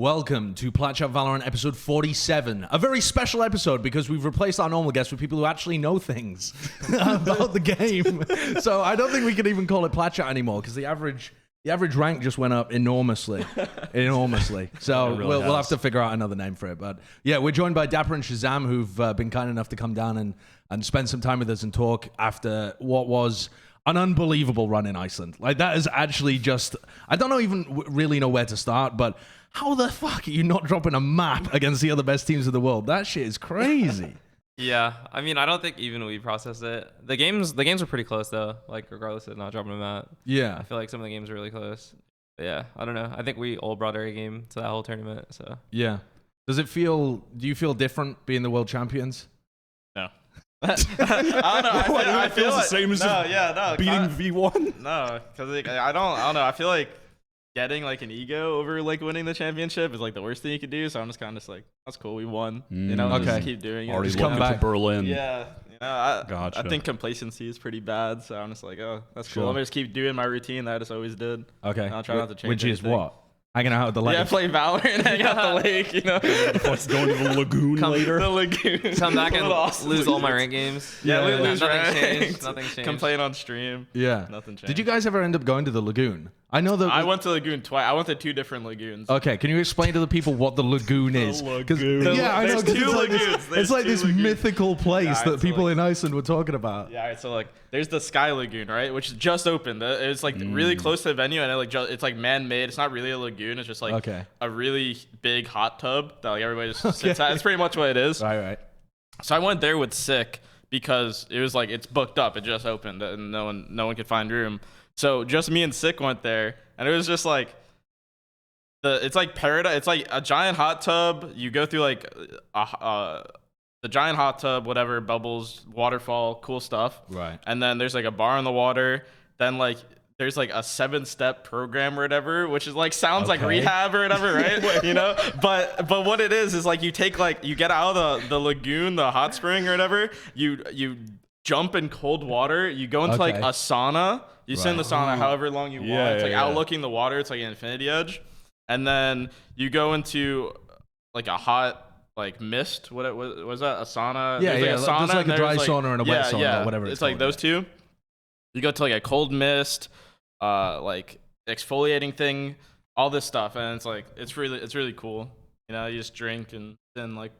Welcome to Plat Chat VALORANT episode 47. A very special episode because we've replaced our normal guests with people who actually know things about the game. So I don't think we can even call it Plat Chat anymore because the average rank just went up enormously. So we'll have to figure out another name for it. But yeah, we're joined by dapr and ShahZaM, who've been kind enough to come down and spend some time with us and talk after what was an unbelievable run in Iceland. Like, that is actually just, I don't even really know where to start, but how the fuck are you not dropping a map against the other best teams in the world? That shit is crazy. Yeah, I mean, I don't think even we processed it. The games were pretty close though. Like, regardless of not dropping a map. Yeah, I feel like some of the games were really close. But yeah, I don't know. I think we all brought our A game to that whole tournament. So yeah. Do you feel different being the world champions? No. I don't know. I feel the same as beating V1. No, because I don't know. I feel like getting like an ego over like winning the championship is like the worst thing you could do. So I'm just kind of like, that's cool, we won. You know, just keep doing it. Already just come back to Berlin. Yeah. You know, I think complacency is pretty bad. So I'm just like, oh, that's cool. Let me just keep doing my routine that I just always did. Okay. I'll try not to change. Which is anything. what? Hanging out at the lake. Yeah, play Valorant, hang out the lake, you know. Going to the lagoon later. The lagoon. come back and lose all my rank games. Yeah, lose nothing rank. changed. Nothing changed. Complain on stream. Yeah. Nothing changed. Did you guys ever end up going to the lagoon? I know that I went to Lagoon twice. I went to 2 different lagoons. Okay, can you explain to the people what the lagoon is? Lagoon. Yeah, I know. There's 2 It's like this lagoons. mythical place that people in Iceland were talking about. Yeah, alright, so like there's the Sky Lagoon, right, which just opened. It's like really close to the venue, and it's like man-made. It's not really a lagoon. It's just like a really big hot tub that like everybody just sits at. It's pretty much what it is. Right. So I went there with Sick because it was like it's booked up. It just opened, and no one could find room. So just me and Sick went there, and it was just like it's like paradise. It's like a giant hot tub. You go through like the giant hot tub, whatever, bubbles, waterfall, cool stuff. Right. And then there's like a bar in the water. Then like there's like a 7-step program or whatever, which is like sounds like rehab or whatever, right? You know? But what it is like you take like you get out of the lagoon, the hot spring or whatever, you jump in cold water, you go into like a sauna, you sit in the sauna however long you want. It's like outlooking the water, it's like an infinity edge. And then you go into like a hot like mist. What was that? A sauna? Yeah, there's like a sauna. There's like a dry sauna and a wet sauna, or whatever. It's like those two. You go to like a cold mist, like exfoliating thing, all this stuff, and it's like it's really cool. You know, you just drink and then like.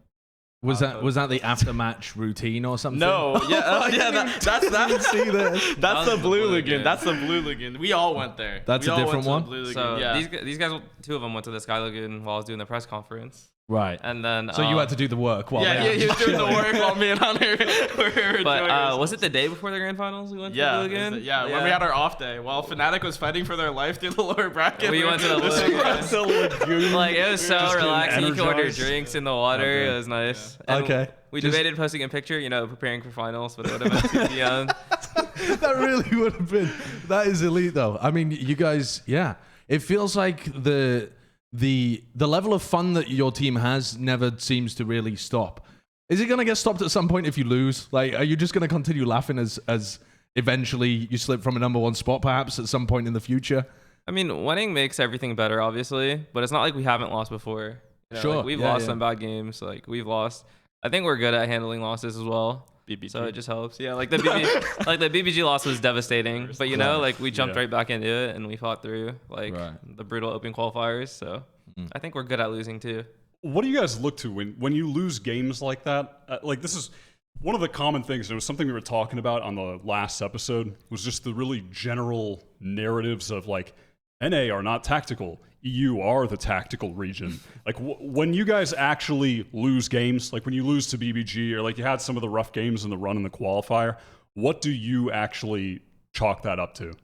Was that the after match routine or something? No, that's see this. That's the Blue Lagoon. That's the Blue Lagoon. We all went there. That's a different one. So these guys, 2 of them went to the Sky Lagoon while I was doing the press conference. Right. And then so you had to do the work while he was doing the work while me and Hunter were But was it the day before the grand finals we went to the lagoon? When we had our off day while Fnatic was fighting for their life through the lower bracket. We went to the lagoon. Like, it was so relaxing. You could order drinks in the water. It was nice. And we debated posting a picture, preparing for finals, but it would have been 2 p.m. That really would have been. That is elite, though. I mean, you guys, it feels like the level of fun that your team has never seems to really stop. Is it going to get stopped at some point if you lose? Like, are you just going to continue laughing as eventually you slip from a #1 spot, perhaps at some point in the future? I mean, winning makes everything better, obviously, but it's not like we haven't lost before. Sure. Like, we've lost some bad games. Like, we've lost. I think we're good at handling losses as well. BBG. So it just helps. Yeah, like the BBG loss was devastating, but like we jumped right back into it and we fought through the brutal Oping qualifiers. So I think we're good at losing too. What do you guys look to when you lose games like that? Like, this is one of the common things. And it was something we were talking about on the last episode. Was just the really general narratives of like, NA are not tactical. EU are the tactical region. Like, when you guys actually lose games, like when you lose to BBG or like you had some of the rough games in the run in the qualifier, what do you actually chalk that up to?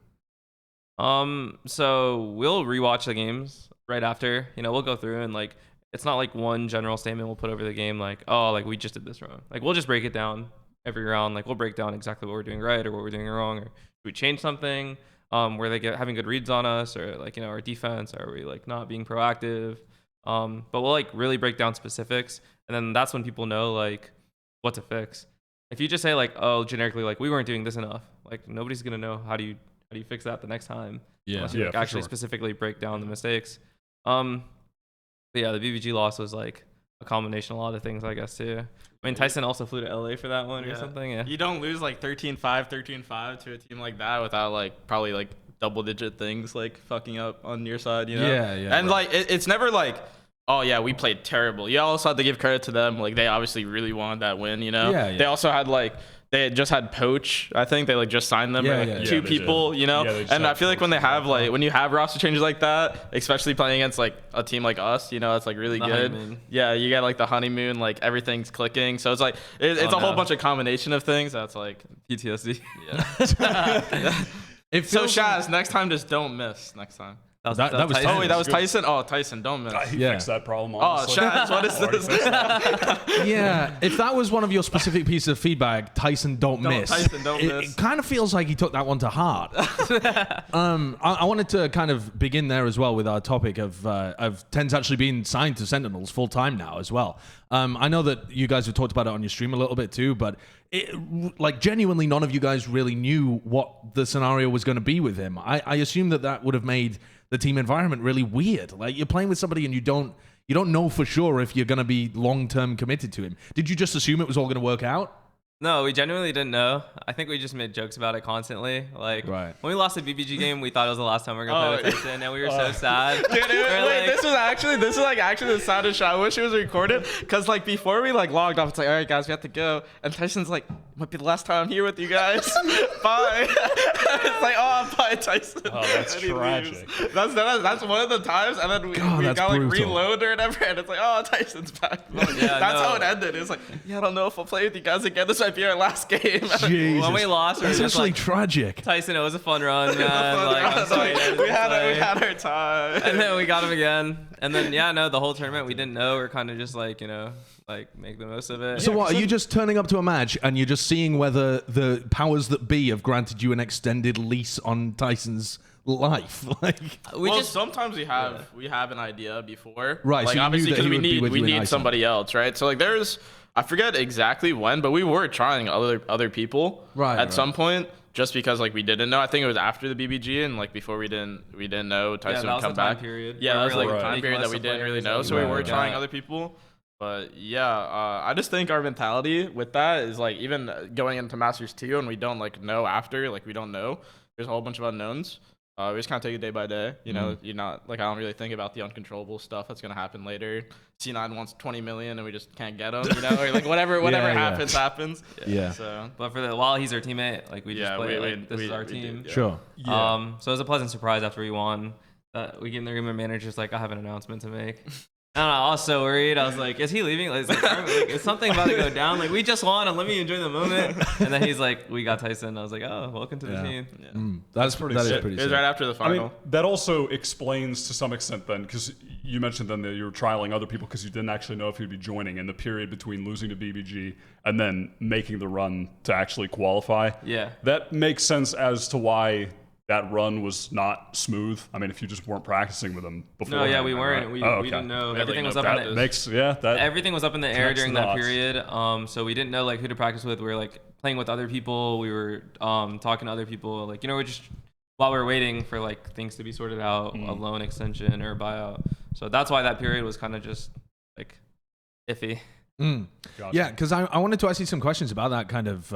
So we'll rewatch the games right after. We'll go through and like it's not like one general statement we'll put over the game like, oh, like we just did this wrong. Like, we'll just break it down every round. Like, we'll break down exactly what we're doing right or what we're doing wrong, or do we change something? Where they having good reads on us, or like, our defense, are we like not being proactive? But we'll like really break down specifics, and then that's when people know like what to fix. If you just say like, oh, generically, like we weren't doing this enough, like nobody's gonna know how do you fix that the next time. Unless you actually specifically break down the mistakes. But yeah, the BBG loss was like a combination of a lot of things, I guess, too. I mean, Tyson also flew to LA for that one or something. Yeah. You don't lose like 13-5, 13-5 to a team like that without like probably like double-digit things like fucking up on your side, you know? Yeah. And like it's never like, oh yeah, we played terrible. You also had to give credit to them. Like they obviously really wanted that win, you know? Yeah. They also had like they had just had Poach. I think they like just signed them. Two people, you know. And I feel like when they have like when you have roster changes like that, especially playing against like a team like us, you know, that's like really good. Honeymoon. Yeah, you get like the honeymoon, like everything's clicking. So it's like it's a whole bunch of combination of things. That's like PTSD. Yeah. So Shaz, next time just don't miss. Next time. That was Tyson. Oh wait, that was Tyson. Oh, Tyson, don't miss. He fixed that problem. Honestly. Oh, Shaz, what is this? Yeah, if that was one of your specific pieces of feedback, Tyson don't miss. Tyson, don't miss. It kind of feels like he took that one to heart. I wanted to kind of begin there as well with our topic of TenZ actually being signed to Sentinels full time now as well. I know that you guys have talked about it on your stream a little bit too, but like genuinely none of you guys really knew what the scenario was going to be with him. I assume that would have made the team environment really weird. Like you're playing with somebody and you don't know for sure if you're going to be long-term committed to him. Did you just assume it was all going to work out? No, we genuinely didn't know. I think we just made jokes about it constantly. Like when we lost the BBG game, we thought it was the last time we were gonna play with Tyson, and we were so sad. Dude, this is actually the saddest shot. I wish it was recorded, cause like before we like logged off, it's like, all right guys, we have to go, and Tyson's like, might be the last time I'm here with you guys. Bye. It's like, oh, bye Tyson. Oh, that's tragic. That's one of the times, and then we got like reload or whatever, and it's like, oh, Tyson's back. That's how it ended. It's like, yeah, I don't know if I'll play with you guys again. This might be our last game. Jesus. When we lost, that's actually like, tragic. Tyson, it was a fun run, man. I'm sorry, we had our time. And then we got him again. And then the whole tournament we didn't know. We're kind of just like, like make the most of it. So what, are you just turning up to a match and you're just seeing whether the powers that be have granted you an extended lease on Tyson's life? Like sometimes we have an idea before. Right. Like so obviously because we need somebody Iceland. else, right? So like I forget exactly when, but we were trying other people at some point, just because like we didn't know. I think it was after the BBG and like before we didn't know Tyson would come back. Period. Yeah, that was like a time period that we didn't really know. So we were trying other people. But yeah, I just think our mentality with that is like even going into Masters 2 and we don't like know after, like we don't know. There's a whole bunch of unknowns. We just kind of take it day by day. You know, you're not like I don't really think about the uncontrollable stuff that's gonna happen later. C9 wants 20 million and we just can't get him. You know, or like whatever happens. Yeah. So, but while he's our teammate, like we just play. This is our team. Did, Sure. Yeah. So it was a pleasant surprise after we won. We get in the room and manager's like, I have an announcement to make. I don't know, I was so worried. I was like, is he leaving? Like, is something about to go down? Like, we just won and let me enjoy the moment. And then he's like, we got Tyson. I was like, oh, welcome to the team. Yeah. That is pretty sick. It was right after the final. I mean, that also explains to some extent then, because you mentioned then that you were trialing other people because you didn't actually know if you'd be joining in the period between losing to BBG and then making the run to actually qualify. Yeah. That makes sense as to why that run was not smooth. I mean, if you just weren't practicing with them before. No, yeah, we weren't. Right? We didn't know. Yeah, Everything like, was up in the everything was up in the air during that period. So we didn't know like who to practice with. We were like playing with other people. We were talking to other people. Like, we're just while we were waiting for like things to be sorted out, a loan extension or a buyout. So that's why that period was kind of just like iffy. Gotcha. Yeah, because I wanted to ask you some questions about that kind of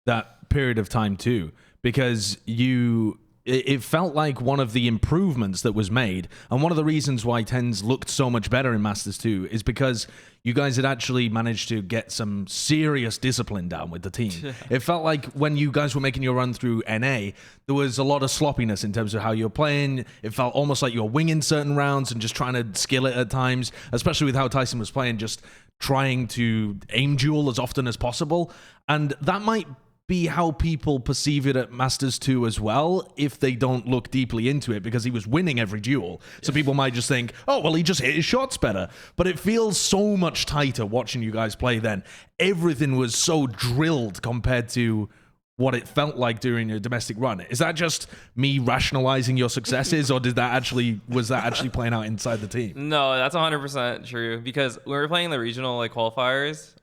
that period of time too, because it felt like one of the improvements that was made, and one of the reasons why TenZ looked so much better in Masters 2 is because you guys had actually managed to get some serious discipline down with the team. It felt like when you guys were making your run through NA, there was a lot of sloppiness in terms of how you were playing. It felt almost like you were winging certain rounds and just trying to skill it at times, especially with how Tyson was playing, just trying to aim duel as often as possible. And that might be how people perceive it at Masters 2 as well, if they don't look deeply into it, because he was winning every duel. So people might just think, oh, well, he just hit his shots better. But it feels so much tighter watching you guys play then. Everything was so drilled compared to what it felt like during your domestic run. Is that just me rationalizing your successes, or was that actually playing out inside the team? No, that's 100% true, because when we were playing the regional like qualifiers,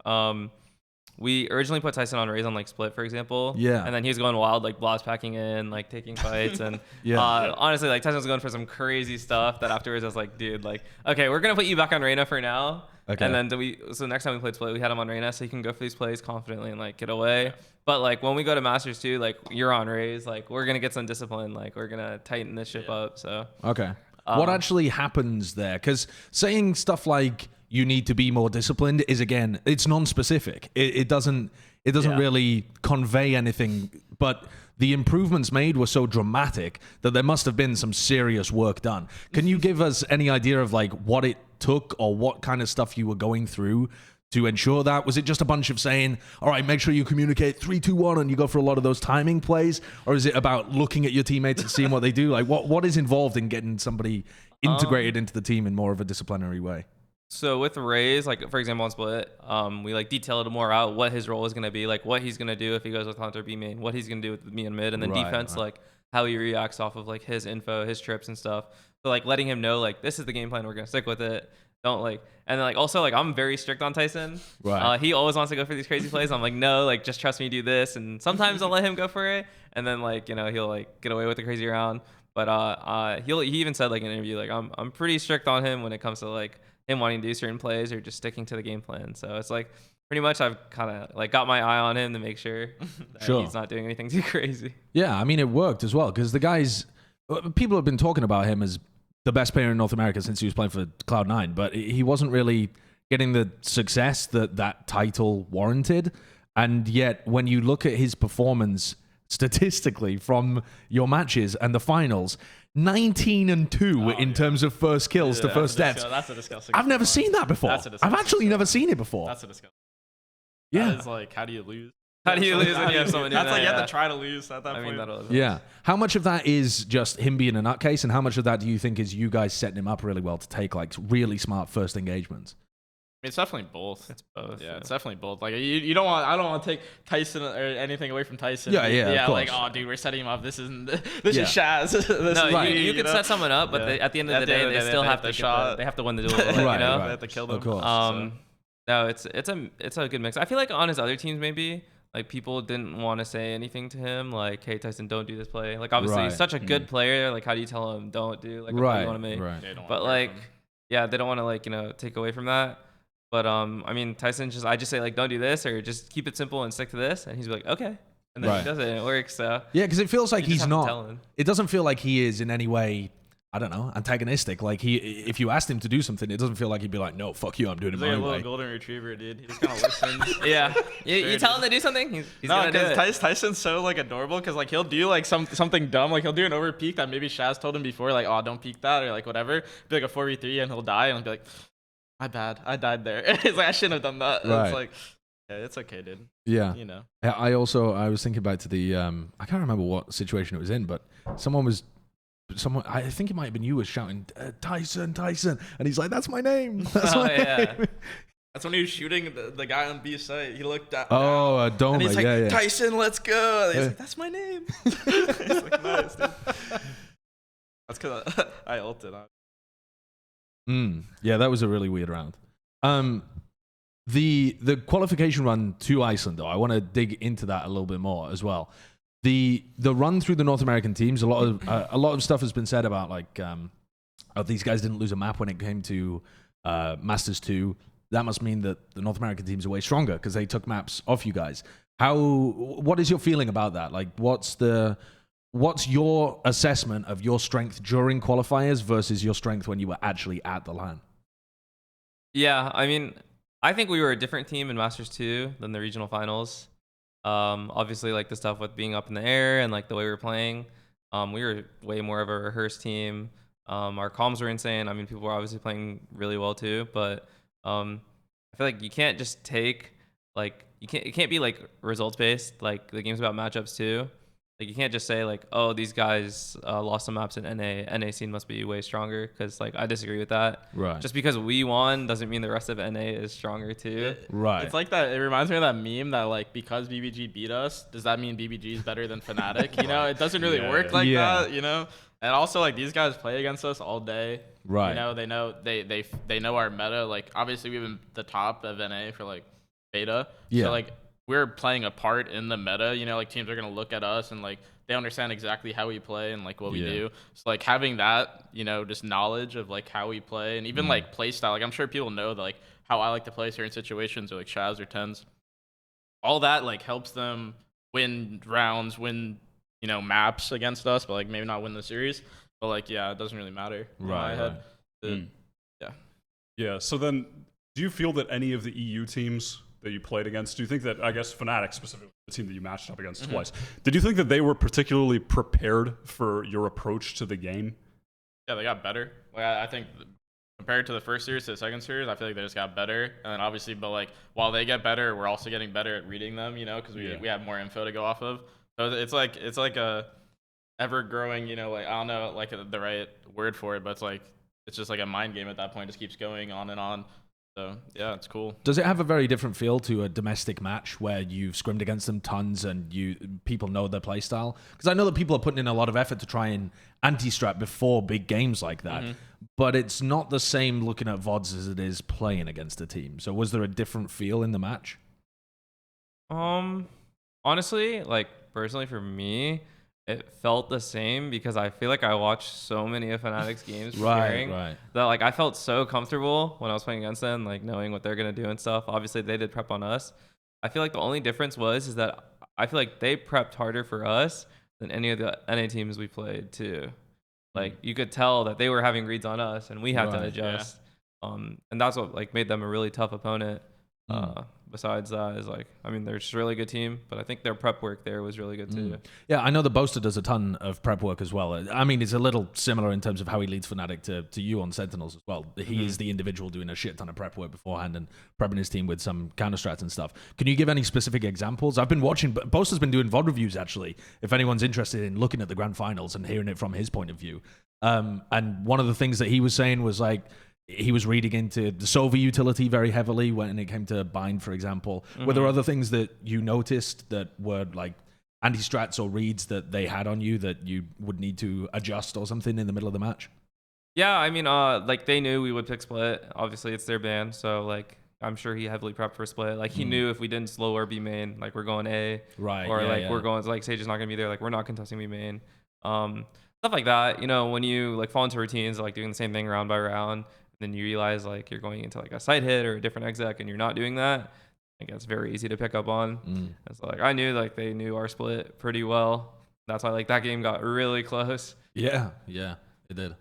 we originally put Tyson on Raze on like split, for example. Yeah. And then he was going wild, like blast packing in, like taking fights, and honestly, like Tyson was going for some crazy stuff. That afterwards, I was like, dude, like, okay, we're gonna put you back on Reyna for now. Okay. And then so next time we played split, we had him on Reyna, so he can go for these plays confidently and like get away. Yeah. But like when we go to Masters 2, like you're on Raze, like we're gonna get some discipline, like we're gonna tighten this ship up. So okay, what actually happens there? Because saying stuff like you need to be more disciplined is, again, it's non-specific. It doesn't really convey anything. But the improvements made were so dramatic that there must have been some serious work done. Can you give us any idea of like what it took or what kind of stuff you were going through to ensure that? Was it just a bunch of saying, all right, make sure you communicate 3, 2, 1, and you go for a lot of those timing plays? Or is it about looking at your teammates and seeing what they do? Like what is involved in getting somebody integrated into the team in more of a disciplinary way? So with Raze, like for example on split, we like detailed more out what his role is going to be, like what he's going to do if he goes with Hunter B main, what he's going to do with me and mid, and then defense, like how he reacts off of like his info, his trips and stuff. So like letting him know like this is the game plan, we're going to stick with it. Don't like, and then like also like I'm very strict on Tyson. Right. He always wants to go for these crazy plays. I'm like, no, like just trust me, do this. And sometimes I'll let him go for it, and then like he'll like get away with the crazy round. But he even said like in an interview like I'm pretty strict on him when it comes to like him wanting to do certain plays or just sticking to the game plan. So it's like pretty much I've kind of like got my eye on him to make sure that he's not doing anything too crazy. Yeah, I mean it worked as well because the guys, people have been talking about him as the best player in North America since he was playing for Cloud9, but he wasn't really getting the success that title warranted. And yet when you look at his performance statistically from your matches and the finals, 19-2 in terms of first kills to first deaths. That's a disgusting. I've never seen that before. I've actually never seen it before. That's a disgusting. Yeah. That is like, how do you lose? How do you lose when you have someone doing that? That's like you have to try to lose at that point. Yeah. How much of that is just him being a nutcase, and how much of that do you think is you guys setting him up really well to take like really smart first engagements? It's definitely both. It's both. Yeah, it's definitely both. Like you don't want. I don't want to take Tyson or anything away from Tyson. Yeah. Like, oh, dude, we're setting him up. This is Shaz. You could set someone up, but at the end of the day, they still have to shot. They have to win the duel. Like, They have to kill them. Of course. No, it's a good mix. I feel like on his other teams maybe like people didn't want to say anything to him like, hey Tyson, don't do this play. Like obviously he's such a good player. Like how do you tell him don't do like a play you want to make? Right. But like they don't want to like take away from that. But I mean Tyson I just say like don't do this or just keep it simple and stick to this, and he's like okay, and then he does it and it works. So yeah, because it feels like he's not. It doesn't feel like he is in any way, I don't know, antagonistic. Like if you asked him to do something, it doesn't feel like he'd be like, no, fuck you, I'm doing it my way. He's like a little golden retriever, dude. He just kind of listens. Yeah, you tell him to do something, he's gonna do it. Tyson's so like adorable because like he'll do like something dumb, like he'll do an over peek that maybe Shaz told him before, like oh don't peek that or like whatever. Be like a 4v3 and he'll die and he'll be like, my bad, I died there. It's like I shouldn't have done that. Right. It's like yeah, it's okay, dude. Yeah, I was thinking back to the I can't remember what situation it was in, but someone, I think it might have been you, was shouting, Tyson, and he's like, that's my name. That's my name. That's when he was shooting the guy on B site. He looked at Doma, and he's like, Tyson, let's go. And he's like, that's my name. He's like, nice, dude. That's because I ulted on. Yeah, that was a really weird round. The qualification run to Iceland, though, I want to dig into that a little bit more as well. The run through the North American teams, a lot of stuff has been said about like these guys didn't lose a map when it came to Masters 2. That must mean that the North American teams are way stronger because they took maps off you guys. What is your feeling about that? Like, what's your assessment of your strength during qualifiers versus your strength when you were actually at the LAN? Yeah, I mean, I think we were a different team in Masters 2 than the regional finals. Obviously, like the stuff with being up in the air and like the way we were playing, we were way more of a rehearsed team. Our comms were insane. I mean, people were obviously playing really well too, but I feel like you can't just take like it can't be like results based. Like the game's about matchups too. Like you can't just say like, oh, these guys lost some maps in NA. NA scene must be way stronger, because like I disagree with that. Right. Just because we won doesn't mean the rest of NA is stronger too. Right. It's like that. It reminds me of that meme that like, because BBG beat us, does that mean BBG is better than Fnatic? You know, it doesn't really work like that. You know, and also like these guys play against us all day. Right. You know, they know our meta. Like obviously we've been the top of NA for like beta. Yeah. So like we're playing a part in the meta. You know, like teams are gonna look at us and like they understand exactly how we play and like what we do. So like having that, you know, just knowledge of like how we play and even like play style. Like I'm sure people know that, like how I like to play certain situations or like Shaz or TenZ. All that like helps them win rounds, win, you know, maps against us, but like maybe not win the series. But like, yeah, it doesn't really matter in my head. Yeah. So then, do you feel that any of the EU teams that you played against, do you think that, I guess Fnatic specifically, the team that you matched up against twice, did you think that they were particularly prepared for your approach to the game? Yeah, they got better. Like I think compared to the first series to the second series, I feel like they just got better. And then obviously, but like while they get better, we're also getting better at reading them, you know, because we have more info to go off of. So it's like a ever growing, you know, like I don't know like the right word for it, but it's just like a mind game at that point. It just keeps going on and on. So yeah, it's cool. Does it have a very different feel to a domestic match where you've scrimmed against them tons and people know their playstyle? Because I know that people are putting in a lot of effort to try and anti-strat before big games like that, but it's not the same looking at VODs as it is playing against a team. So was there a different feel in the match? Honestly, like personally for me, it felt the same because I feel like I watched so many of Fnatic's games that like I felt so comfortable when I was playing against them, like knowing what they're gonna do and stuff. Obviously, they did prep on us. I feel like the only difference is that I feel like they prepped harder for us than any of the NA teams we played too. Like you could tell that they were having reads on us and we had to adjust. And that's what like made them a really tough opponent. Besides that is like, I mean, they're just a really good team, but I think their prep work there was really good too. Yeah, I know the Boaster does a ton of prep work as well. I mean, it's a little similar in terms of how he leads Fnatic to you on Sentinels as well. He is the individual doing a shit ton of prep work beforehand and prepping his team with some counter-strats and stuff. Can you give any specific examples? I've been watching, Boaster's been doing VOD reviews actually, if anyone's interested in looking at the grand finals and hearing it from his point of view. And one of the things that he was saying was like, he was reading into the Sova utility very heavily when it came to bind, for example. Were there other things that you noticed that were like anti-strats or reads that they had on you that you would need to adjust or something in the middle of the match? Yeah, I mean, like they knew we would pick split. Obviously, it's their ban, so like I'm sure he heavily prepped for split. Like he knew if we didn't slow or B main, like we're going A, or we're going like Sage is not gonna be there. Like we're not contesting B main, stuff like that. You know, when you like fall into routines, like doing the same thing round by round. Then you realize like you're going into like a side hit or a different exec and you're not doing that. I think it's very easy to pick up on. And so like I knew like they knew our split pretty well. That's why like that game got really close. Yeah, it did.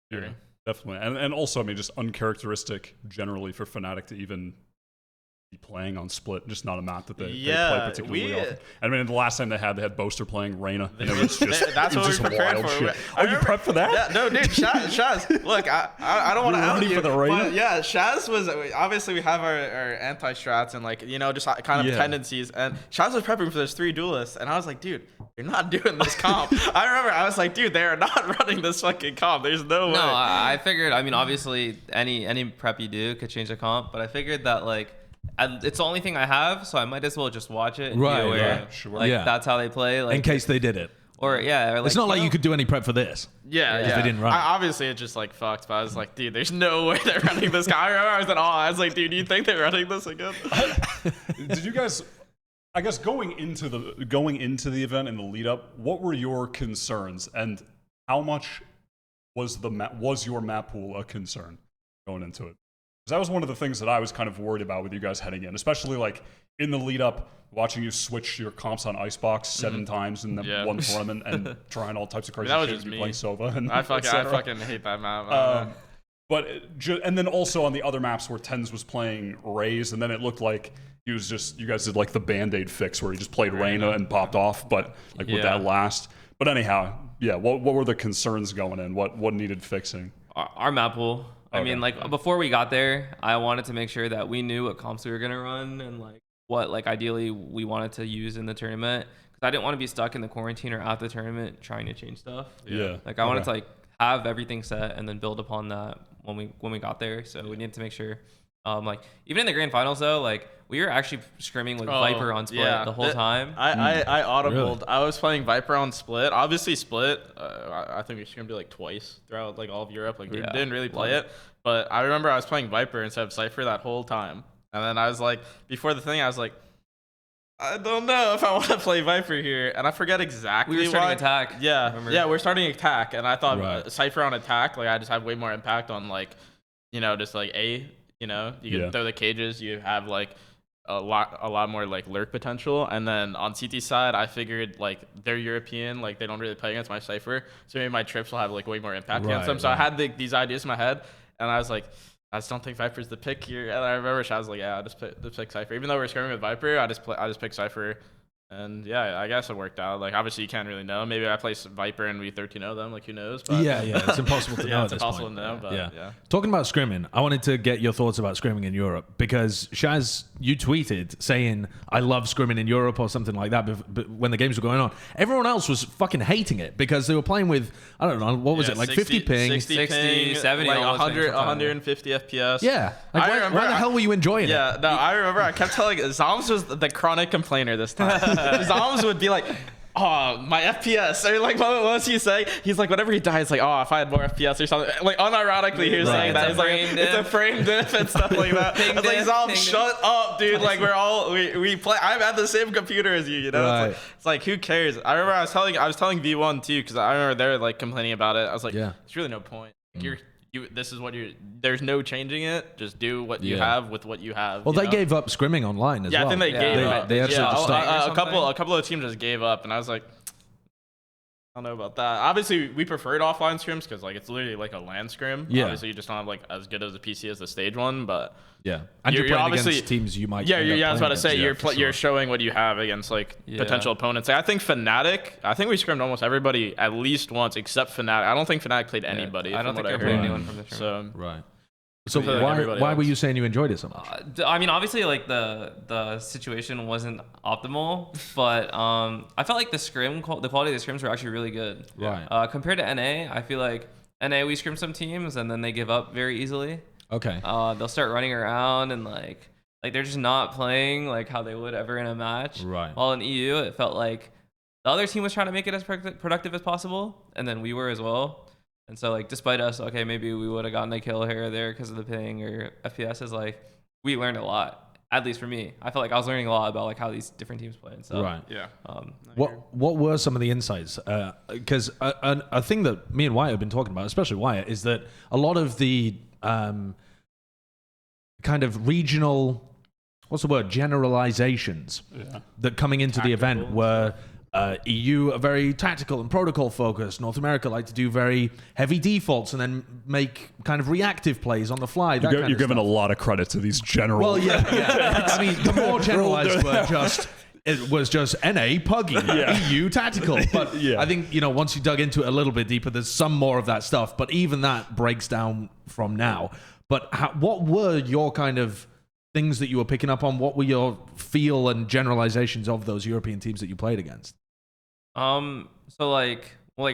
Yeah, definitely. And also, I mean, just uncharacteristic generally for Fnatic to even be playing on split, just not a map that they play particularly often. I mean, the last time they had Boaster playing Reyna. And it was just, that's what we prepared for. Shit. Oh, you prepped for that? Yeah, no, dude, Shaz, look, I don't want to out you, for the Reyna? but yeah, Shaz was, obviously we have our anti-strats and like, you know, just kind of tendencies, and Shaz was prepping for those 3 duelists, and I was like, dude, you're not doing this comp. I remember I was like, dude, they are not running this fucking comp. There's no way. No, I figured, I mean, obviously any prep you do could change the comp, but I figured that like, it's the only thing I have, so I might as well just watch it and be aware. Like that's how they play. Like in case they did it. Or like, it's not like you could do any prep for this. Yeah. They didn't run. Obviously, it just like fucked. But I was like, dude, there's no way they're running this. I remember I was at all. I was like, dude, do you think they're running this again? Did you guys? I guess going into the event and the lead up, what were your concerns, and how much was your map pool a concern going into it? Because that was one of the things that I was kind of worried about with you guys heading in, especially like in the lead up, watching you switch your comps on Icebox 7 times in the one tournament and trying all types of crazy shit. Just me playing Sova. And I fucking hate that map. And then also on the other maps where TenZ was playing Raze, and then it looked like you guys did like the Band-Aid fix where he just played Reyna and popped off, but like would that last? But anyhow, what were the concerns going in? What needed fixing? Our map pool. I mean, like before we got there, I wanted to make sure that we knew what comps we were gonna run and like what like ideally we wanted to use in the tournament. Because I didn't want to be stuck in the quarantine or at the tournament trying to change stuff. Yeah. Like I wanted to like have everything set and then build upon that when we got there. So we needed to make sure. Like even in the grand finals though, like we were actually scrimming with Viper on split the whole time. I audibled. Really? I was playing Viper on split. Obviously split. I think we scrimmed like twice throughout like all of Europe. Like we didn't really play it. But I remember I was playing Viper instead of Cypher that whole time. And then I was like, before the thing, I was like, I don't know if I want to play Viper here, and I forget exactly. We were starting why. attack. Yeah, remember? yeah, we're starting attack, and I thought Right. Cypher on attack, like I just have way more impact on like, just like A. You can throw the cages. You have like a lot more like lurk potential, and then on CT side, I figured like they're European, like they don't really play against my Cypher, so maybe my trips will have like way more impact against them. So I had these ideas in my head, and I was like, I just don't think Viper's the pick here. And I remember Shah was like, yeah, I'll just pick Cypher. Even though we're scrimming with Viper, I just picked Cypher. And yeah, I guess it worked out. Like obviously you can't really know. Maybe I play Viper and we 13-0 them. Like who knows? But Yeah, it's impossible to know. yeah, at it's this impossible point. to know. But yeah. Talking about scrimming, I wanted to get your thoughts about scrimming in Europe because Shaz, you tweeted saying I love scrimming in Europe or something like that. But when the games were going on, everyone else was fucking hating it because they were playing with I don't know what was it like 50 ping, 60 ping, 70, like almost 100, ping sometimes. 150 FPS. Yeah, like, why the hell were you enjoying it? Yeah, no, I remember I kept telling zombs was the chronic complainer this time. zombs would be like, oh, my FPS. Or like, what was he saying? He's like, whenever he dies, like, oh, if I had more FPS or something. Like, unironically, he was saying that. He's like, it's a frame diff and stuff like that. I was like, zombs, shut up, dude. Like, we play. I'm at the same computer as you, you know? Right. It's like, who cares? I remember I was telling V1 too, because I remember they're like complaining about it. I was like, there's really no point. This is what there's no changing it. Just do what you have with what you have. Well, they gave up scrimming online as well. Yeah, I think they gave up. They actually just stopped. a couple of teams just gave up, and I was like, I don't know about that. Obviously, we preferred offline scrims because like it's literally like a LAN scrim. Yeah. Obviously, you just don't have like as good as a PC as the stage one, but Yeah, and you're playing against teams you might. Yeah, I was about to say you're sure. showing what you have against like potential opponents. Like, I think Fnatic. I think we scrimmed almost everybody at least once except Fnatic. I don't think Fnatic played anybody. I don't think I played anyone from the stream. So Right. So like why were you saying you enjoyed it so much? I mean, obviously, like the situation wasn't optimal, but I felt like the quality of the scrims were actually really good. Right. Compared to NA, I feel like NA we scrim some teams and then they give up very easily. Okay. They'll start running around and like they're just not playing like how they would ever in a match. Right. While in EU, it felt like the other team was trying to make it as productive as possible, and then we were as well. And so, like, despite us, okay, maybe we would have gotten a kill here or there because of the ping or FPS, is like, we learned a lot. At least for me, I felt like I was learning a lot about like how these different teams play and stuff. Right. Yeah. What were some of the insights? Because a thing that me and Wyatt have been talking about, especially Wyatt, is that a lot of the kind of regional, what's the word, generalizations that coming into the event were. EU are very tactical and protocol focused. North America like to do very heavy defaults and then make kind of reactive plays on the fly. You're giving a lot of credit to these general. Well, yeah. I mean, the more generalized was just NA puggy, EU tactical. But I think once you dug into it a little bit deeper, there's some more of that stuff. But even that breaks down from now. But what were your kind of things that you were picking up on? What were your feel and generalizations of those European teams that you played against? So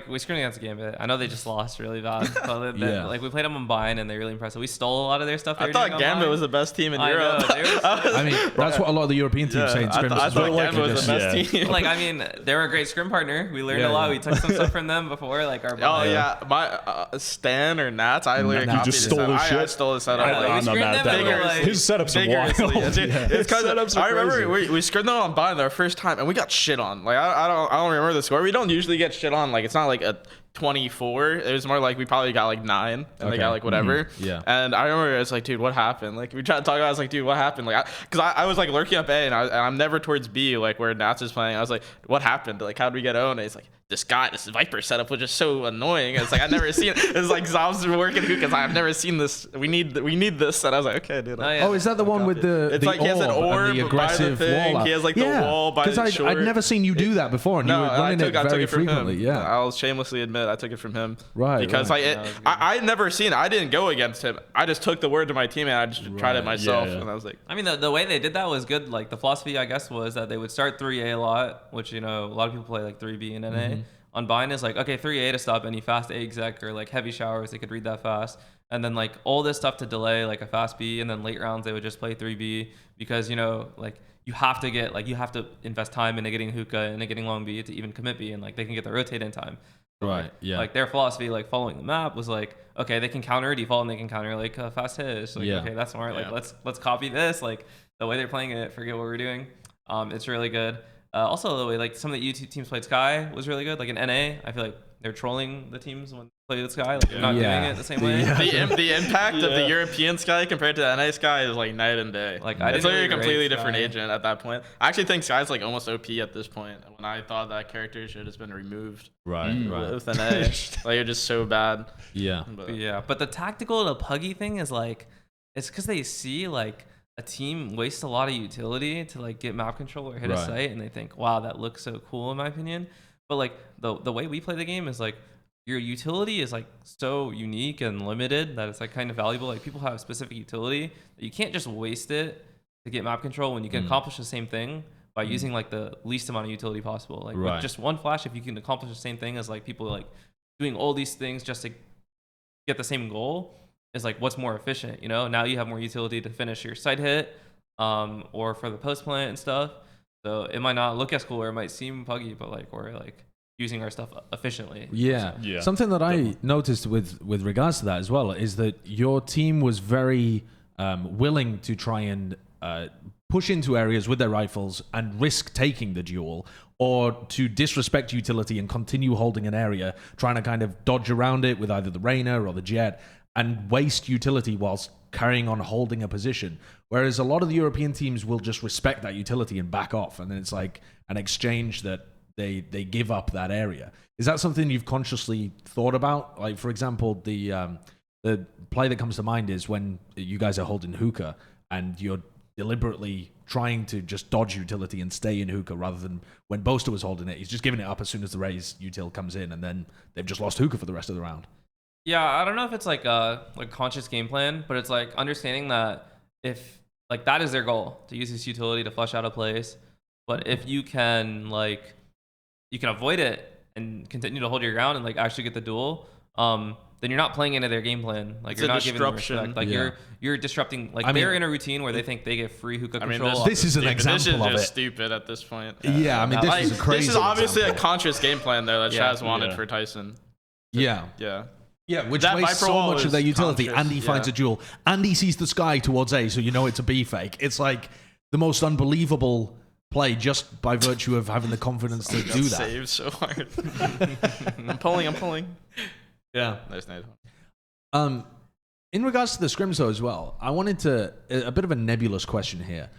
we screwed against Gambit. I know they just lost really bad. But like we played them on Bind and they're really impressive. We stole a lot of their stuff. I thought Gambit was the best team in Europe. I mean, that's what a lot of the European teams say in scrims. I thought Gambit was the best team. Like, I mean, they were a great scrim partner. We learned a lot. We took some stuff from them before. Like our my Stan or Nats. I literally copied just stole his shit. I stole his setup. I'm not mad at that. His setups are wild. It's because I remember we scrimmed them on Bind our first time and we got shit on. Like I don't remember the score. We don't usually get shit on. Like it's not like a 24. It was more like we probably got like 9 and they got like whatever. Yeah. And I remember it was like, dude, what happened? Like we tried to talk about it. I was like, dude, what happened? Like because I was like lurking up A and I'm never towards B, like where Nats is playing. I was like, what happened? Like how'd we get owned? And it's like, this Viper setup was just so annoying. It's like I've never seen it. It's like zombs are working because I've never seen this. We need this. And I was like, okay, dude. Oh, is that the one with the it's like he has an orb the aggressive by the thing. wall? He has like the wall by the shore. I'd never seen you do that before, and you were running it very frequently. Yeah, I'll shamelessly admit I took it from him. Right. Because I'd never seen it. I didn't go against him. I just took the word to my team and I just tried it myself. And I was like, I mean, the way they did that was good. Like the philosophy, I guess, was that they would start 3A a lot, which a lot of people play like 3B and NA. On Bind is like, okay, 3A to stop any fast A exec or like heavy showers. They could read that fast. And then like all this stuff to delay like a fast B. And then late rounds, they would just play 3B because, like you have to invest time into getting hookah and getting long B to even commit B. And like they can get the rotate in time. Right. Yeah. Like their philosophy, like following the map was like, okay, they can counter a default and they can counter like a fast hit. Like, okay, that's smart. Like let's copy this. Like the way they're playing it, forget what we're doing. It's really good. Also, the way like some of the EU teams played Sky was really good. Like in NA, I feel like they're trolling the teams when they play with Sky. Like they're not doing it the same way. The impact of the European Sky compared to the NA Sky is like night and day. Like it's like a completely different agent at that point. I actually think Sky's like almost OP at this point. When I thought that character should have been removed. Right. With NA, like you're just so bad. Yeah. But the tactical to puggy thing is like, it's because they see like a team waste a lot of utility to like get map control or hit a site, and they think, wow, that looks so cool in my opinion. But like the way we play the game is like your utility is like so unique and limited that it's like kind of valuable. Like people have specific utility that you can't just waste it to get map control when you can accomplish the same thing by using like the least amount of utility possible. Like with just one flash, if you can accomplish the same thing as like people like doing all these things just to get the same goal, is like what's more efficient, you know? Now you have more utility to finish your side hit, or for the post plant and stuff. So it might not look as cool, or it might seem puggy, but like we're like using our stuff efficiently. Yeah. Something that I noticed with regards to that as well is that your team was very willing to try and push into areas with their rifles and risk taking the duel, or to disrespect utility and continue holding an area, trying to kind of dodge around it with either the Reyna or the Jett, and waste utility whilst carrying on holding a position. Whereas a lot of the European teams will just respect that utility and back off, and then it's like an exchange that they give up that area. Is that something you've consciously thought about? Like, for example, the play that comes to mind is when you guys are holding hookah and you're deliberately trying to just dodge utility and stay in hookah, rather than when Boaster was holding it, he's just giving it up as soon as the Raze util comes in, and then they've just lost hookah for the rest of the round. Yeah, I don't know if it's like a conscious game plan, but it's like understanding that if like that is their goal, to use this utility to flush out a place, but if you can like you can avoid it and continue to hold your ground and like actually get the duel, then you're not playing into their game plan. Like It's you're a not giving them disruption. respect. Like you're disrupting. Like they're in a routine where they think they get free hookah control. This is an example This is of just it. stupid at this point. Yeah, I mean, this is a crazy This is obviously example. a conscious game plan there that Shaz wanted for Tyson. Yeah, which That wastes Viper so wall much of is their utility. conscious, Andy finds a duel. Andy sees the sky towards A, so you know it's a B fake. It's like the most unbelievable play just by virtue of having the confidence to do that. Saved so hard. I'm pulling. Yeah. Nice. In regards to the scrims though as well, I wanted to a bit of a nebulous question here.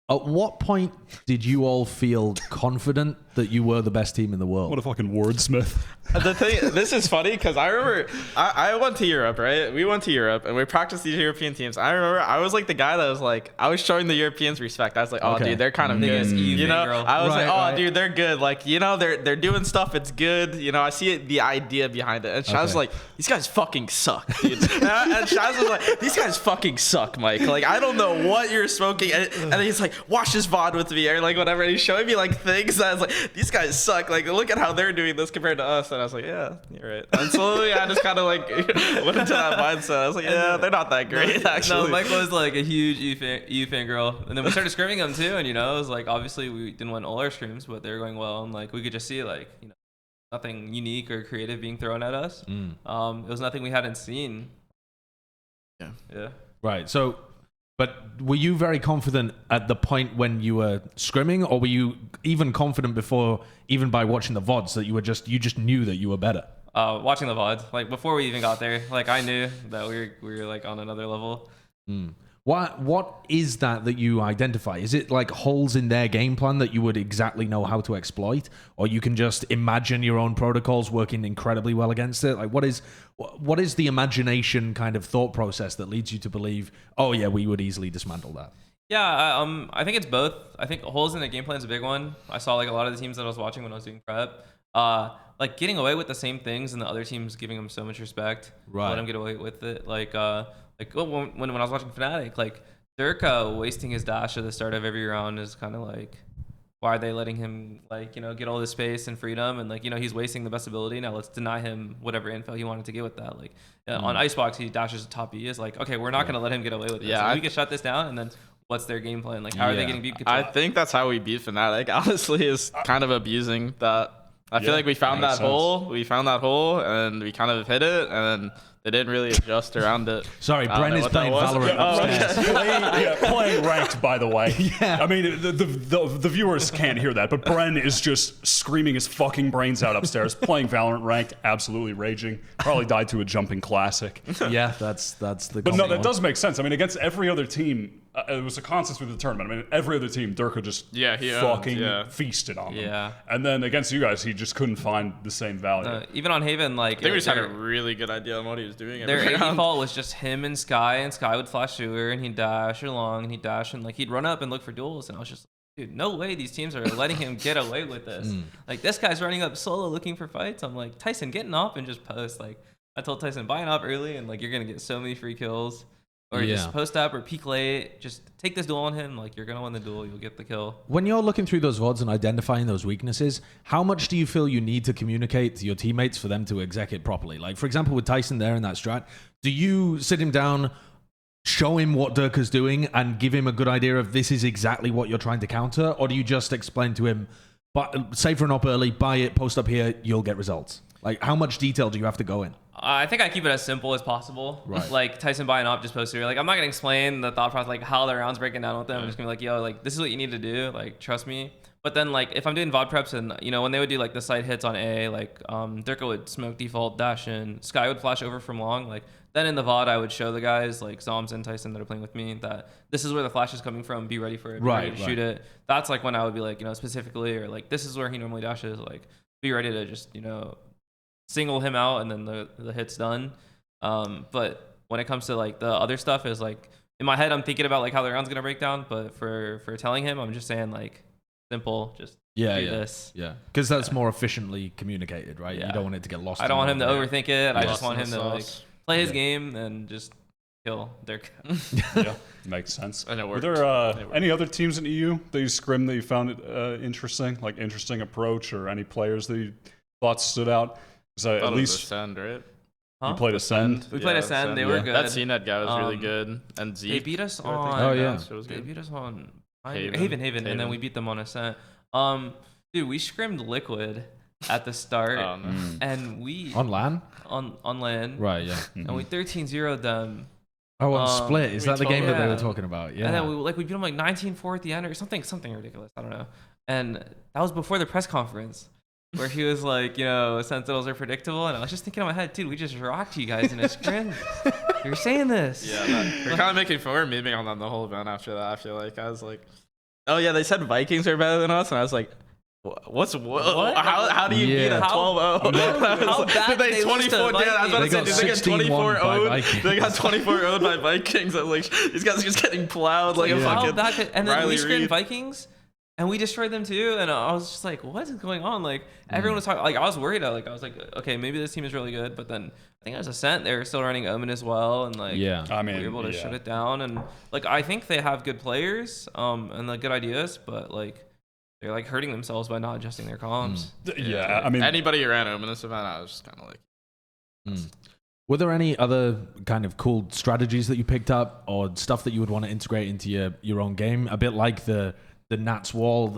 At what point did you all feel confident that you were the best team in the world? What a fucking wordsmith. The thing, this is funny because I remember I went to Europe, right? We went to Europe and we practiced these European teams. I remember I was like the guy that was like, I was showing the Europeans respect. I was like, oh, dude, they're kind of good. You know, I was like, oh, dude, they're good. Like, you know, they're doing stuff. It's good. You know, I see the idea behind it. And Shaz was like, these guys fucking suck, dude. and Shaz was like, these guys fucking suck, Mike. Like, I don't know what you're smoking. And then he's like, watch this VOD with me or like whatever. And he's showing me like things that I was like, these guys suck. Like, look at how they're doing this compared to us. And I was like, yeah, you're right. And slowly I just kind of like went into that mindset. I was like, yeah, they're not that great, actually. No, Mike was like a huge EU fan girl. And then we started scrimming them too. And, you know, it was like, obviously we didn't win all our scrims, but they were going well. And like, we could just see like, you know, nothing unique or creative being thrown at us. It was nothing we hadn't seen. Yeah. Right. So, but were you very confident at the point when you were scrimming, or were you even confident before, even by watching the VODs, that you just knew that you were better? Watching the VOD, like before we even got there, like I knew that we were like on another level. What is that you identify? Is it like holes in their game plan that you would exactly know how to exploit, or you can just imagine your own protocols working incredibly well against it? Like, what is the imagination kind of thought process that leads you to believe, oh yeah, we would easily dismantle that? Yeah, I think it's both. I think holes in the game plan is a big one. I saw like a lot of the teams that I was watching when I was doing prep, like getting away with the same things and the other teams giving them so much respect. Right. Let them get away with it. Like when I was watching Fnatic, like Durka wasting his dash at the start of every round is kind of like, why are they letting him like, you know, get all this space and freedom, and like, you know, he's wasting the best ability. Now let's deny him whatever info he wanted to get with that. Like on Icebox, he dashes top E. Is like, okay, we're not going to let him get away with it. Yeah, so we can shut this down, and then what's their game plan? Like, how are they getting beat? I think that's how we beat Fnatic, honestly, is kind of abusing that. I feel like we found that hole. We found that hole and we kind of hit it, and then They didn't really adjust around it. Sorry, I don't Bren know is what that playing was. Valorant Oh, okay. upstairs. Playing ranked, by the way. Yeah. I mean, the viewers can't hear that, but Bren is just screaming his fucking brains out upstairs, playing Valorant ranked, absolutely raging. Probably died to a jumping classic. Yeah, that's the. But no, common that one. does make sense. I mean, against every other team, it was a constant through the tournament. I mean, every other team, Durka just He owned, fucking feasted on them. Yeah. And then against you guys, he just couldn't find the same value. Even on Haven, like I think we just had a their really good idea on what he was doing. their every AD round. fault was just him and Sky would flash sewer, and he'd dash along, and he'd dash, and like he'd run up and look for duels, and I was just like, dude, no way these teams are letting him get away with this. Like this guy's running up solo looking for fights. I'm like, Tyson, get an op and just post. Like I told Tyson, buy an op early, and like you're gonna get so many free kills. Or just post up or peek late. Just take this duel on him. Like you're gonna win the duel. You'll get the kill. When you're looking through those VODs and identifying those weaknesses, how much do you feel you need to communicate to your teammates for them to exec it properly? Like, for example, with Tyson there in that strat, do you sit him down, show him what Durka's doing, and give him a good idea of this is exactly what you're trying to counter? Or do you just explain to him, but save for an op early, buy it, post up here, you'll get results? Like, how much detail do you have to go in? I think I keep it as simple as possible. Right. Like Tyson buying op, just post here. Like I'm not gonna explain the thought process, like how the round's breaking down with them. I'm just gonna be like, yo, like this is what you need to do. Like trust me. But then like if I'm doing VOD preps and you know when they would do like the side hits on A, like Durka would smoke default dash in, Sky would flash over from long. Like then in the VOD I would show the guys like zombs and Tyson that are playing with me that this is where the flash is coming from. Be ready for it. Be ready to shoot it. That's like when I would be like, you know, specifically or like this is where he normally dashes. Like be ready to just you know single him out and then the hit's done. But when it comes to like the other stuff is like in my head I'm thinking about like how the round's gonna break down, but for telling him I'm just saying like simple, just do this. Yeah, because that's more efficiently communicated, right? Yeah. You don't want it to get lost. I don't want him to over. overthink it. I just want him Lost in to the like sauce. play his game and just kill Dirk. Yeah, makes sense. And it Were worked. there any other teams in EU that you scrimmed that you found interesting, like interesting approach, or any players that you thought stood out? So at least Ascend, right? you played Ascend. We played Ascend. They were good. That CNET guy was really Um, good. And They Zeke. beat us I think on. Oh, yeah. that was They good. beat us on Haven. Haven, and then we beat them on Ascent. Dude, we scrimmed Liquid at the start, Oh, no. and we On LAN? on land, Right, yeah. and we 13-0'd them. Oh, on Split. Is we that the game that they were yeah. talking about? Yeah. And then we beat them like 19-4 at the end or something ridiculous. I don't know. And that was before the press conference where he was like, you know, Sentinels are predictable. And I was just thinking in my head, dude, we just rocked you guys in a scrim. You're saying this. Yeah, we're kind of making fun. We're memeing on them the whole event after that. I feel like I was like, oh yeah, they said Vikings are better than us, and I was like, what? How do you beat a 12-0? How bad Did did they lose to 24? Yeah, I was about to say, Vikings? did they get 24 16-1 by owned? Vikings. They got 24 owned by Vikings. I was like, these guys are just getting plowed like a How fucking. bad could, and then Riley we scrimmed Reid. Vikings. And we destroyed them too, and I was just like, "What is going on?" Like everyone was talking, like I was worried. I was like, "Okay, maybe this team is really good," but then I think it was Ascent. They were still running Omen as well, and like, Yeah. I mean, we were able to yeah. shut it down. And like, I think they have good players, and like good ideas, but like they're like hurting themselves by not adjusting their comms. Yeah, I mean, Anybody who ran Omen this event, I was just kind of like, Were there any other kind of cool strategies that you picked up or stuff that you would want to integrate into your own game? A bit like the Nats wall.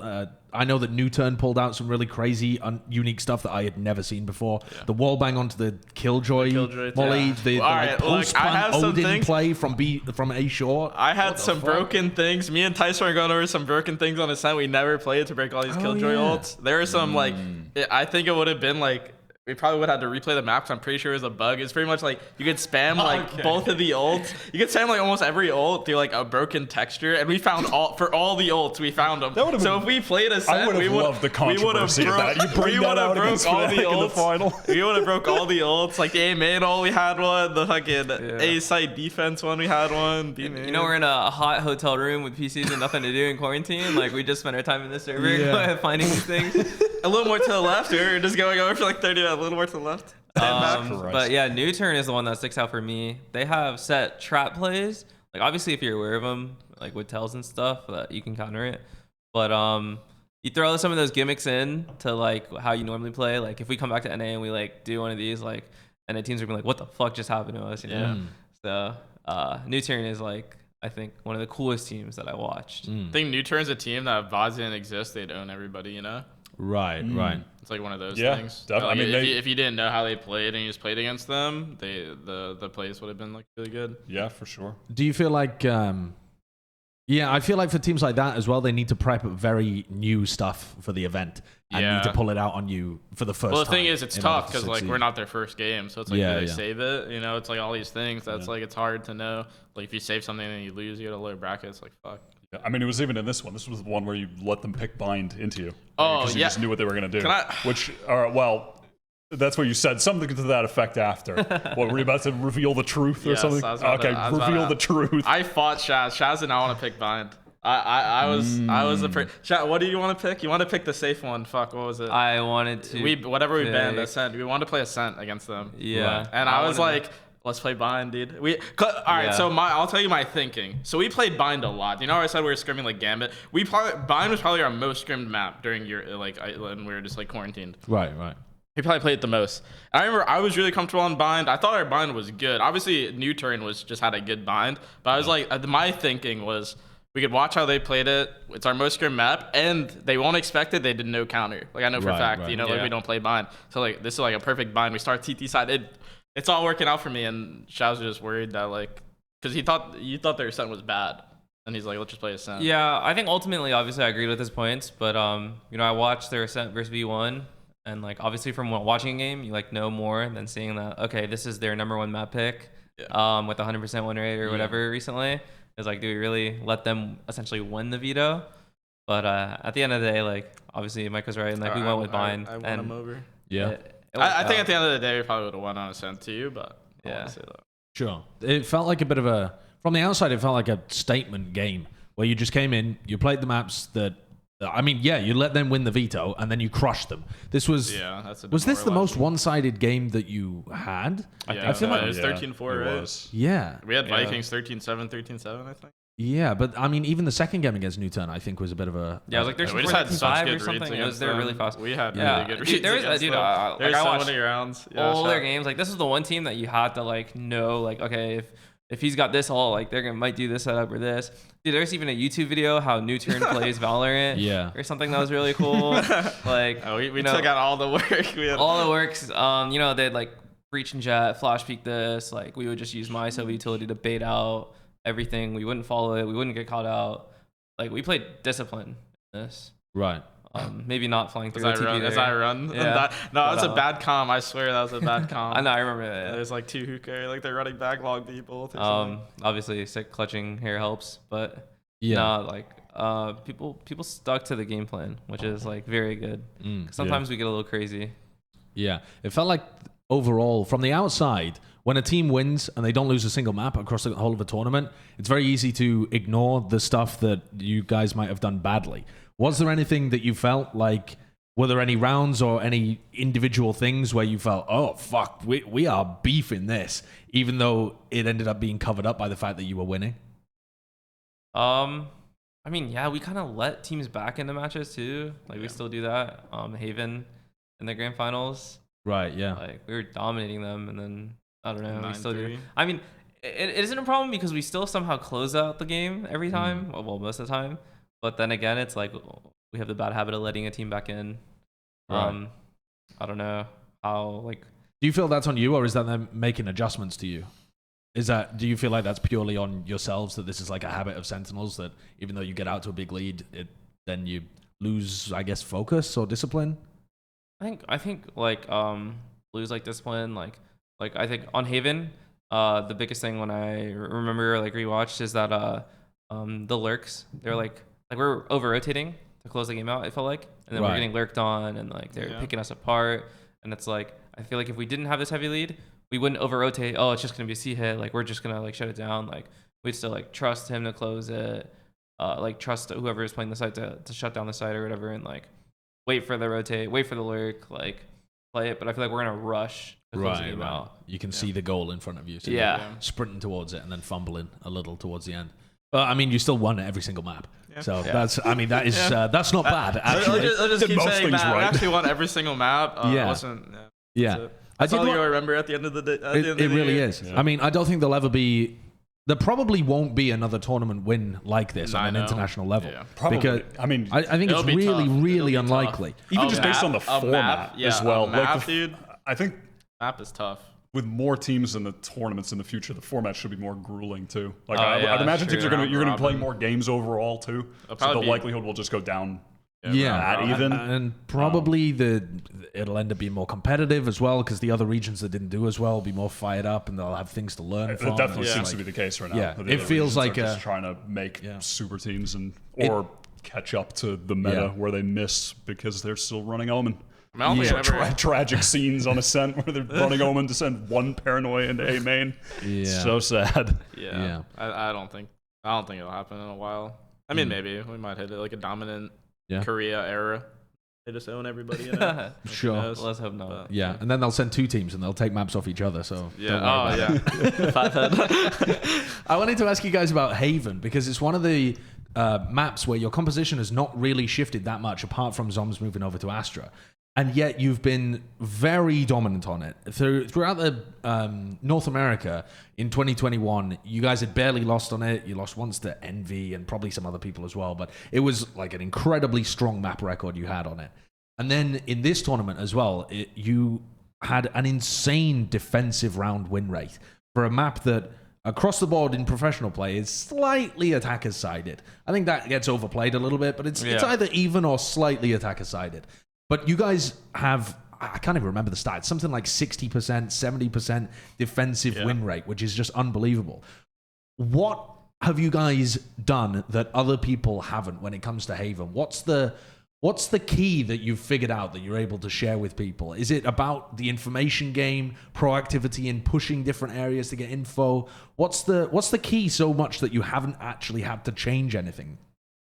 I know that New Turn pulled out some really crazy, unique stuff that I had never seen before. Yeah. The wall bang onto the Killjoy molly, the like, post-plant Odin play from A short. I had some broken things. Me and Tyson were going over some broken things on Ascent we never played to break all these Killjoy ults. There were some like, I think it would have been like, we probably would have had to replay the map because I'm pretty sure it was a bug. It's pretty much like you could spam like both of the ults. You could spam like almost every ult through like a broken texture, and we found all the ults. We found them. So if we played Ascent, I would have loved the controversy of that. You bring that out against Fnatic in the final. We would have broke all the ults. Like the A main ult, we had one. The fucking A side defense one, we had one. B main. You know, we're in a hot hotel room with PCs and nothing to do in quarantine. Like we just spent our time in the server finding these things. A little more to the left. We were just going over for like 30 minutes. A little more to the left. But yeah, New Turn is the one that sticks out for me. They have set trap plays. Like obviously, if you're aware of them, like with tells and stuff, that you can counter it. But you throw some of those gimmicks in to like how you normally play. Like if we come back to NA and we like do one of these, like and the teams are gonna be like, "What the fuck just happened to us?" You know. So New Turn is like, I think one of the coolest teams that I watched. I think New Turn's a team that if VODs didn't exist, they'd own everybody, you know? Right, right. It's like one of those Yeah, things. definitely. Like, I mean, if you didn't know how they played and you just played against them, the plays would have been like really good. Yeah, for sure. Do you feel like, yeah, I feel like for teams like that as well, they need to prep very new stuff for the event and need to pull it out on you for the first time. Well, the thing is, it's in tough order to because like succeed. we're not their first game, so it's like, Yeah, do they yeah. save it? You know, it's like all these things. That's like it's hard to know. Like if you save something and you lose, you get a lower bracket. It's like fuck. Yeah, I mean, it was even in this one. This was the one where you let them pick bind into you. Oh, Because you yeah. just knew what they were going to do. Can I- Which, well, that's what you said. Something to that effect after. What, were you about to reveal the truth or Yes, something? I was about to- Okay, I was about reveal to- the truth. I fought Shaz. Shaz did not want to pick bind. I was Shaz, what do you want to pick? You want to pick the safe one? Fuck, what was it? I wanted to. Whatever we banned, pick- Ascent. We wanted to play Ascent against them. Yeah. Right. And I was wanted like, let's play bind, dude. All right, Yeah. so I'll tell you my thinking. So we played bind a lot. You know how I said we were scrimming like Gambit? Bind was probably our most scrimmed map during when we were just like quarantined. Right, right. We probably played it the most. I remember I was really comfortable on bind. I thought our bind was good. Obviously, New Turn was just had a good bind, but I was like, my thinking was we could watch how they played it. It's our most scrim map, and they won't expect it. They did no counter. Like I know for a Right, fact, right. you know, like Yeah. we don't play bind. So like this is like a perfect bind. We start TT side. It's all working out for me, and Shaz was just worried that like because you thought their Ascent was bad, and he's like, let's just play Ascent. Yeah, I think ultimately, obviously, I agreed with his points, but you know, I watched their Ascent versus V1, and like obviously from watching a game, you like know more than seeing that. Okay, this is their #1 map pick, with 100% win rate or whatever recently. It's like, do we really let them essentially win the veto? But at the end of the day, like obviously Mike was right, and like we went with bind. I won and him over. Yeah. it I worked think out. at the end of the day, we probably would have won on Ascent too, but I Yeah. want to say that. Sure. It felt like a bit of a, from the outside, it felt like a statement game where you just came in, you played the maps that, I mean, yeah, you let them win the veto and then you crushed them. This was, Yeah, that's a was this the most demoralizing- one-sided game that you had? Yeah, I feel like, it was 13-4, it right? was. yeah. We had Yeah. Vikings 13-7, 13-7, I think. Yeah, but I mean, even the second game against New Turn, I think, was a bit of a. Yeah, it was like We 13 just had such 5 good or reads something. It was against they were them. really fast. We had Yeah. really good Dude, reads there was against dude, them. like, There's I so watched many rounds. Yeah, all shout their out. games. Like this is the one team that you had to like know, like, okay, if he's got this all, like might do this setup or this. Dude, there's even a YouTube video how New Turn plays Valorant. Yeah. Or something that was really cool. Like We you know, took out all the work. We had all the works. You know, they'd like breach and jet, flash peek this. Like we would just use my sub utility to bait out everything. We wouldn't follow it. We wouldn't get caught out. Like we played discipline in this. Right. Maybe not flying through as the I TP run. there. As I run. Yeah. That was a But, bad comm. I swear that was a bad comm. I know, I remember that. There's like two hooker, like they're running backlog people. Or something. Obviously, sick clutching here helps, but Yeah. nah, like people stuck to the game plan, which is like very good. Sometimes we get a little crazy. Yeah. It felt like overall, from the outside, when a team wins and they don't lose a single map across the whole of a tournament, it's very easy to ignore the stuff that you guys might have done badly. Was there anything that you felt like, were there any rounds or any individual things where you felt, oh, fuck, we are beefing this, even though it ended up being covered up by the fact that you were winning? I mean, yeah, we kind of let teams back into matches too. Like we still do that. Haven in the grand finals, Right, yeah. like we were dominating them, and then I don't know, we still do. 9-3. I mean, it isn't a problem because we still somehow close out the game every time. Well, most of the time. But then again, it's like we have the bad habit of letting a team back in. Right. I don't know how, like. Do you feel that's on you, or is that them making adjustments to you? Do you feel like that's purely on yourselves, that this is like a habit of Sentinels, that even though you get out to a big lead, then you lose, I guess, focus or discipline? I think like lose like discipline, like I think on Haven, the biggest thing when I remember like rewatched is that the lurks, they're like we're over rotating to close the game out, it felt like, and then we're Right. getting lurked on, and like they're picking us apart, and it's like I feel like if we didn't have this heavy lead, we wouldn't over rotate. Oh, it's just gonna be a C hit. Like we're just gonna like shut it down. Like we'd still like trust him to close it. Like trust whoever is playing the site to shut down the site or whatever, and like wait for the rotate, wait for the lurk, like play it. But I feel like we're in a rush to close the game out. You can see the goal in front of you. So Yeah. you're sprinting towards it and then fumbling a little towards the end. But I mean, you still won every single map. So that's that's not bad, actually. I'll just Did keep most saying things that. right. We actually won every single map. Yeah. It wasn't. Yeah. That's I did all wa- you'll remember at the end of the day. It really is. Yeah. I mean, I don't think there'll ever be there probably won't be another tournament win like this on an international level. Yeah. Probably. Because I mean, I think it's it'll be really, tough. really It'll be unlikely. tough. even just based on the A format map, as well. A map, like dude. I think Map is tough. with more teams in the tournaments in the future, the format should be more grueling too. Like yeah, I'd imagine true. teams you're gonna be Round playing robin. more games overall too. So the probably be- likelihood will just go down. Yeah, that even. and probably it'll end up being more competitive as well because the other regions that didn't do as well will be more fired up and they'll have things to learn It from. definitely It's seems like- to be the case right now. Yeah, The it other feels regions are like just a- trying to make Yeah. super teams or catch up to the meta Yeah. where they miss because they're still running Omen. I mean, I don't think I've ever- Tragic scenes on Ascent where they're running Omen to send one Paranoia into A main. Yeah. So sad. Yeah. I don't think it'll happen in a while. I mean, maybe we might hit it like a dominant Yeah. Korea era. They just own everybody. You know? Sure. Who knows? Let's hope not. Yeah, and then they'll send 2 teams and they'll take maps off each other. So Yeah. don't worry Oh about it. yeah. Fathead. I wanted to ask you guys about Haven because it's one of the maps where your composition has not really shifted that much apart from Zombs moving over to Astra. And yet you've been very dominant on it. Throughout the North America in 2021, you guys had barely lost on it. You lost once to Envy and probably some other people as well. But it was like an incredibly strong map record you had on it. And then in this tournament as well, you had an insane defensive round win rate for a map that across the board in professional play is slightly attacker sided. I think that gets overplayed a little bit, but it's either even or slightly attacker sided. But you guys have, I can't even remember the stats, something like 60%, 70% defensive win rate, which is just unbelievable. What have you guys done that other people haven't when it comes to Haven? What's the key that you've figured out that you're able to share with people? Is it about the information game, proactivity in pushing different areas to get info? What's the key so much that you haven't actually had to change anything?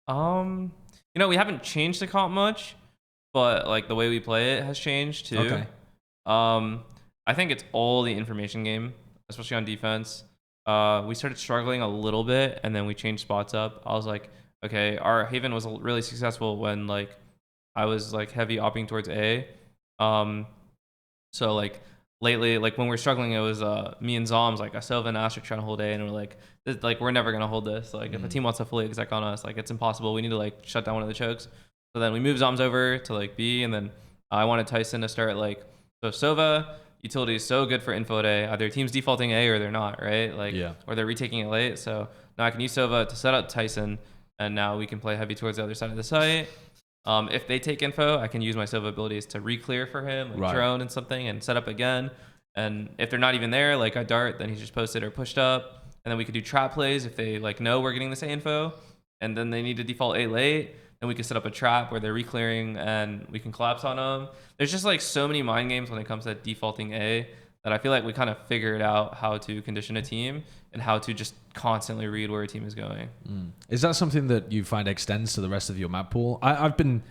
We haven't changed the comp much, but like the way we play it has changed too. Okay. I think it's all the information game, especially on defense. We started struggling a little bit, and then we changed spots up. I was like, okay, our Haven was really successful when like I was like heavy opting towards A. So like lately, like when we're struggling, it was me and Zoms, like Asova and Astra trying to hold A, and we're like we're never gonna hold this. Like if a team wants to fully exec on us, like it's impossible. We need to like shut down one of the chokes. So then we moved Zoms over to like B, and then I wanted Tyson to start like so Sova. Utility is so good for info day. Either team's defaulting A or they're not, right? Like, or they're retaking it late. So now I can use Sova to set up Tyson, and now we can play heavy towards the other side of the site. If they take info, I can use my Sova abilities to re-clear for him, like drone and something, and set up again. And if they're not even there, like I dart, then he's just posted or pushed up. And then we could do trap plays if they like know we're getting this A info, and then they need to default A late. Then we can set up a trap where they're re-clearing and we can collapse on them. There's just like so many mind games when it comes to defaulting A that I feel like we kind of figured out how to condition a team and how to just constantly read where a team is going. Is that something that you find extends to the rest of your map pool? I've been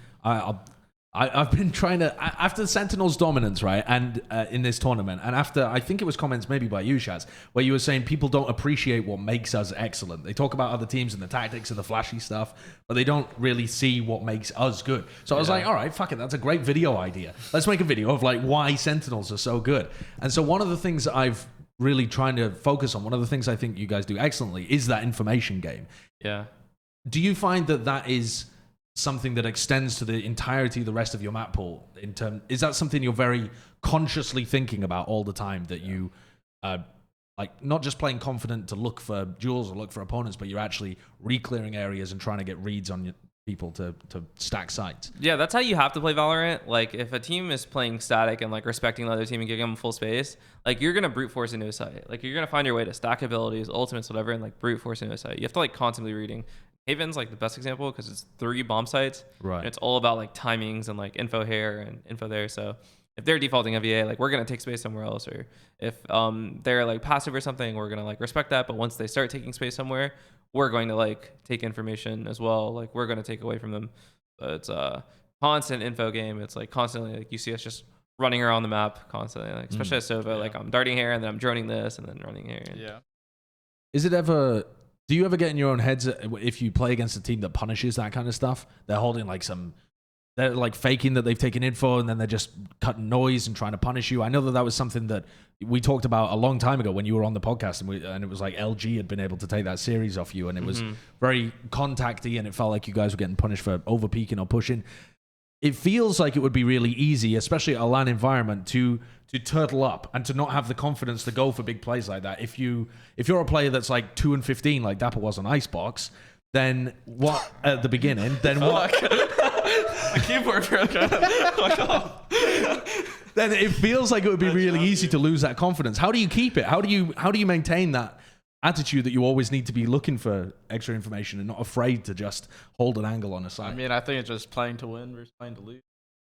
trying to, after the Sentinels dominance, right, and in this tournament, and after, I think it was comments maybe by you, Shaz, where you were saying people don't appreciate what makes us excellent. They talk about other teams and the tactics and the flashy stuff, but they don't really see what makes us good. So I was like, all right, fuck it, that's a great video idea. Let's make a video of like why Sentinels are so good. And so one of the things that I've really trying to focus on, one of the things I think you guys do excellently is that information game. Yeah. Do you find that that is something that extends to the entirety of the rest of your map pool? Is that something you're very consciously thinking about all the time, that you like not just playing confident to look for duels or look for opponents, but you're actually re-clearing areas and trying to get reads on your people to stack sites? Yeah, that's how you have to play Valorant. Like if a team is playing static and like respecting the other team and giving them full space, like you're gonna brute force into a site. Like you're gonna find your way to stack abilities, ultimates, whatever, and like brute force into a site. You have to like constantly reading. Haven's like the best example because it's 3 bomb sites. Right. And it's all about like timings and like info here and info there. So if they're defaulting FVA, like we're gonna take space somewhere else. Or if they're like passive or something, we're gonna like respect that. But once they start taking space somewhere, we're going to like take information as well. Like we're gonna take away from them. So it's a constant info game. It's like constantly like you see us just running around the map constantly. Like especially at Sova, like I'm darting here and then I'm droning this and then running here. Yeah. Is it ever? Do you ever get in your own heads if you play against a team that punishes that kind of stuff? They're holding like some they're like faking that they've taken info and then they're just cutting noise and trying to punish you. I know that was something that we talked about a long time ago when you were on the podcast, and it was like LG had been able to take that series off you, and it was very contacty, and it felt like you guys were getting punished for over peaking or pushing. It feels like it would be really easy, especially at a LAN environment, to turtle up and to not have the confidence to go for big plays like that. If you're a player that's like 2-15, like dapr was on Icebox, then what at the beginning? Then what? The keyboard broke. Then it feels like it would be really easy to lose that confidence. How do you keep it? How do you maintain that attitude that you always need to be looking for extra information and not afraid to just hold an angle on a side? I mean, I think it's just playing to win versus playing to lose.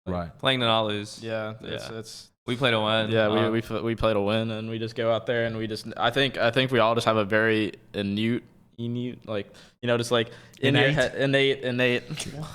Right. Playing to not lose. Yeah, it's we play to win. Yeah, we play to win, and we just go out there and we just. I think we all just have a very innate, like, you know, just like in your head, innate.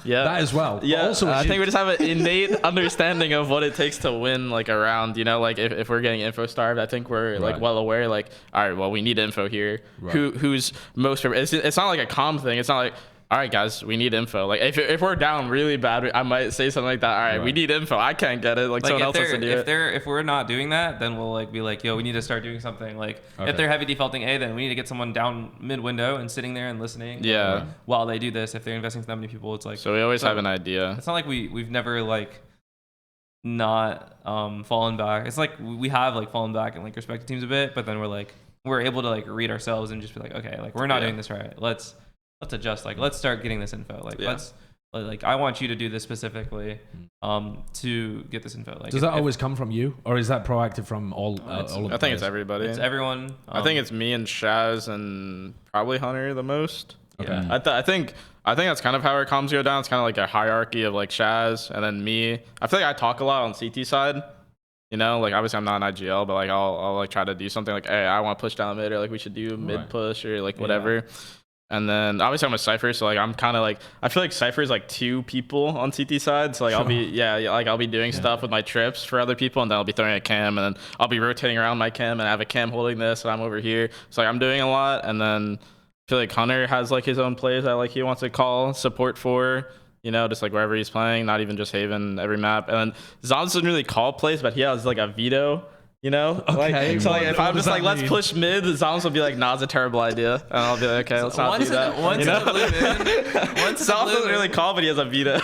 Yeah, that as well. Yeah, also I think we just have an innate understanding of what it takes to win, like, around. You know, like if we're getting info starved, I think we're like well aware. Like, all right, well, we need info here. Right. Who's most? It's not like a calm thing. It's not like, all right, guys, we need info. Like, if we're down really bad, I might say something like that. All right, we need info. I can't get it. Like someone else has to do it. If we're not doing that, then we'll like be like, yo, we need to start doing something. Like, if they're heavy defaulting A, then we need to get someone down mid window and sitting there and listening. Yeah. While they do this, if they're investing for that many people, it's like. So we always have an idea. It's not like we've never like not fallen back. It's like we have like fallen back and like respected teams a bit, but then we're able to like read ourselves and just be like, okay, like we're not doing this right. Let's adjust. Like, let's start getting this info. Like, I want you to do this specifically to get this info. Like, does that always come from you, or is that proactive from all of the I think players? it's everybody. It's everyone. I think it's me and Shaz and probably Hunter the most. Okay. Yeah. I think that's kind of how our comms go down. It's kind of like a hierarchy of like Shaz and then me. I feel like I talk a lot on CT side. You know, like obviously I'm not an IGL, but like I'll like try to do something like, hey, I want to push down mid, or like we should do mid push, or like whatever. Yeah. And then obviously I'm a Cypher, so like I'm kind of like, I feel like Cypher is like two people on CT side. So like I'll be doing stuff with my trips for other people, and then I'll be throwing a cam, and then I'll be rotating around my cam, and I have a cam holding this, and I'm over here. So like I'm doing a lot. And then I feel like Hunter has like his own plays that like he wants to call support for, you know, just like wherever he's playing, not even just Haven, every map. And then zombs doesn't really call plays, but he has like a veto. You know, okay. So like if I'm just like, let's push mid, the zombs will be like, nah, it's a terrible idea, and I'll be like, okay, let's not do that. Once zombs doesn't really call, but he has a veto.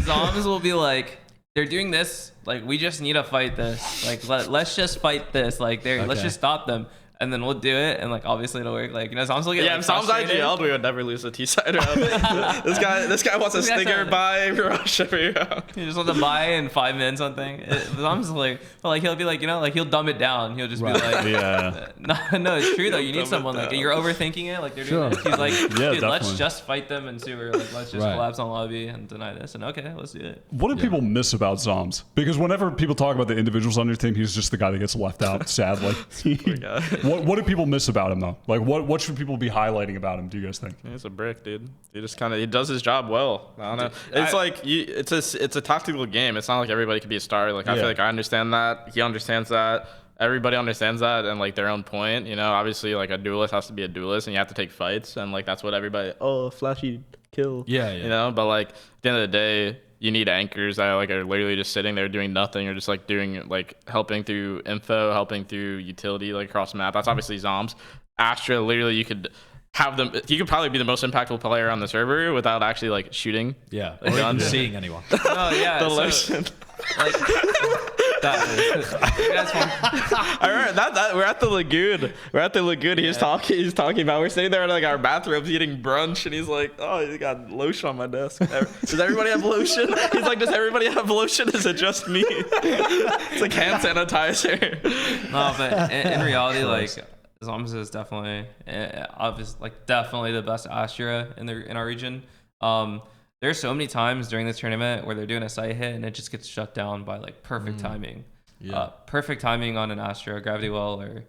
Zombs will be like, they're doing this, like we just need to fight this, like let's just fight this, like let's just stop them. And then we'll do it, and like obviously it'll work. Like, you know, Zombs will get if Zombs IGL'd, we would never lose a T side round. This guy wants a stinger buy rush every round. He just wants to buy in 5 minutes something. Zombs like, but like he'll be like, you know, like he'll dumb it down. He'll just be like, no, it's true though. You need someone like you're overthinking it. Like they're doing this. He's like, dude, let's just fight them in sewer. Like let's just collapse on lobby and deny this. And okay, let's do it. What do people miss about Zombs? Because whenever people talk about the individuals on your team, he's just the guy that gets left out. Sadly. What do people miss about him though? Like what should people be highlighting about him, do you guys think? He's a brick, dude. He does his job well. I don't know. It's a tactical game. It's not like everybody can be a star. Like I feel like I understand that. He understands that. Everybody understands that, and like their own point. You know, obviously like a duelist has to be a duelist, and you have to take fights, and like that's what everybody. Oh, flashy kill. Yeah. You know, but like at the end of the day, you need anchors that like are literally just sitting there doing nothing, or just like doing like helping through info, helping through utility like across the map. That's obviously Zombs. Astra, literally you could have them. You could probably be the most impactful player on the server without actually like shooting. Yeah, or even seeing anyone. Oh yeah, the lotion. Like I remember that we're at the lagoon. He's talking about, we're sitting there in like our bathrobes eating brunch, and he's like, oh, you got lotion on my desk. Does everybody have lotion? He's like, does everybody have lotion? Is it just me? It's like hand sanitizer. No, but in reality, like Zombs is definitely definitely the best Astra in our region. There's so many times during this tournament where they're doing a site hit and it just gets shut down by like perfect timing. Perfect timing on an Astra, gravity well, or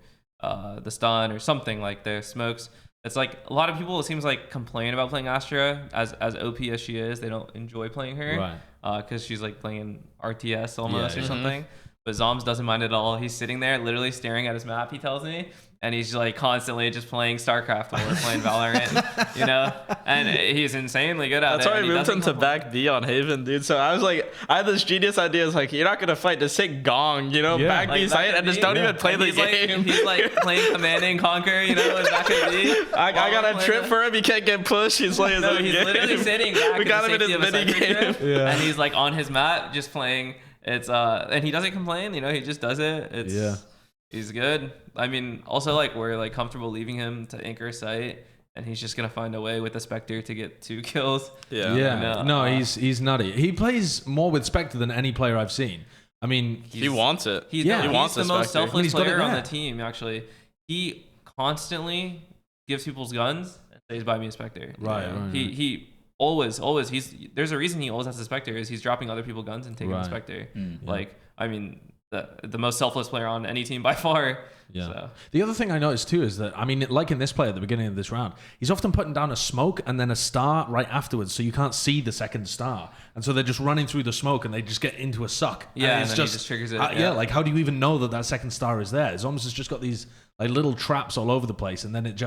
the stun or something like the smokes. It's like a lot of people, it seems like, complain about playing Astra as OP as she is. They don't enjoy playing her because she's like playing RTS almost or something. But Zombs doesn't mind at all. He's sitting there literally staring at his map, he tells me, and he's like constantly just playing StarCraft while we're playing Valorant, you know? And he's insanely good at That's it. why I and he moved him doesn't to back B on Haven, dude. So I was like, I had this genius idea. It's like, you're not gonna fight, just hit Gong, you know, Yeah. back B site, and just don't even play And the he's game. Like, he's like playing Command and Conquer, you know, with back at B. I got a trip for him. He can't get pushed. He's playing his No, own he's game. literally sitting back We in got the him in safety of his a mini sentry game. trip, and he's like on his mat just playing. It's and he doesn't complain, you know, he just does it. It's he's good. I mean, also like we're like comfortable leaving him to anchor site, and he's just gonna find a way with the Spectre to get 2 kills. Yeah. No, he's nutty. He plays more with Spectre than any player I've seen. I mean, He wants it. He's, Yeah. he He wants the the most Spectre. selfless He's got it player on there. the team. Actually, he constantly gives people's guns and says, "Buy me a Spectre." Right. He always there's a reason he always has a Spectre is he's dropping other people's guns and taking the Right. Spectre. Like, I mean, the most selfless player on any team by far. Yeah. So. The other thing I noticed too is that, I mean, like in this play at the beginning of this round, he's often putting down a smoke and then a star right afterwards, so you can't see the second star. And so they're just running through the smoke and they just get into a suck. Yeah, and and then he just triggers it. Yeah, like how do you even know that second star is there? Zombs has just got these like little traps all over the place, and then it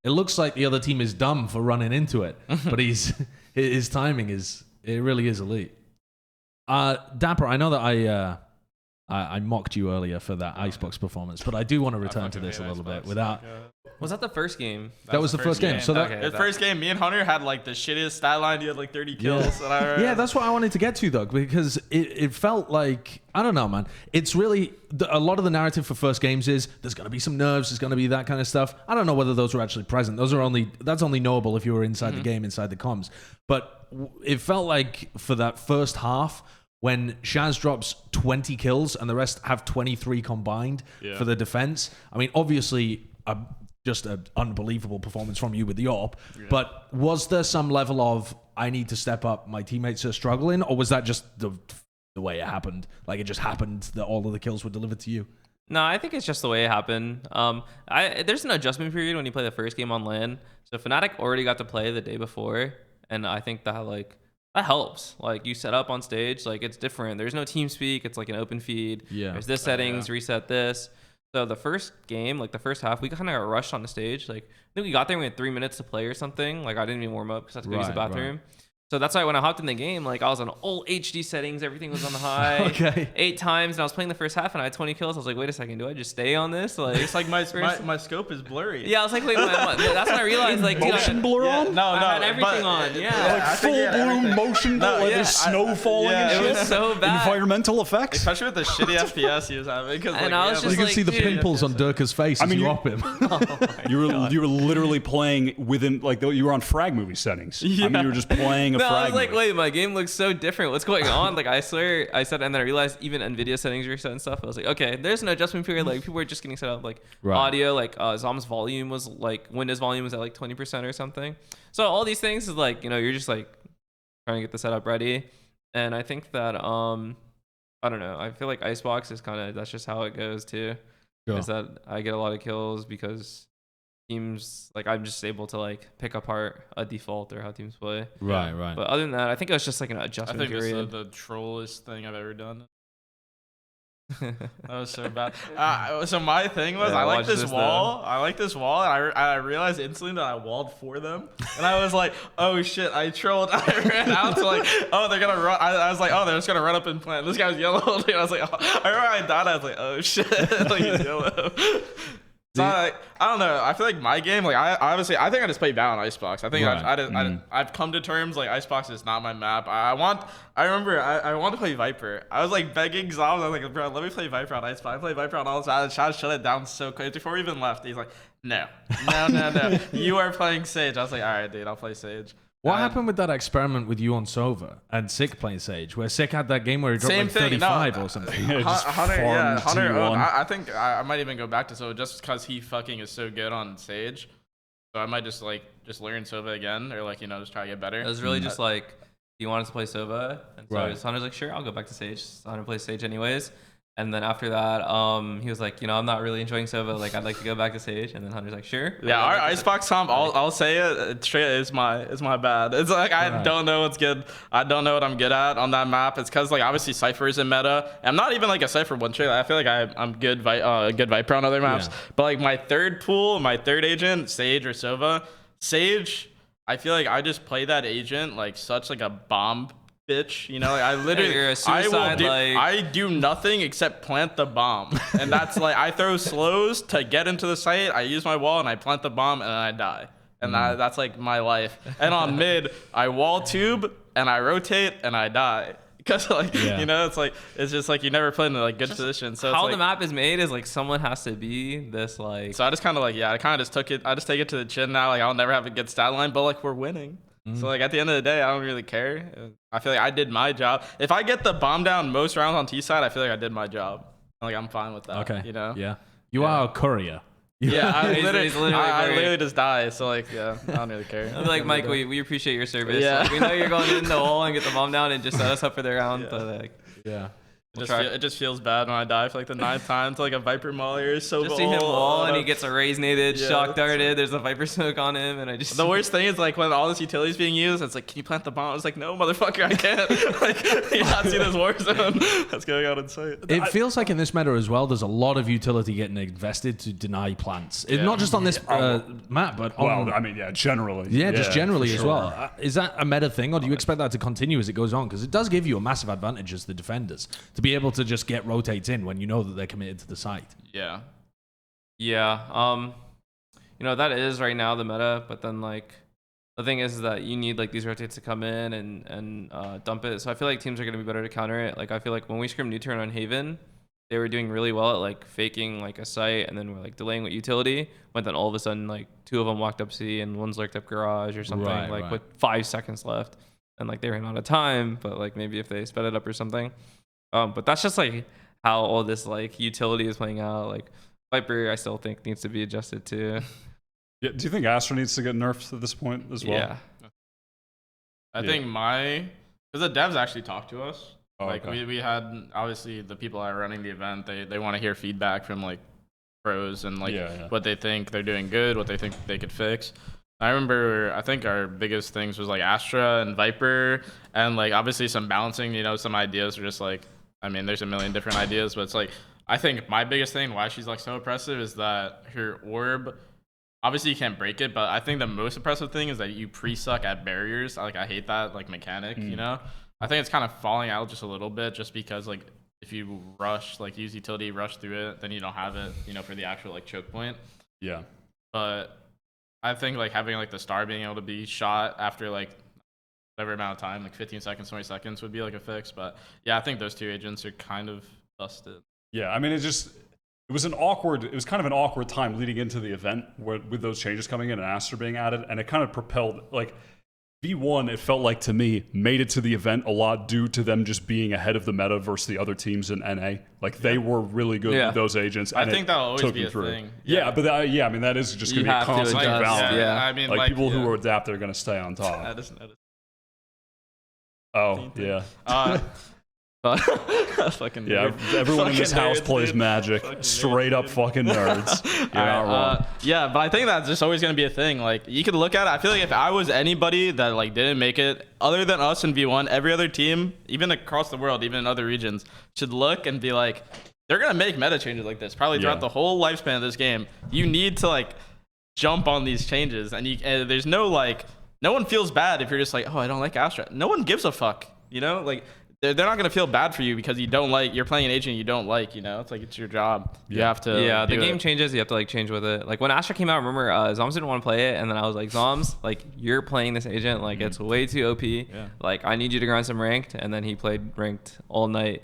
looks like the other team is dumb for running into it, but his timing really is elite. dapr, I know that I mocked you earlier for that Icebox performance, but I do want to return to this a little bit without. Was that the first game? That was the first game. So that, Okay. The first game, me and Hunter had like the shittiest stat line. You had like 30 kills. And I yeah, that's what I wanted to get to though, because it felt like, I don't know, man. It's really a lot of the narrative for first games is there's going to be some nerves, there's going to be that kind of stuff. I don't know whether those were actually present. That's only knowable if you were inside the game, inside the comms. But it felt like for that first half, when Shahz drops 20 kills and the rest have 23 combined for the defense. I mean, obviously, just an unbelievable performance from you with the AWP. Yeah. But was there some level of, I need to step up, my teammates are struggling? Or was that just the way it happened? Like it just happened that all of the kills were delivered to you? No, I think it's just the way it happened. There's an adjustment period when you play the first game on LAN. So Fnatic already got to play the day before. And I think that helps. Like you set up on stage, like it's different. There's no team speak. It's like an open feed. Yeah. There's this settings, reset this. So the first game, like the first half, we kind of got rushed on the stage. Like I think we got there, we had 3 minutes to play or something. Like I didn't even warm up because I had to go use the bathroom. Right. So that's why when I hopped in the game, like I was on all HD settings, everything was on the high. Okay. 8 times, and I was playing the first half, and I had 20 kills. I was like, wait a second, do I just stay on this? Like it's like my scope is blurry. Yeah, I was like, wait, that's when I realized like motion blur on? No, I had everything on. Yeah, like full bloom motion blur, like there's snow falling and shit. It was so bad. Environmental effects, especially with the shitty FPS he was having. And I was just you can like, see the pimples on Durka's face as you op him. You were literally playing within, like you were on frag movie settings. Yeah. I mean, you were just playing a frag I was like, movie. wait, my game looks so different. What's going on? Like, I swear I said, and then I realized even NVIDIA settings reset and stuff. I was like, okay, there's an adjustment period. Like, people were just getting set up. Like, audio, like, ZOM's volume was like, Windows volume was at like 20% or something. So all these things is like, you know, you're just like trying to get the setup ready. And I think that, I don't know. I feel like Icebox is kind of, that's just how it goes too. Sure. Is that I get a lot of kills because teams, like I'm just able to like pick apart a default or how teams play. Right. But other than that, I think it was just like an adjustment period. I think it's the trollest thing I've ever done. That was so bad. So my thing was, I like this wall. And I realized instantly that I walled for them. And I was like, oh shit, I trolled. I ran out to like, oh, they're gonna run. I was like, oh, they're just gonna run up and plant. This guy was yellow. I was like, oh. I remember I died. I was like, oh shit, like he's yellow. So I don't know. I feel like my game, like I think I just play Val on Icebox. I think I've come to terms like Icebox is not my map. I want to play Viper. I was like begging Zombs. I was like, bro, let me play Viper on Icebox. I play Viper on all this. I shut it down so quick before we even left. He's like, no. You are playing Sage. I was like, all right, dude, I'll play Sage. What happened with that experiment with you on Sova and Sick playing Sage, where Sick had that game where he dropped like 35 or something? Hunter, I think I might even go back to Sova just because he fucking is so good on Sage. So I might just learn Sova again, or like, you know, just try to get better. It was really just like, he wanted to play Sova, and so Hunter's like, sure, I'll go back to Sage. So Hunter plays Sage anyways. And then after that, he was like, I'm not really enjoying Sova. Like, I'd like to go back to Sage. And then Hunter's like, sure. Yeah, our Icebox comp, I'll say it straight, is my bad. It's like I don't know what's good. I don't know what I'm good at on that map. It's because like obviously Cypher is in meta. I'm not even like a Cypher one trick. I feel like I'm good Viper on other maps. Yeah. But like my third pool, my third agent, Sage or Sova. Sage, I feel like I just play that agent like such like a bomb bitch, like I literally You're a suicide, I do nothing except plant the bomb, and that's like I throw slows to get into the site, I use my wall and I plant the bomb and then I die, and that's like my life. And on mid I wall tube and I rotate and I die because like it's like it's just like you never play in a like good position. So how it's the map is made is like someone has to be this like. So I just kind of like I kind of just took it. I just take it to the chin now. Like I'll never have a good stat line, but like we're winning. So like at the end of the day, I don't really care. I feel like I did my job. If I get the bomb down most rounds on T side, I feel like I did my job. Like I'm fine with that. Okay. Yeah. You are a courier. Yeah, I He's I literally literally just die. So like I don't really care. I'm like, Mike, we appreciate your service. Yeah. Like, we know you're going in the hole and get the bomb down and just set us up for the round. But like, Yeah. It just feels bad when I die for like the 9th time to like a Viper Molly or so. just see him wall and he gets a raise naded, Yeah, shock darted. There's a Viper smoke on him, and I just. The worst thing is like when all this utility is being used, it's like, can you plant the bomb? I was like, no, motherfucker, I can't. Like, you not see this war zone that's going on in sight. It feels like in this meta as well, there's a lot of utility getting invested to deny plants. Not just on this map, but on... Well, I mean, generally. Yeah, just generally for as sure. well. Is that a meta thing, or do you expect that to continue as it goes on? Because it does give you a massive advantage as the defenders to be able to just get rotates in when you know that they're committed to the site. Yeah. Yeah. That is right now the meta, but then like the thing is that you need like these rotates to come in and dump it. So I feel like teams are gonna be better to counter it. Like I feel like when we scrimmed new turn on Haven, they were doing really well at like faking like a site and then we're like delaying with utility. But then all of a sudden like 2 of them walked up C and one's lurked up garage or something with 5 seconds left, and like they ran out of time. But like maybe if they sped it up or something. But that's just like how all this like utility is playing out. Like Viper, I still think needs to be adjusted to. Yeah, do you think Astra needs to get nerfed at this point as well? Yeah. I think because the devs actually talked to us. Oh, like okay. we had obviously the people that are running the event. They want to hear feedback from like pros and like what they think they're doing good, what they think they could fix. I remember I think our biggest things was like Astra and Viper and like obviously some balancing. Some ideas are just like. I mean, there's a million different ideas, but it's like, I think my biggest thing, why she's like so oppressive, is that her orb, obviously you can't break it, but I think the most oppressive thing is that you pre-suck at barriers. Like, I hate that, like, mechanic, I think it's kind of falling out just a little bit just because, like, if you rush, like, use utility, rush through it, then you don't have it, for the actual, like, choke point. Yeah. But I think, like, having, like, the star being able to be shot after, like, whatever amount of time, like 15 seconds, 20 seconds would be like a fix. But yeah, I think those 2 agents are kind of busted. Yeah, I mean, it was kind of an awkward time leading into the event with those changes coming in and Astra being added, and it kind of propelled, like, V1, it felt like to me, made it to the event a lot due to them just being ahead of the meta versus the other teams in NA. Like, they were really good with those agents. I think that'll always be a thing. Yeah, but I mean, that is just going to be a constant balance. Yeah, I mean, like people who are adapt, they're going to stay on top. That is. Oh, yeah. Fucking everyone in this house plays Magic. Straight up fucking nerds. You're not wrong. Yeah, but I think that's just always going to be a thing. Like, you could look at it. I feel like if I was anybody that, like, didn't make it, other than us in V1, every other team, even across the world, even in other regions, should look and be like, they're going to make meta changes like this probably throughout the whole lifespan of this game. You need to, like, jump on these changes. And there's no, like... No one feels bad if you're just like, oh, I don't like Astra. No one gives a fuck, Like, they're not going to feel bad for you because you're playing an agent you don't like, It's like, it's your job. You have to the game changes. You have to, like, change with it. Like, when Astra came out, remember, zombs didn't want to play it. And then I was like, zombs, like, you're playing this agent. Like, it's way too OP. Yeah. Like, I need you to grind some ranked. And then he played ranked all night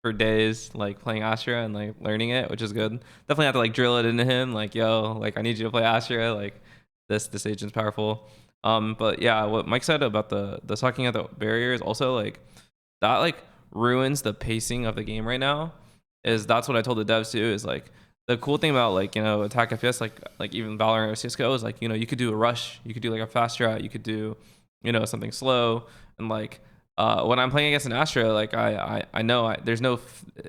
for days, like, playing Astra and, like, learning it, which is good. Definitely have to, like, drill it into him. Like, yo, like, I need you to play Astra. Like, this agent's powerful. But yeah, what Mike said about the sucking at the barrier is also like that like ruins the pacing of the game right now. That's what I told the devs too, is like the cool thing about like, attack FPS, like even Valorant or Cisco is like, you could do a rush, you could do like a fast strat, you could do, something slow, and like when I'm playing against an Astra, like I know there's no,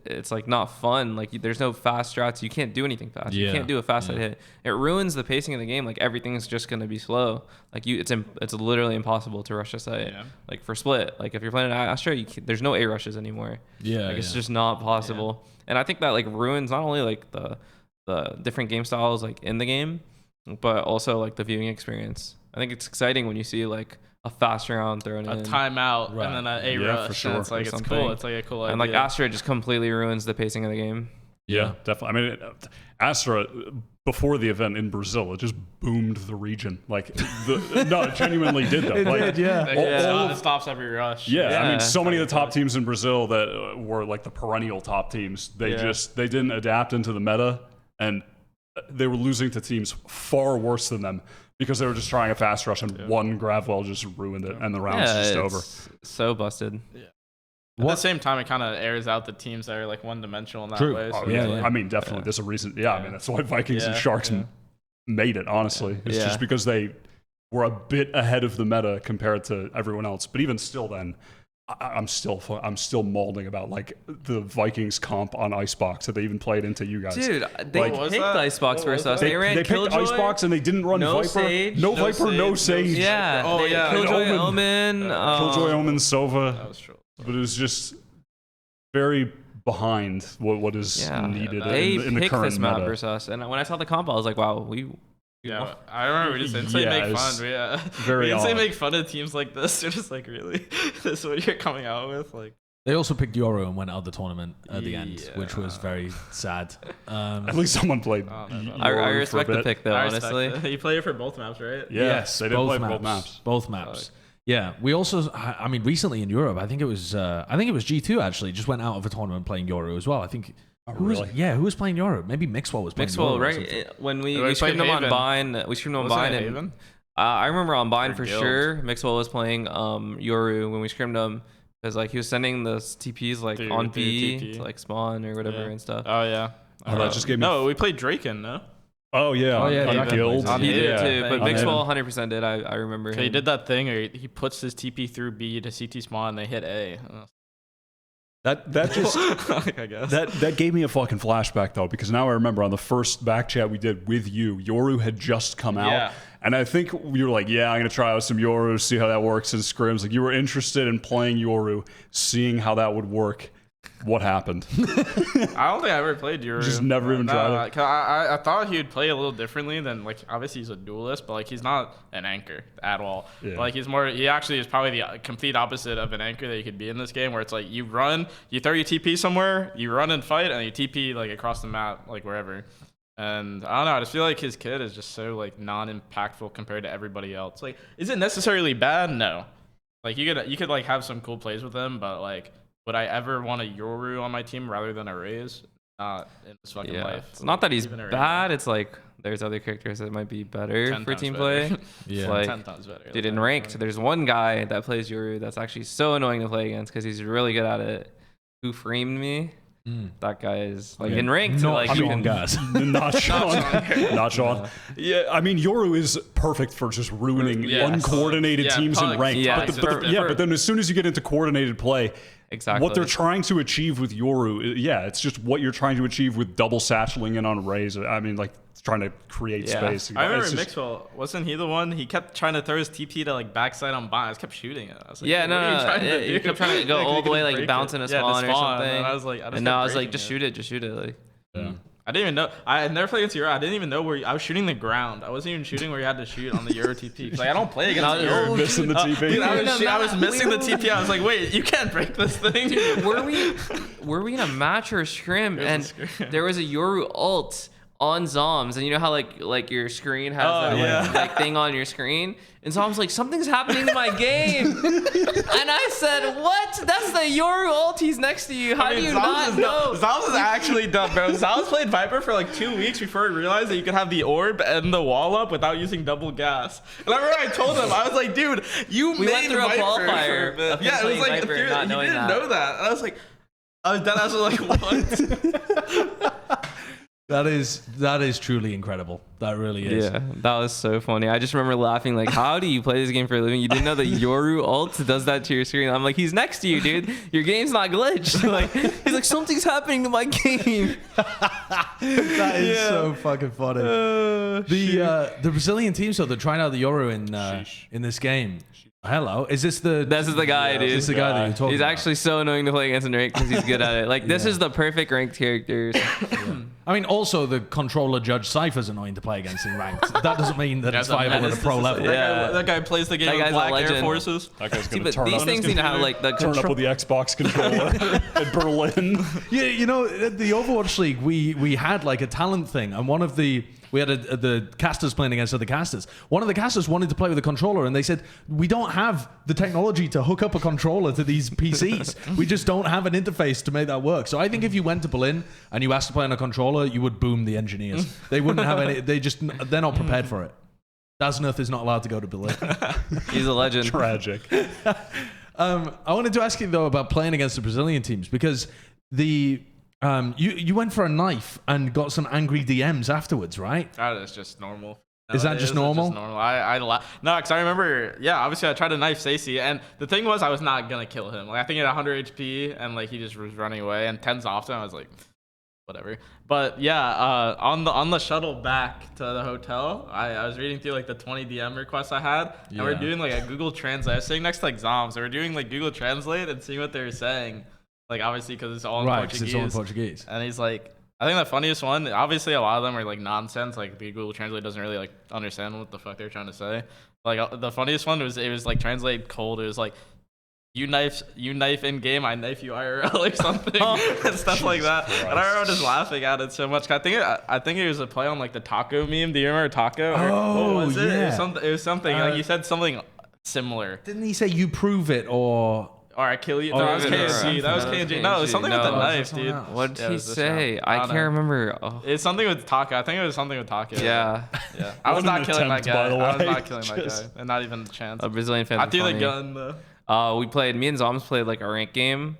it's like not fun. Like there's no fast strats. You can't do anything fast. You can't do a fast side hit. It ruins the pacing of the game. Like everything's just gonna be slow. Like it's literally impossible to rush a site. Like for split, like if you're playing an Astra, there's no A rushes anymore. Like it's just not possible. And I think that like ruins not only like the different game styles like in the game, but also like the viewing experience. I think it's exciting when you see like a fast round thrown in, a timeout, and then an A rush. For sure. And it's like it's cool. It's like a cool idea. And like Astra just completely ruins the pacing of the game. Yeah, definitely. I mean, Astra before the event in Brazil, it just boomed the region. Like, no, it genuinely did though. Like, it stops every rush. Yeah, I mean, so many of the top teams in Brazil that were like the perennial top teams, they didn't adapt into the meta, and they were losing to teams far worse than them. Because they were just trying a fast rush and one Gravwell just ruined it and the round's just over. So busted. At the same time, it kind of airs out the teams that are like one-dimensional in that way. So I mean, definitely. There's a reason. I mean, that's why Vikings and Sharks made it, honestly. It's just because they were a bit ahead of the meta compared to everyone else. But even still then, I'm still molding about like the Vikings comp on Icebox that they even played into you guys. Dude, they picked Icebox versus us. They ran Killjoy. Picked Icebox and they didn't run no Viper. Sage, no Viper, no Sage. Yeah. Killjoy, Omen. Killjoy, Omen, Sova. That was true. But it was just very behind what is needed in the current meta. They picked this map versus us. And when I saw the comp, I was like, wow, I remember we just insane make fun. Very insane make fun of teams like this. They're just like, really, this is what you're coming out with. Like they also picked Yoru and went out of the tournament at the end, which was very sad. At least someone played. I respect the pick though. Honestly, you play it for both maps, right? Yes, they did play for both maps. Both maps. Yeah, we also, I mean, recently in Europe, I think it was G2 actually just went out of a tournament playing Yoru as well. I think. Who was playing Yoru? Maybe Mixwell was playing Yoru. Right? When we screamed him on Vine, and I remember on Vine for sure. Mixwell was playing Yoru when we screamed him because like he was sending the TPs like on B to like spawn or whatever and stuff. Oh yeah. That just gave me. No, we played Draken. No. Oh yeah. On Guild. He did too, but Mixwell 100% did. I remember. He did that thing where he puts his TP through B to CT spawn and they hit A. That just I guess. that gave me a fucking flashback though, because now I remember on the first back chat we did with you, Yoru had just come out, and I think you were like, "Yeah, I'm gonna try out some Yoru, see how that works in scrims." Like you were interested in playing Yoru, seeing how that would work. What happened? I don't think I ever played Yoru. Just never even tried it. I thought he would play a little differently than like obviously he's a duelist, but like he's not an anchor at all. Yeah. Like he actually is probably the complete opposite of an anchor that you could be in this game, where it's like you run, you throw your TP somewhere, you run and fight, and you TP like across the map, like wherever. And I don't know, I just feel like his kit is just so like non-impactful compared to everybody else. Like, is it necessarily bad? No. Like you could like have some cool plays with him, but like, would I ever want a Yoru on my team rather than a Raze? Not in this fucking life. It's not that he's bad. It's like there's other characters that might be better for team play. Yeah, like, 10 times better. Dude, in ranked, there's one guy that plays Yoru that's actually so annoying to play against because he's really good at it. Who framed me? That guy is like in ranked. Not Sean, guys. Not Sean. Not Sean. Yeah, I mean Yoru is perfect for just ruining uncoordinated teams in ranked. But then as soon as you get into coordinated play. Exactly. What they're trying to achieve with Yoru, it's just what you're trying to achieve with double satcheling in on Raze. I mean, like trying to create space. I remember Mixwell, wasn't he the one? He kept trying to throw his TP to like backside on bomb. I just kept shooting it. I was like, he kept trying to go all the way, like bouncing a spawn or something. And I was like, just shoot it. Like. Yeah. I didn't even know. I never played against Yoru. I didn't even know where I was shooting the ground. I wasn't even shooting where you had to shoot on the Yoru TP. Like I don't play against Yoru. Missing the TP. Dude, I was missing the TP. I was like, wait, you can't break this thing. Dude, were we in a match or a scrim? And there was a Yoru ult on zombs, and you know how like your screen has that thing on your screen, and so I was like, something's happening to my game, and I said, what? That's the Yoru ult. He's next to you. How do you not know? Zombs is actually dumb, bro. Zombs played Viper for like 2 weeks before he realized that you could have the orb and the wall up without using double gas. And I remember I told him, I was like, dude, we went through Viper a qualifier. Yeah, it was like you didn't know that, and I was like, I was like, what? That is truly incredible. That really is. Yeah, that was so funny. I just remember laughing like, how do you play this game for a living? You didn't know that Yoru ult does that to your screen. I'm like, he's next to you, dude. Your game's not glitched. Like, he's like, something's happening to my game. That is so fucking funny. The Brazilian team, so they're trying out the Yoru in this game. Hello, is this the? This is the guy, dude. Is this the guy that you're talking He's about? actually so annoying to play against in ranked because he's good at it. Like, this is the perfect ranked characters. I mean, also the controller Judge Cypher's annoying to play against in ranked. That doesn't mean that it's viable at a pro level. Yeah. That guy plays the game That with guy's a Black Air legend. Forces. That guy's See, gonna but turn these on things his need to have like the turn up control. with the Xbox controller at Berlin. Yeah, you know, at the Overwatch League, we had like a talent thing, and we had the casters playing against other casters. One of the casters wanted to play with a controller, and they said, we don't have the technology to hook up a controller to these PCs. We just don't have an interface to make that work. So I think if you went to Berlin and you asked to play on a controller, you would boom the engineers. They wouldn't have any. They're not prepared for it. Dasnuth is not allowed to go to Berlin. He's a legend. Tragic. I wanted to ask you though about playing against the Brazilian teams, because you went for a knife and got some angry DMs afterwards, right? That is just normal. Is that just normal? No, because I remember, obviously I tried to knife Stacey, and the thing was I was not gonna kill him. Like, I think he had 100 HP, and like he just was running away, and TenZ off him. I was like, whatever. But yeah, on the shuttle back to the hotel, I was reading through like the 20 DM requests I had, and we're doing like a Google Translate. I was sitting next to like zombs, so we're doing like Google Translate and seeing what they were saying. Like, obviously, because it's all in Portuguese. It's all in Portuguese. And he's like, I think the funniest one, obviously a lot of them are like nonsense. Like, the Google Translate doesn't really like understand what the fuck they're trying to say. Like, the funniest one was, it was like translate cold. It was like, you knife in game, I knife you IRL or something, and stuff like that. Christ. And I remember just laughing at it so much. I think it was a play on like the taco meme. Do you remember taco? Or what was it? yeah. It was something. Like, you said something similar. Didn't he say you prove it or? Or I kill you. Oh, No, that was Prove it or- KNG. That was KNG. No, it was something with the No, knife, someone dude. else. What did Yeah, it he was this say? round. I don't can't know. remember. Oh. It's something with Taka. I think it was something with Taka. Yeah. Yeah. I was What an not killing that attempt, by guy. the I was way. not killing that Just- guy. And not even a chance. A Brazilian fan. I threw the gun though. Me and Zombs played like a rank game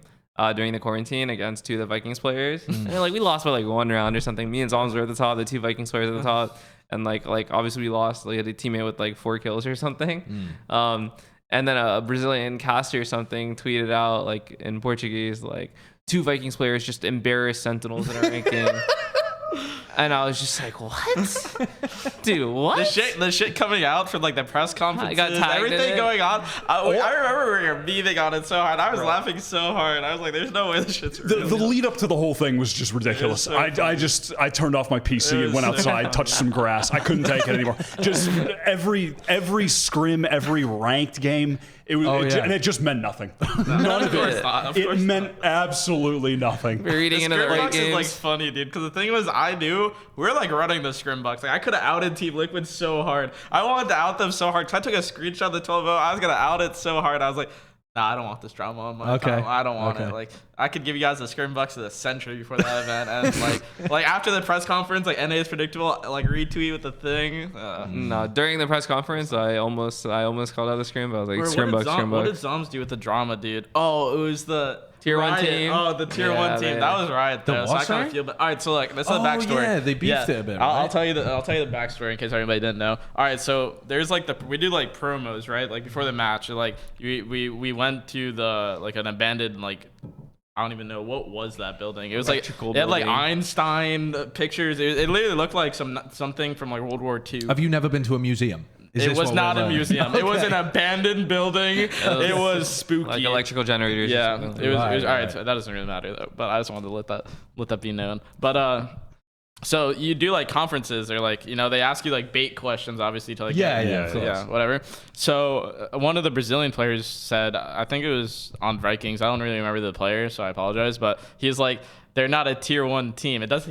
during the quarantine against two of the Vikings players. And like we lost by like one round or something. Me and Zombs were at the top, the two Vikings players at the top. And like obviously we lost. Like, had a teammate with like 4 kills or something. And then a Brazilian caster or something tweeted out like in Portuguese, like 2 Vikings players just embarrassed Sentinels in our rank game. And I was just like, what? Dude, what? The shit coming out from like the press conferences, got tagged in everything it. going on. I remember we were memeing on it so hard. I was laughing so hard. I was like, there's no way this shit's real. The lead up to the whole thing was just ridiculous. so I turned off my PC and went outside, touched some grass. I couldn't take it anymore. Just every scrim, every ranked game, and it just meant nothing. None of course it. not, of It course meant absolutely nothing. We're reading into the Scrim rank Bucks is like games. funny, dude. Because the thing was, I knew we're like running the Scrim Bucks. Like, I could have outed Team Liquid so hard. I wanted to out them so hard. 'Cause I took a screenshot of the 12-0. I was gonna out it so hard. I was like, nah, I don't want this drama on my account. I don't want it. Like, I could give you guys the Scrim Bucks of the century before that event, and like after the press conference, like NA is predictable. Like, retweet with the thing. No, during the press conference, I almost called out the scrim, but I was like, Bro, scrim bucks. what did Zombs do with the drama, dude? Oh, it was the Tier 1 Riot. team? Oh, the tier Yeah, 1 team. they- That was Riot, though. The So what, I kind sorry? of feel. All right, so like that's the Oh, backstory. yeah, they beefed it a bit, I'll right? tell you the backstory in case anybody didn't know. All right, so there's like we do like promos, right? Like before the match, like we went to the like an abandoned like. I don't even know what was that building. It was like Electrical it had like building. Einstein pictures. It literally looked like something from like World War II. Have you never been to a museum? Is It this was what not we're a learning? museum. It was an abandoned building. It was spooky. Like electrical generators. Yeah, or something. it was all right. Right. So that doesn't really matter though. But I just wanted to let that be known. But so you do like conferences or like they ask you like bait questions obviously to like whatever. So one of the Brazilian players said, I think it was on Vikings. I don't really remember the player, so I apologize. But he's like, they're not a tier 1 team. I don't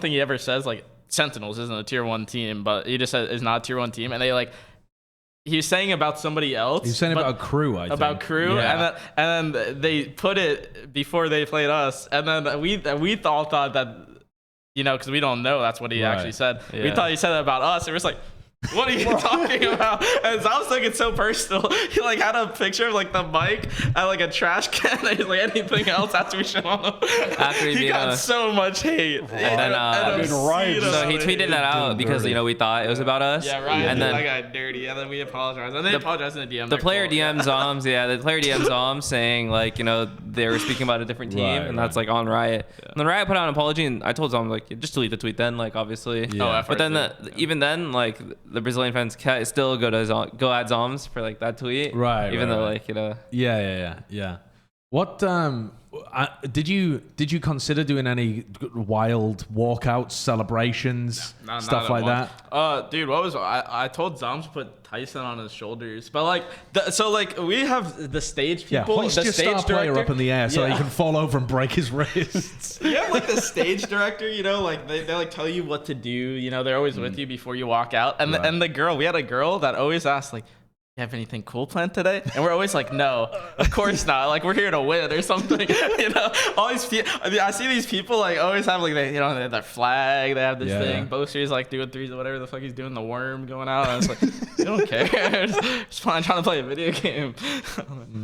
think he ever says like Sentinels isn't a tier 1 team, but he just said it's not a tier 1 team, and they like. He was saying about somebody else. He's saying about crew, I think. About crew, Yeah. and then they put it before they played us, and then we thought that because we don't know that's what he actually said. We Yeah. thought he said it about us. It was like, What are you talking about? And I was thinking so personal. He like had a picture of like the mic at like a trash can. And he's like, anything else after we shit on him. After he got so much hate. And then, Ryan so he tweeted that out because we thought it was about us. Yeah, Ryan and did then that guy dirty. And then we apologized. And they apologized in the DM. the player DMs zombs, the player DMs zombs saying like they were speaking about a different team, and that's like on Riot. Yeah. And then Riot put out an apology, and I told Zom like just delete the tweet then, like obviously. Yeah. But then even then like the Brazilian fans still go at zoms for like that tweet, right? Even though like Yeah. What did you consider doing any wild walkouts, celebrations, stuff like that? Dude, what was I told Zom to put Tyson on his shoulders, but like so like we have the stage people, hoist the your stage star player director up in the air so he can fall over and break his wrists. You have like the stage director, like they like tell you what to do, they're always with you before you walk out, and and the girl, we had a girl that always asked like, you have anything cool planned today? And we're always like, no, of course not. Like we're here to win or something. All these people. I see these people like always have like they have their flag. They have this thing. Boaster's like doing threes or whatever the fuck he's doing, the worm going out. And I was like, you don't care. Just fine trying to play a video game.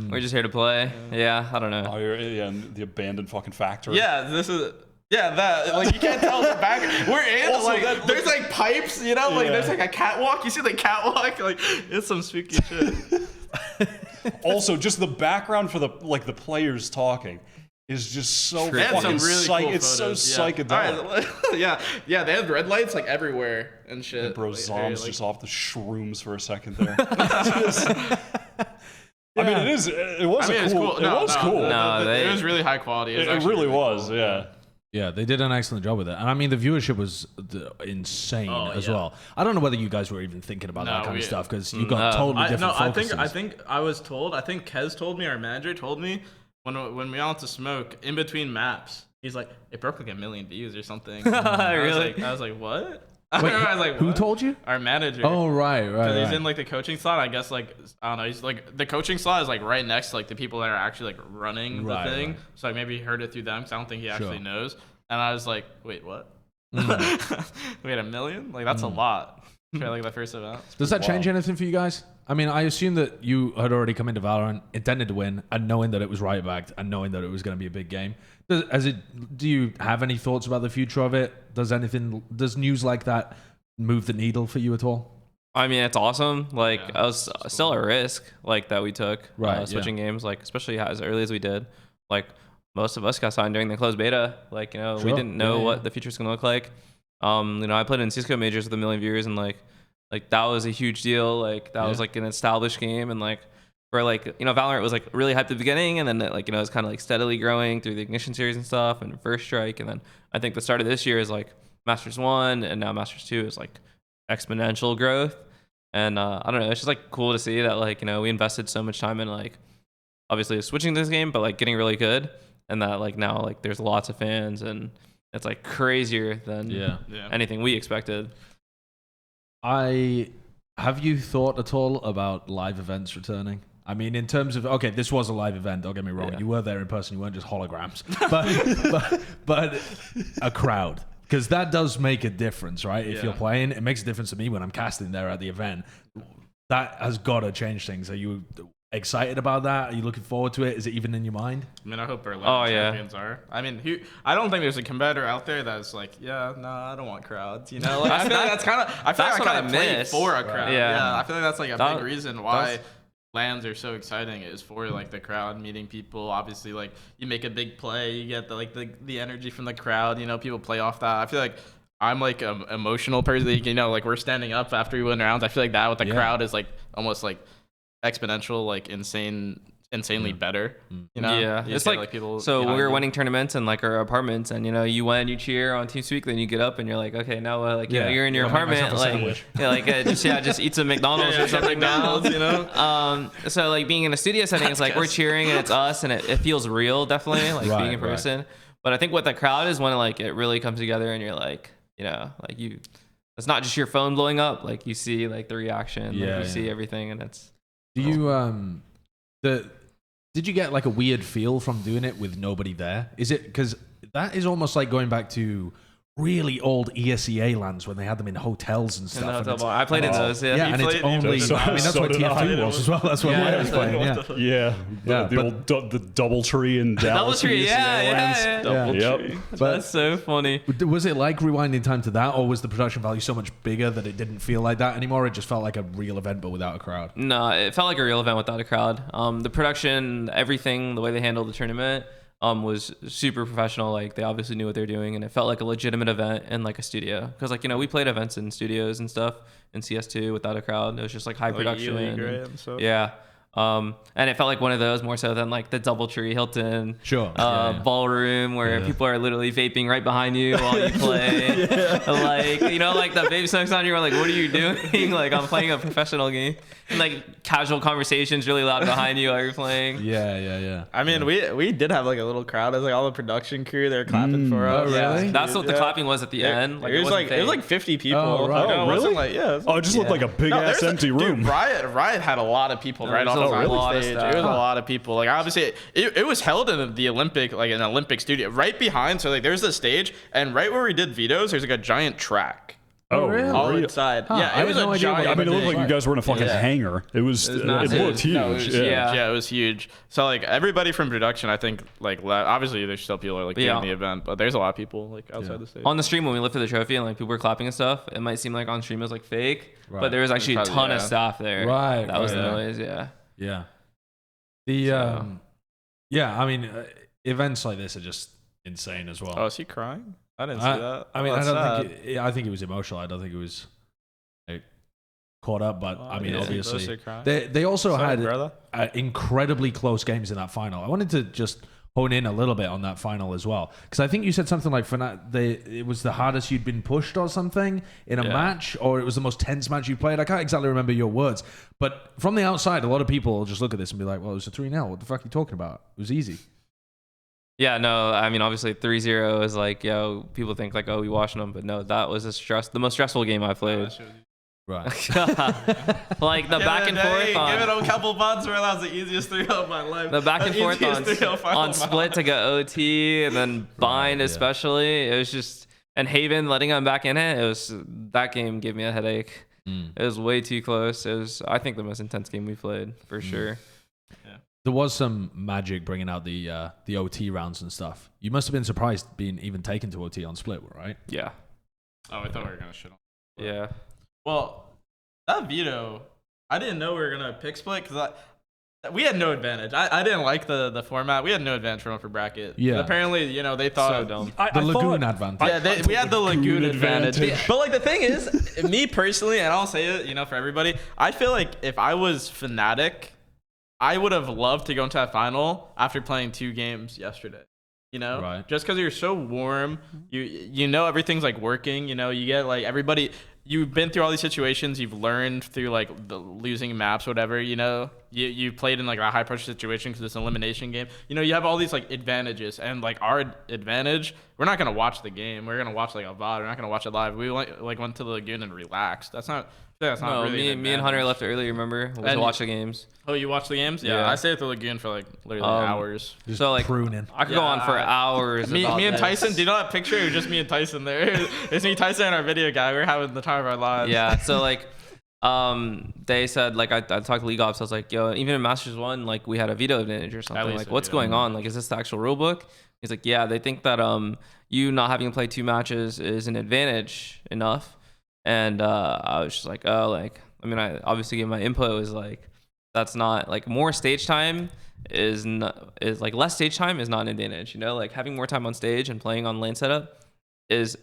We're just here to play. Yeah, I don't know. Oh, in the abandoned fucking factory. Yeah, this is. Yeah, that like you can't tell the back. We're in also, like there's like pipes, like there's like a catwalk. You see the catwalk, like it's some spooky shit. Also, just the background for the players talking is just so fucking really cool it's so psychedelic. Yeah, they have red lights like everywhere and shit. And bro, Zom's just off the shrooms for a second there. I mean, it was cool. It was cool. It was really high quality. It really was, yeah. Yeah, they did an excellent job with it. And I mean, the viewership was insane as well. I don't know whether you guys were even thinking about that kind of stuff because you got totally different focuses. I think I was told, I think Kez told me, our manager told me, when we went to smoke, in between maps, he's like, it broke like 1 million views or something. Really? I was like, what? Wait, I was like, who told you? Our manager. Oh, right. Because he's in like the coaching slot. I guess like I don't know. He's like the coaching slot is like right next to like the people that are actually like running the thing. Right. So like maybe he heard it through them. Because I don't think he actually knows. And I was like, wait, what? Wait, 1 million? Like that's a lot for like the first event. Does that change anything for you guys? I mean, I assume that you had already come into Valorant, intended to win, and knowing that it was Riot backed, and knowing that it was going to be a big game. Do you have any thoughts about the future of it? Does news like that move the needle for you at all? I mean, it's awesome. Like, I was still a risk like that we took, switching games, like especially as early as we did. Like most of us got signed during the closed beta. Like, we didn't know what the future's gonna look like. I played in Cisco majors with 1 million viewers, and like that was a huge deal. Like that was like an established game, and like where like Valorant was like really hyped at the beginning, and then it was kind of like steadily growing through the Ignition series and stuff, and First Strike, and then I think the start of this year is like Masters 1, and now Masters 2 is like exponential growth. And I don't know, it's just like cool to see that like we invested so much time in like obviously switching this game, but like getting really good, and that like now like there's lots of fans, and it's like crazier than anything we expected. Have you thought at all about live events returning? I mean, in terms of, okay, this was a live event, don't get me wrong. You were there in person, you weren't just holograms. but a crowd. Because that does make a difference, right? If you're playing, it makes a difference to me when I'm casting there at the event. That has got to change things. Are you excited about that? Are you looking forward to it? Is it even in your mind? I mean, I hope Berlin champions are. I mean, I don't think there's a competitor out there that's like, I don't want crowds. Like, I feel like that's kind of. I feel like I kind of play for a crowd. Yeah, I feel like that's like a big reason why LANs are so exciting, is for like the crowd, meeting people. Obviously, like you make a big play, you get the energy from the crowd. People play off that. I feel like I'm like an emotional person. Like we're standing up after we win rounds. I feel like that with the crowd is like almost like exponential, like insanely better. It's like people. So we were winning tournaments in like our apartments, and you win, you cheer on TeamSpeak, then you get up and you're like, okay, now you're in your apartment, like just eat some McDonald's or something. So like being in a studio setting, it's like we're cheering and it's us, and it feels real, definitely, like being in person. But I think what the crowd is when like it really comes together, and you're like, like it's not just your phone blowing up, like you see like the reaction, you see everything, and it's. Do you did you get like a weird feel from doing it with nobody there? Is it because that is almost like going back to really old ESEA lands when they had them in hotels and stuff. In the and hotel it's- bar. I played in those. Yeah. yeah, You and it's played- only. So- I mean, that's so what did I. TF2 was as well. That's what Yeah, Wyatt was yeah. playing. Yeah. Yeah, Yeah, the old the DoubleTree in Dallas. DoubleTree, ECA yeah, lands. yeah, Yeah. Yep. That's so funny. Was it like rewinding time to that, or was the production value so much bigger that it didn't feel like that anymore? It just felt like a real event, but without a crowd. No, it felt like a real event without a crowd. The production, everything, the way they handled the tournament, was super professional. Like they obviously knew what they're doing, and it felt like a legitimate event in like a studio. Because like we played events in studios and stuff in CS2 without a crowd. It was just like high production. E-League, right, and stuff. Yeah. And it felt like one of those more so than like the DoubleTree Hilton Sure. ballroom where people are literally vaping right behind you while you play. Like like the vape smokes on you. Are like, what are you doing? Like I'm playing a professional game. And like casual conversations really loud behind you while you're playing. Yeah. I mean, we did have like a little crowd. It was like all the production crew. They were clapping for us. really? That's what the clapping was at the end. It was wasn't like it was fake. like 50 people. Oh, right. No, it Oh, wasn't really? like yeah. Oh, it just looked like a big ass there's empty room. Dude, Riot had a lot of people right there off was the a top lot of stage. stuff. It was a lot of people. Like obviously, it was held in the Olympic, like an Olympic studio, right behind. So like there's the stage, and right where we did vetoes, there's like a giant track. Oh, really? All inside. Huh, Yeah, I it had was no a idea what giant. I mean, it looked thing. like you guys were in a fucking Yeah. hangar. It was. It massive. looked huge. No, it was, yeah. yeah, it was huge. So like everybody from production, I think like obviously there's still people like Yeah. doing the event, but there's a lot of people like outside the stage. On the stream when we lifted the trophy and like people were clapping and stuff, it might seem like on stream it was like fake, Right. but there was actually a Probably, ton of yeah. staff there. Right, That was right, the yeah. noise. Yeah. Yeah. The So- yeah, I mean, events like this are just insane as well. Oh, is he crying? I didn't see I, that. I mean, Oh, I that's don't sad. think. I think it was emotional. I don't think it was like, caught up. But I mean, yeah. obviously, Those are crying. they also Sorry, had brother. incredibly close games in that final. I wanted to just hone in a little bit on that final as well, because I think you said something like it was the hardest you'd been pushed or something in a Yeah. match, or it was the most tense match you played. I can't exactly remember your words, but from the outside, a lot of people will just look at this and be like, "Well, it was a 3-0. What the fuck are you talking about? It was easy." Yeah, no, I mean, obviously 3-0 is like, people think like, oh, we watched them, but no, that was the most stressful game I played. Right. Like the back and forth Give it on a couple months where that was the easiest 3-0 of my life. the back and The forth easiest 3-0 on final of my split life. to go OT and then bind yeah. especially. It was just, and Haven letting him back in it. That game gave me a headache. It was way too close. It was, I think, the most intense game we played for sure. There was some magic bringing out the OT rounds and stuff. You must have been surprised being even taken to OT on split, right? Yeah. Oh, I thought we were gonna shit on. Yeah. Well, that veto, I didn't know we were gonna pick split because we had no advantage. I didn't like the format. We had no advantage from upper bracket. Yeah. And apparently, they So thought. dumb. The Lagoon advantage. Yeah, we had the Lagoon advantage. advantage. But like the thing is, me personally, and I'll say it, for everybody, I feel like if I was Fnatic, I would have loved to go into that final after playing 2 games yesterday. Right. Just because you're so warm, you know everything's like working. You get like everybody. You've been through all these situations. You've learned through like the losing maps, whatever. You played in like a high pressure situation because it's an elimination game. You have all these like advantages, and like our advantage, we're not gonna watch the game. We're gonna watch like a VOD. We're not gonna watch it live. We went to the Lagoon and relaxed. That's not No, really. me and Hunter left early, remember? We And- watched the games. Oh, you watched the games? Yeah, Yeah. I stayed at the Lagoon for like literally hours. Just So, like, pruning. I could go on for Yeah. hours. Me about and this. Tyson, do you know that picture? It was just me and Tyson there. It's me, Tyson, and our video guy. We're having the time of our lives. Yeah, so like they said, like I talked to League Ops, I was like, yo, even in Masters 1, like we had a veto advantage or something. least Like, a what's veto. going on? Like, is this the actual rule book? He's like, yeah, they think that you not having to play 2 matches is an advantage enough. And I was just like, oh, like, I mean, I obviously gave my input was like, that's not like more stage time is like less stage time is not an advantage, like having more time on stage and playing on lane setup is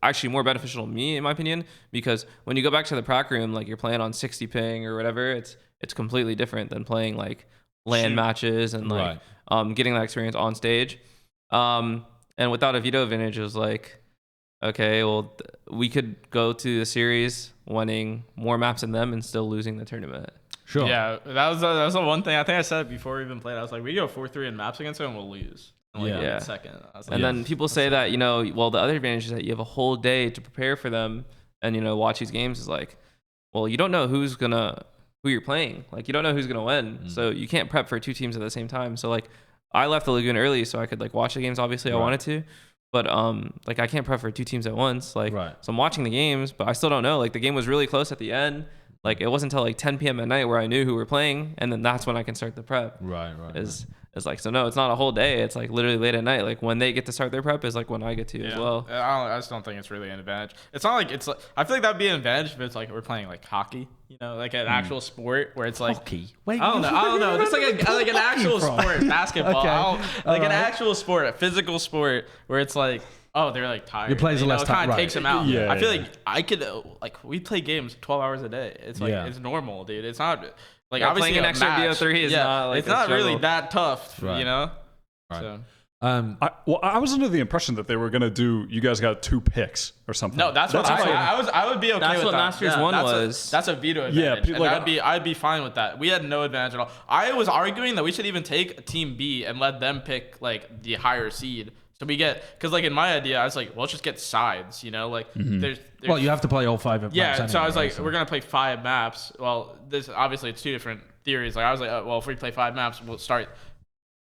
actually more beneficial to me in my opinion, because when you go back to the prac room, like you're playing on 60 ping or whatever, it's completely different than playing like LAN matches and like getting that experience on stage. And without a veto advantage, it was like, okay, well, we could go to the series winning more maps than them and still losing the tournament. Sure. Yeah, that was the one thing. I think I said it before we even played. I was like, we go 4-3 in maps against them and we'll lose. And like, Yeah. we'll Yeah. get second. I was like, And then people say that, well, the other advantage is that you have a whole day to prepare for them and, watch these games is like, well, you don't know who you're playing. Like, you don't know who's going to win. So you can't prep for 2 teams at the same time. So, like, I left the Lagoon early so I could, like, watch the games, obviously, I wanted to. But like I can't prep for 2 teams at once. Like Right. so I'm watching the games, but I still don't know. Like the game was really close at the end. Like it wasn't until like 10 p.m. at night where I knew who were playing, and then that's when I can start the prep. Right. Is like so no, it's not a whole day. It's like literally late at night. Like when they get to start their prep is like when I get to as well. I just don't think it's really an advantage. It's not like it's like I feel like that'd be an advantage if it's like we're playing like hockey, you know, like an actual sport where it's like Hockey. Wait, I don't know. Just like an actual sport, basketball. Okay. Like an actual sport, a physical sport where it's like, oh, they're like tired. Your players are less It kind tired, of right. takes them out. Yeah, I feel yeah. like I could like we play games 12 hours a day. It's like it's normal, dude. It's not like Yeah, obviously playing an a extra match, BO3 is not like it's a not really struggle. that tough, Right. you know. Right. So. I was under the impression that they were gonna do. You guys got 2 picks or something. No, that's what I would be okay That's with what that. Masters 1 that's was. That's a veto Yeah, advantage. And like, I'd be fine with that. We had no advantage at all. I was arguing that we should even take Team B and let them pick like the higher seed. So we get because like in my idea, I was like, well, let's just get sides. You know, like there's Well, you have to play all 5 of yeah. maps So I was anyway, like, we're gonna play 5 maps. Well, this obviously it's 2 different theories. Like I was like, well, if we play 5 maps,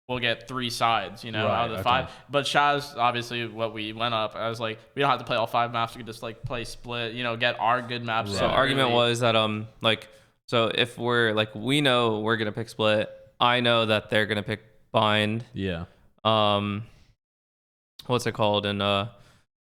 we'll get 3 sides, you know, Right, out of the 5. But Shah's obviously what we went up. I was like, we don't have to play all 5 maps. We could just like play split, you know, get our good maps. So argument was that like so if we're like we know we're gonna pick split, I know that they're gonna pick bind. Yeah. What's it called? And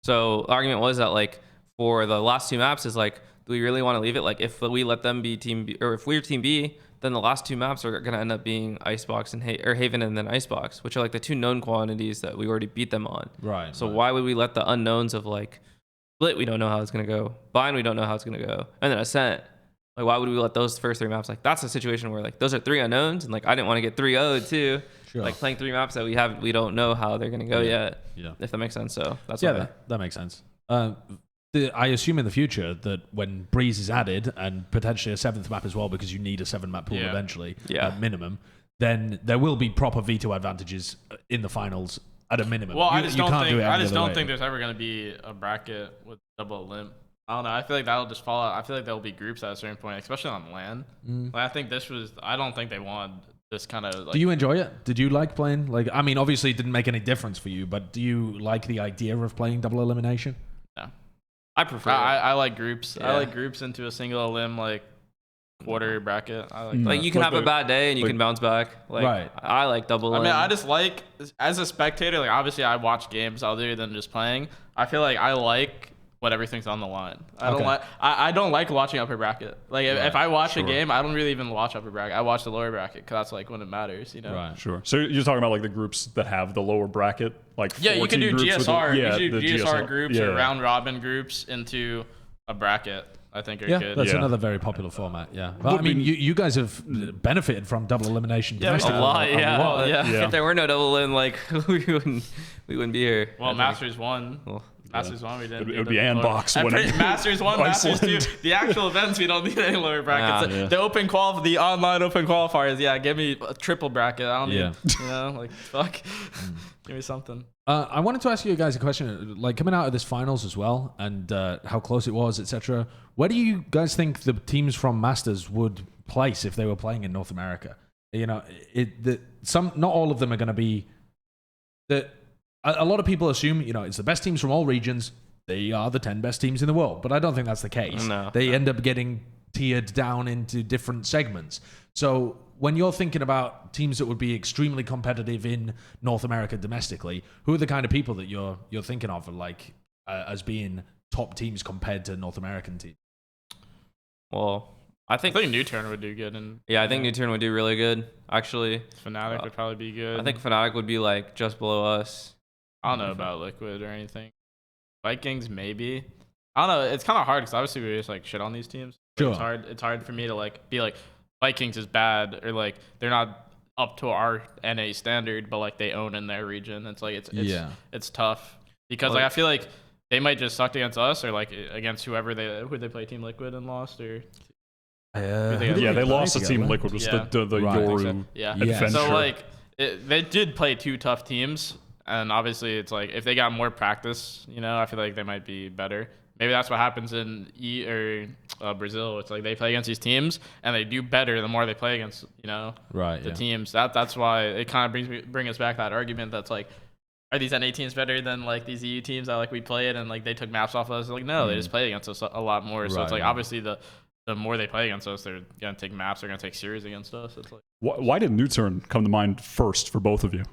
so the argument was that like for the last 2 maps is like, do we really want to leave it? Like if we let them be team B, or if we're team B, then the last 2 maps are gonna end up being Icebox and Haven and then Icebox, which are like the 2 known quantities that we already beat them on. Right. So why would we let the unknowns of like split? We don't know how it's gonna go. Bind, we don't know how it's gonna go. And then Ascent. Like why would we let those first 3 maps? Like that's a situation where like those are 3 unknowns, and like I didn't want to get 3-0'd too. Sure. Like playing 3 maps that we don't know how they're gonna go yet. Yeah. If that makes sense. So that's Yeah, that makes sense. I assume in the future that when Breeze is added and potentially a 7th map as well, because you need a 7-map pool eventually, at minimum, then there will be proper veto advantages in the finals at a minimum. Well, You- I just you don't can't think do it any other way. think there's ever gonna be a bracket with double limp. I don't know. I feel like that'll just fall out. I feel like there'll be groups at a certain point, especially on LAN. Like, I think I don't think they wanted this kind of. Like, Do you enjoy it? Did you like playing? Like, I mean, obviously it didn't make any difference for you, but do you like the idea of playing double elimination? No. I prefer. I like groups. Yeah. I like groups into a single limb like quarter bracket. I like. like that. you can Like have a the- bad day and you like- can bounce back. Like Right. I like double. I mean, limb. I just like as a spectator. Like, obviously, I watch games other than just playing. I feel like I like when everything's on the line. I don't like watching upper bracket. Like if I watch a game, I don't really even watch upper bracket. I watch the lower bracket because that's like when it matters, you know. Right. Sure. So you're talking about like the groups that have the lower bracket, like Yeah, you can 14 do groups with GSR. the- you the can do GSR groups or yeah. round robin groups into a bracket. I think are Yeah, good. that's Yeah. another very popular format. Yeah, but Would I mean, be- you guys have benefited from double elimination. we domestically a lot. Yeah. lot. Yeah. Yeah. If there were no double limb, like we wouldn't be here. Well, I think. Masters 1. Well, Masters 1, we didn't. It would need be the lower- Andbox And winning. Masters 1, Masters 2. Iceland. The actual events, we don't need any lower brackets. Nah. The the online open qualifiers, yeah, give me a triple bracket. I don't Yeah. need, you know, like, fuck. Give me something. I wanted to ask you guys a question, like coming out of this finals as well, and how close it was, etc. Where do you guys think the teams from Masters would place if they were playing in North America? You know, not all of them are going to be. A lot of people assume, you know, it's the best teams from all regions. They are the 10 best teams in the world, but I don't think that's the case. No. They end up getting tiered down into different segments. So when you're thinking about teams that would be extremely competitive in North America domestically, who are the kind of people that you're thinking of, like as being top teams compared to North American teams? Well, I I think think New Turn would do good. And I think New Turn would do really good. Actually, Fnatic would probably be good. I think Fnatic would be like just below us. I don't know about Liquid or anything. Vikings, maybe. I don't know. It's kind of hard because obviously we just like shit on these teams. Sure. It's hard for me to like be like Vikings is bad or like they're not up to our NA standard, but like they own in their region. It's like it's tough because like I feel like they might just sucked against us or like against who they play Team Liquid and lost or They lost to Team Liquid. Was Yeah. the Right. Yoru yeah. adventure. So like they did play 2 tough teams, and obviously it's like if they got more practice, you know, I feel like they might be better. Maybe that's what happens in Brazil. It's like they play against these teams and they do better the more they play against, you know, Right. the teams. That's why it kind of bring us back that argument that's like are these NA teams better than like these EU teams that like we played and like they took maps off of us? Like no, they just played against us a lot more. So it's like obviously the more they play against us, they're gonna take maps. They're gonna take series against us. It's like Why did New Turn come to mind first for both of you?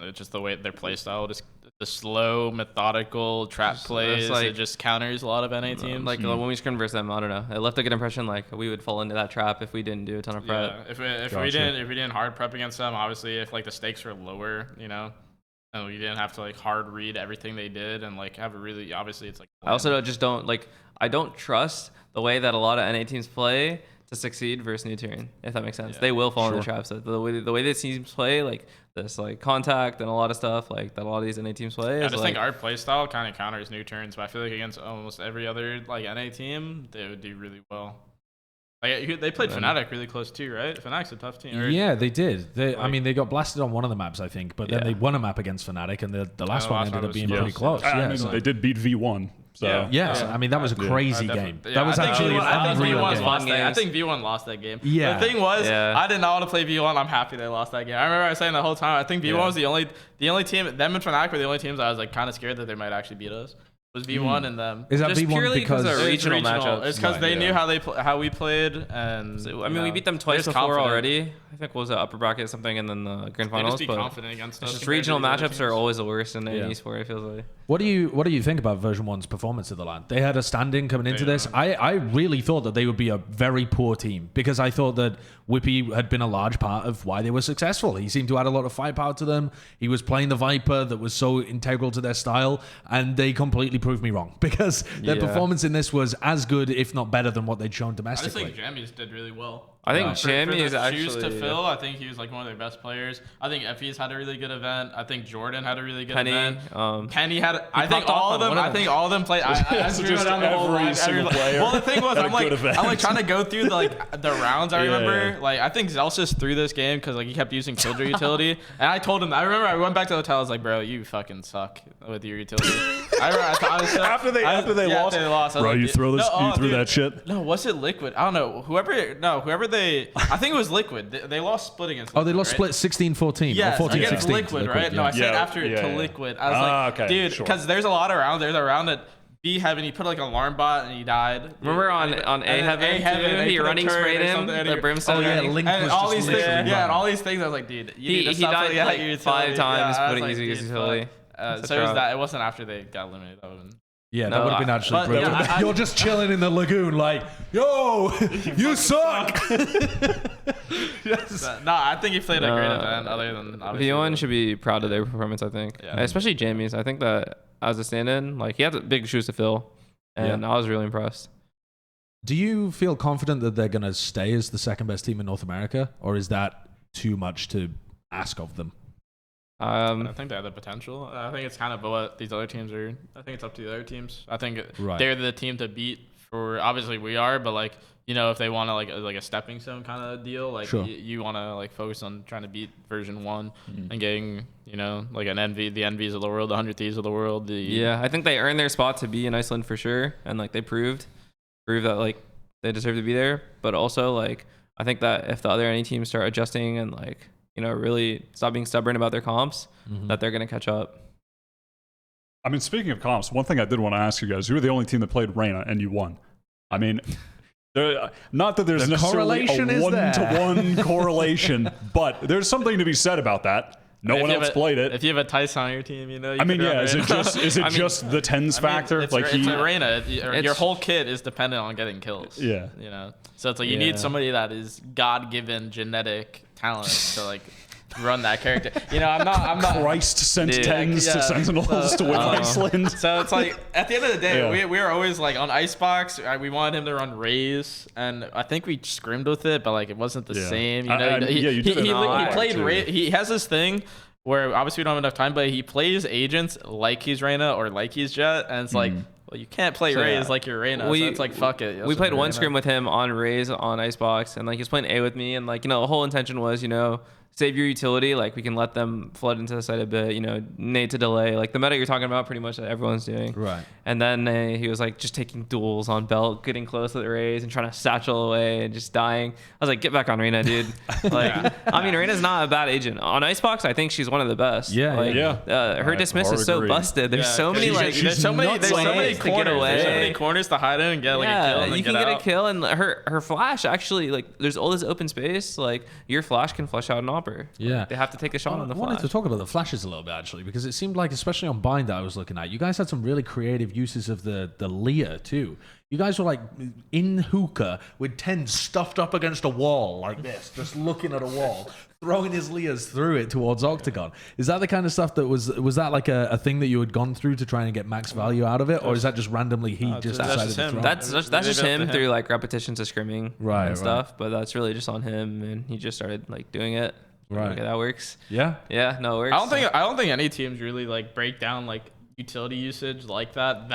it's just the way their play style, just the slow, methodical trap plays. Like, it just counters a lot of NA teams. Like when we scrimmed versus them, I don't know. It left a good impression. Like we would fall into that trap if we didn't do a ton of prep. Yeah, if we didn't hard prep against them, obviously if like the stakes were lower, you know, and we didn't have to like hard read everything they did and like have a really obviously it's like. I also I don't trust the way that a lot of NA teams play to succeed versus New Turn, if that makes sense. They will fall into the traps. So the way these teams play, like this like contact and a lot of stuff like that a lot of these NA teams play. I just think our play style kind of counters New Turns, but I feel like against almost every other like NA team, they would do really well. Like they played Fnatic really close too, right? Fnatic's a tough team. Yeah, they did. I mean, they got blasted on one of the maps, I think, but then they won a map against Fnatic, and the last one ended up being pretty close. I mean, they did beat V1. So. Yes, I mean that was a crazy game. Yeah, that was actually an unreal game. I think V1 lost that game. Yeah. The thing was, I did not want to play V1. I'm happy they lost that game. I remember I was saying the whole time. I think V1 was the only team. Them and Fnatic were the only teams I was like kind of scared that they might actually beat us. Was V1 and them. Is that just V1 purely because of regional matchups? It's because they knew how we played, and so, I mean we beat them twice before already. I think what was it, upper bracket something, and then the grand finals. Just be confident against us. Just regional matchups are always the worst in any sport. It feels like. What do you think about version 1's performance of the LAN? They had a stand-in coming into this. I really thought that they would be a very poor team because I thought that Whippy had been a large part of why they were successful. He seemed to add a lot of firepower to them. He was playing the Viper that was so integral to their style, and they completely proved me wrong because their performance in this was as good, if not better, than what they'd shown domestically. I just think Jammies did really well. I think Jamie is actually shoes to fill. I think he was like one of their best players. I think Effie's had a really good event. I think Jordan had a really good event. Penny had. I think all of them. I think all of them played. I so just down the whole every single player. Well, the thing was, I'm like trying to go through the rounds. I remember like I think Zelsis threw this game because like he kept using Killjoy utility, and I told him. I remember I went back to the hotel. I was like, bro, you fucking suck with your utility. After they lost, bro, you threw that shit. No, was it Liquid? I don't know. Whoever they. I think it was Liquid. They lost split against Liquid, they lost split 16-14 yes, or 14-16. Against Liquid, right? No, I said after to Liquid. I was like, dude, because there's a lot of rounds. There's a round that B Heaven, he put like an alarm bot and he died. Remember on A Heaven, he running sprayed him, the brimstone. And all these things. Yeah, and all these things. I was like, dude, you need to stop died like your 5 times putting his utility. So it wasn't after they got eliminated. That would Yeah, that would have been actually brilliant. Yeah, you're just chilling in the lagoon like, yo, you suck. Yes. No, I think he played a great event other than obviously. V1 should be proud of their performance, I think. Yeah. Especially Jamie's. I think that as a stand-in, like he had big shoes to fill, and I was really impressed. Do you feel confident that they're going to stay as the second best team in North America, or is that too much to ask of them? I think they have the potential. I think it's kind of what these other teams are. I think it's up to the other teams. I think they're the team to beat. For obviously we are, but like you know, if they want to like a stepping stone kind of deal, like you want to like focus on trying to beat version 1 and getting like the envies of the world, the 100 Thieves of the world. I think they earned their spot to be in Iceland for sure, and like they proved that like they deserve to be there. But also like I think that if the other NA teams start adjusting and like really stop being stubborn about their comps, that they're gonna catch up. I mean, speaking of comps, one thing I did want to ask you guys: you were the only team that played Reyna and you won. I mean, not that there's necessarily a one-to-one correlation, but there's something to be said about that. No one else played it. If you have a Tyson on your team, you I mean, is it just the TenZ factor? It's a Reyna. Your whole kit is dependent on getting kills. Yeah. So it's like you need somebody that is God-given genetic talent to like run that character. I'm not. Christ sent TenZ to Sentinels to win Iceland. So it's like at the end of the day, we were always like on Icebox. We wanted him to run Raze, and I think we scrimmed with it, but like it wasn't the same. You did. He played Raze. He has this thing where obviously we don't have enough time, but he plays agents like he's Reyna or like he's Jett, and it's like. Well, you can't play Raze like you're Reyna, so it's like, fuck it. We played one scrim with him on Raze on Icebox, and like he was playing A with me, and like, the whole intention was, save your utility. Like we can let them flood into the site a bit, you know, nade to delay. Like the meta you're talking about, pretty much that everyone's doing. Right. And then he was like just taking duels on belt, getting close to the rays and trying to satchel away and just dying. I was like, get back on Reyna, dude. Like, I mean, Reyna's not a bad agent. On Icebox, I think she's one of the best. Yeah, like, her dismiss is so busted. There's so many like there's so many ways to get corners. away. There's so many corners to hide in and get like a kill. And you can get a kill, and her flash actually, like, there's all this open space. Like your flash can flush out an Opper. Yeah. They have to take a shot on the I wanted flash. to talk about the flashes a little bit, actually, because it seemed like, especially on Bind that I was looking at, you guys had some really creative uses of the Leah too. You guys were like in hookah with TenZ stuffed up against a wall like this, just looking at a wall, throwing his Leahs through it towards Octagon. Is that the kind of stuff that was that like a thing that you had gone through to try and get max value out of it, or is that just randomly he just decided to throw? That's just him through like repetitions of scrimming and stuff, but that's really just on him, and he just started like doing it. Right. Okay, that works. Yeah. Yeah, no, it works. I don't think any teams really like break down like utility usage like that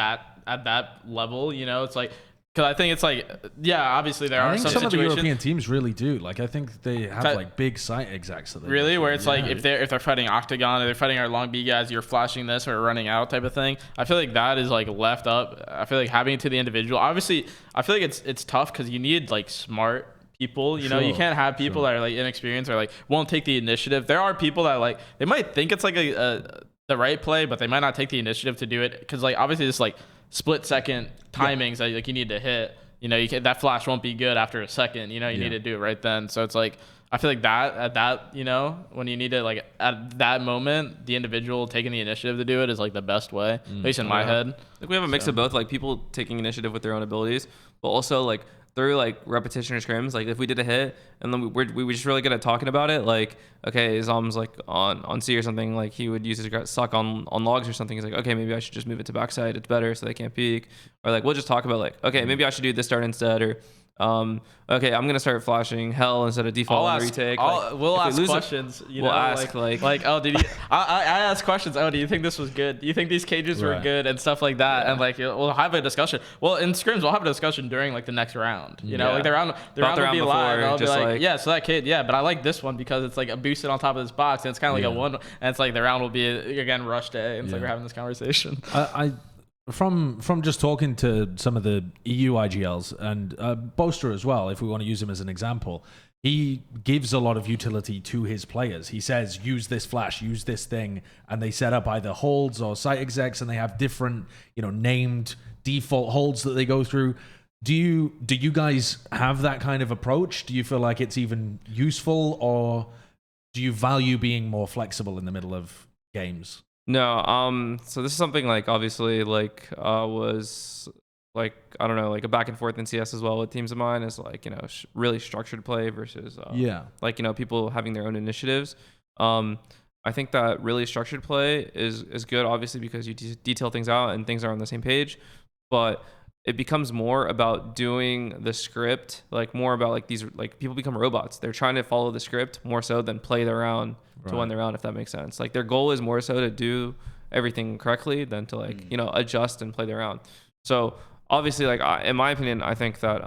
at that level. You know, it's like, because I think it's like, yeah, obviously there are some of the situations. European teams really do. Like, I think they have like big site execs. That they really, where it's like yeah. if they're fighting Octagon or they're fighting our long B guys, you're flashing this or running out type of thing. I feel like that is like left up. I feel like having it to the individual. Obviously, I feel like it's tough because you need like smart people. You know, you can't have people that are like inexperienced or like won't take the initiative. There are people that like they might think it's like the right play, but they might not take the initiative to do it because like obviously this like split second timings that like you need to hit. You know, that flash won't be good after a second. You know, you need to do it right then. So it's like I feel like that at that, you know, when you need to like at that moment, the individual taking the initiative to do it is like the best way, at least in my head. Like we have a mix of both, like people taking initiative with their own abilities, but also like through like repetition or scrims. Like if we did a hit and then we were just really good at talking about it, like okay, ZOM's like on C or something, like he would use his suck on logs or something. He's like, okay, maybe I should just move it to backside, it's better so they can't peek. Or like we'll just talk about like, okay, maybe I should do this start instead, or okay, I'm gonna start flashing hell instead of default on the retake. We'll ask questions. We'll ask like oh, did you? I ask questions. Oh, do you think this was good? Do you think these cages were good and stuff like that? And like we'll have a discussion. Well, in scrims we'll have a discussion during like the next round. You know, like the round will be live. I'll be like, yeah, so that kid, yeah, but I like this one because it's like a boosted on top of this box and it's kind of like a one. And it's like the round will be again rush day. And it's like we're having this conversation. From just talking to some of the EU IGLs and Boaster as well, if we want to use him as an example, he gives a lot of utility to his players. He says, use this flash, use this thing, and they set up either holds or site execs, and they have different, you know, named default holds that they go through. Do you guys have that kind of approach? Do you feel like it's even useful, or do you value being more flexible in the middle of games? No, so this is something like obviously like was like I don't know, like a back and forth in CS as well with teams of mine is like, you know, really structured play versus like, you know, people having their own initiatives. I think that really structured play is good obviously because you detail things out and things are on the same page, but it becomes more about doing the script, like more about like these, like people become robots. They're trying to follow the script more so than play their round to win their round, if that makes sense. Like their goal is more so to do everything correctly than to like, you know, adjust and play their round. So obviously, like in my opinion, I think that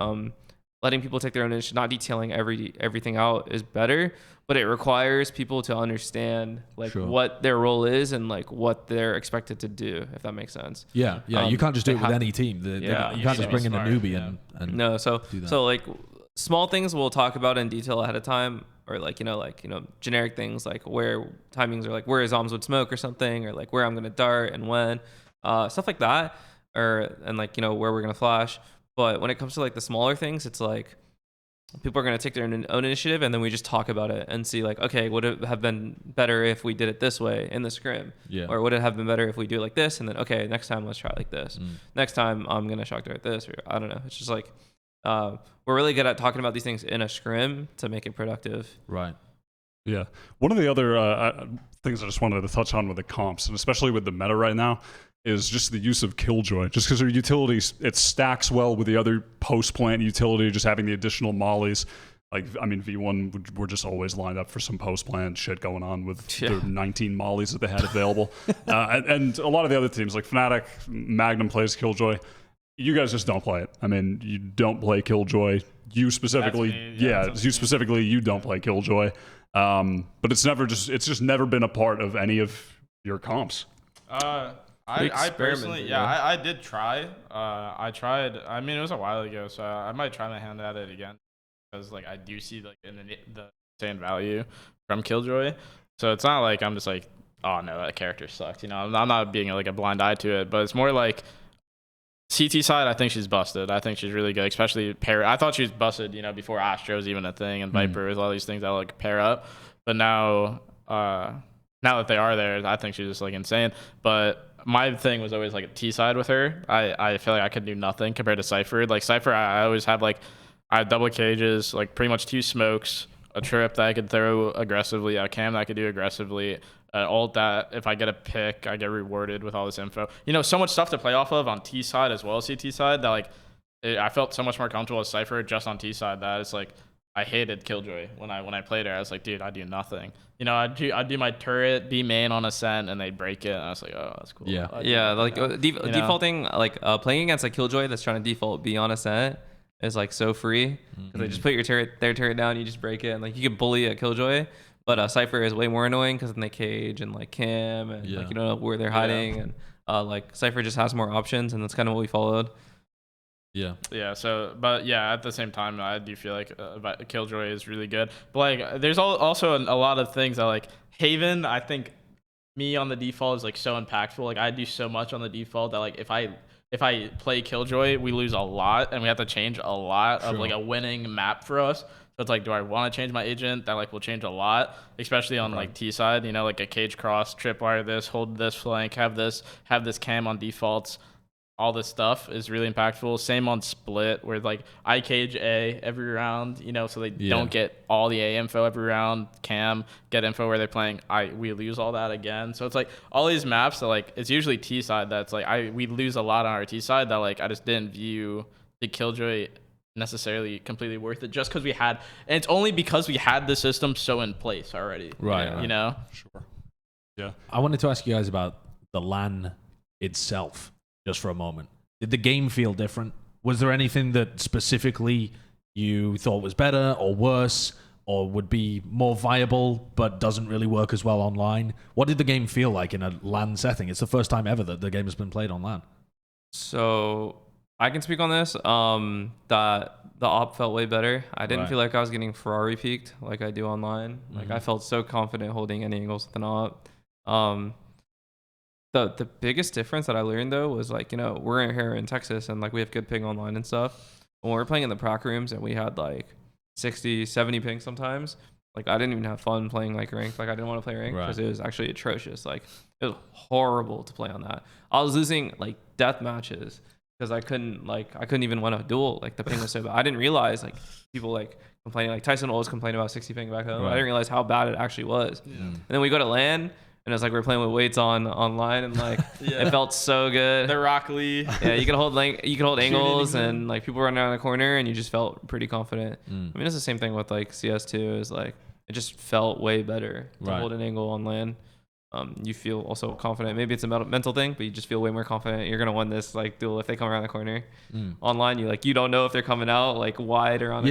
letting people take their own initiative, not detailing everything out is better, but it requires people to understand like what their role is and like what they're expected to do, if that makes sense. Yeah. You can't just do it with any team. You can't just bring in a newbie and no. So like small things we'll talk about in detail ahead of time, or like, you know, generic things like where timings are, like where zombs would smoke or something, or like where I'm gonna dart and when, stuff like that, and like, you know, where we're gonna flash. But when it comes to like the smaller things, it's like people are going to take their own initiative, and then we just talk about it and see like, okay, would it have been better if we did it this way in the scrim? Or would it have been better if we do it like this? And then, okay, next time let's try it like this. Next time I'm going to shock dart this, or I don't know. It's just like we're really good at talking about these things in a scrim to make it productive. Right. Yeah. One of the other things I just wanted to touch on with the comps, and especially with the meta right now, is just the use of Killjoy. Just because their utilities, it stacks well with the other post-plant utility, just having the additional mollies. Like, I mean, V1 were just always lined up for some post-plant shit going on with their 19 mollies that they had available. And a lot of the other teams, like Fnatic, Magnum plays Killjoy. You guys just don't play it. I mean, you don't play Killjoy. You specifically, you specifically, you don't play Killjoy. But it's just never been a part of any of your comps. I personally, I did try. I tried. I mean, it was a while ago, so I might try my hand at it again because like I do see like the insane value from Killjoy. So it's not like I'm just like, oh no, that character sucked. You know, I'm not being like a blind eye to it, but it's more like CT side. I think she's busted. I think she's really good, especially pair. I thought she was busted, you know, before Astra was even a thing and Viper with all these things that like pair up. But now that they are there, I think she's just like insane. But my thing was always like a T side with her. I feel like I could do nothing compared to Cypher. Like Cypher, I always have like I have double cages, like pretty much 2 smokes, a trip that I could throw aggressively, a cam that I could do aggressively, ult that if I get a pick, I get rewarded with all this info. You know, so much stuff to play off of on T side as well as CT side that like I felt so much more comfortable as Cypher just on T side that it's like I hated Killjoy when I played her. I was like, dude, I do nothing. You know, I'd do my turret, be main on Ascent, and they'd break it. And I was like, oh, that's cool. Yeah, like defaulting, like playing against a Killjoy that's trying to default be on Ascent is like so free because they just put their turret down, you just break it, and like you can bully a Killjoy. But Cypher is way more annoying because then they cage and like cam and like you don't know where they're hiding, and like Cypher just has more options, and that's kind of what we followed. Yeah. So, but yeah, at the same time, I do feel like Killjoy is really good. But like, there's also a lot of things that like Haven. I think me on the default is like so impactful. Like I do so much on the default that like if I play Killjoy, we lose a lot, and we have to change a lot of like a winning map for us. So it's like, do I want to change my agent? That like will change a lot, especially on like T side. You know, like a cage cross, tripwire this, hold this flank, have this cam on defaults. All this stuff is really impactful. Same on split, where like I cage A every round, you know, so they don't get all the A info every round. Cam get info where they're playing. We lose all that again. So it's like all these maps that like it's usually T side that's like we lose a lot on our T side that like I just didn't view the Killjoy necessarily completely worth it just because we had, and it's only because we had the system so in place already. Right. You know. Sure. Yeah. I wanted to ask you guys about the LAN itself. Just for a moment, did the game feel different? Was there anything that specifically you thought was better or worse or would be more viable but doesn't really work as well online? What did the game feel like in a LAN setting? It's the first time ever that the game has been played on LAN. So I can speak on this. That the op felt way better. I didn't feel like I was getting Ferrari peaked like I do online. Like I felt so confident holding any angles with an op. The biggest difference that I learned though was like, you know, we're here in Texas and like we have good ping online and stuff. When we're playing in the prac rooms and we had like 60, 70 ping sometimes, like I didn't even have fun playing like ranked. Like I didn't want to play ranked because it was actually atrocious. Like it was horrible to play on that. I was losing like death matches because I couldn't even win a duel. Like the ping was so bad. I didn't realize like people like complaining, like Tyson always complained about 60 ping back home. I didn't realize how bad it actually was. And then we go to LAN. And it's like we're playing with weights online, and like it felt so good. The Rock Lee. Yeah, you could hold angles, and like people running around the corner, and you just felt pretty confident. I mean, it's the same thing with like CS2. Is like it just felt way better to hold an angle on LAN. You feel also confident. Maybe it's a mental thing, but you just feel way more confident. You're gonna win this like duel if they come around the corner. Online, you don't know if they're coming out like wide or on.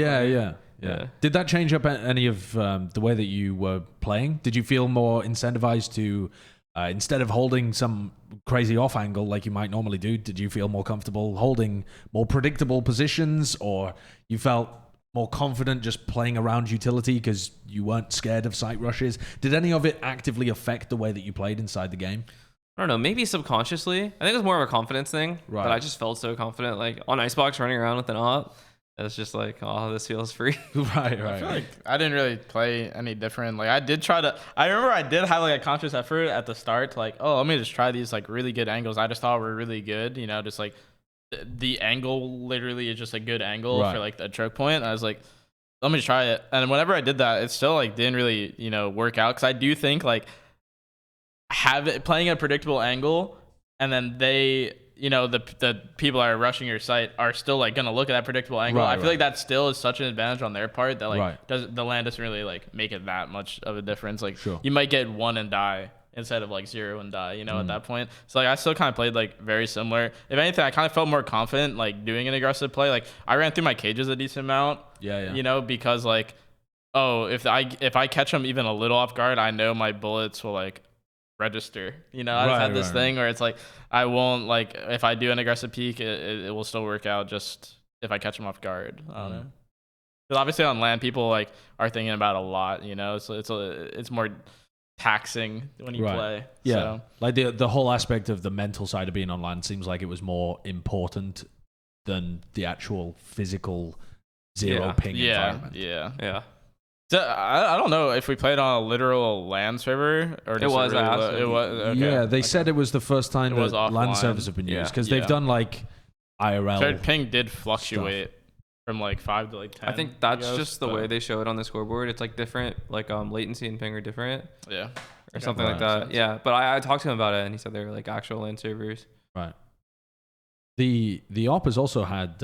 Yeah. Did that change up any of the way that you were playing? Did you feel more incentivized to, instead of holding some crazy off angle like you might normally do, did you feel more comfortable holding more predictable positions, or you felt more confident just playing around utility because you weren't scared of site rushes? Did any of it actively affect the way that you played inside the game? I don't know, maybe subconsciously. I think it was more of a confidence thing. But I just felt so confident, like on Icebox running around with an op. It's just like, oh, this feels free. I feel like I didn't really play any different. Like I remember I did have like a conscious effort at the start to like, oh, let me just try these like really good angles I just thought were really good. You know, just like the angle literally is just a good angle for like the choke point. I was like, let me try it. And whenever I did that, it still like didn't really, you know, work out. Cause I do think like playing a predictable angle and then you know, the people that are rushing your site are still like gonna look at that predictable angle. I feel like that still is such an advantage on their part that like the LAN doesn't really like make it that much of a difference. Like you might get 1 and die instead of like 0 and die, you know, at that point. So like I still kind of played like very similar. If anything, I kind of felt more confident like doing an aggressive play. Like I ran through my cages a decent amount. You know, because like oh, if I catch them even a little off guard, I know my bullets will like register. You know, I've had this thing where it's like I won't like if I do an aggressive peek, it will still work out just if I catch them off guard. I don't know. Because obviously on land, people like are thinking about a lot. You know, so it's more taxing when you play. Yeah, so. like the whole aspect of the mental side of being on land seems like it was more important than the actual physical zero ping environment. Yeah. So I don't know if we played on a literal LAN server or It was. it was. Okay. Yeah, they said it was the first time It was that LAN offline. servers have been used because Yeah. they've done like IRL. So ping did fluctuate from like 5 to like 10. I think that's I guess, just the way they show it on the scoreboard. It's like different, like latency and ping are different. Yeah. Or something like that. Yeah, but I talked to him about it, and he said they were like actual LAN servers. Right. The op has also had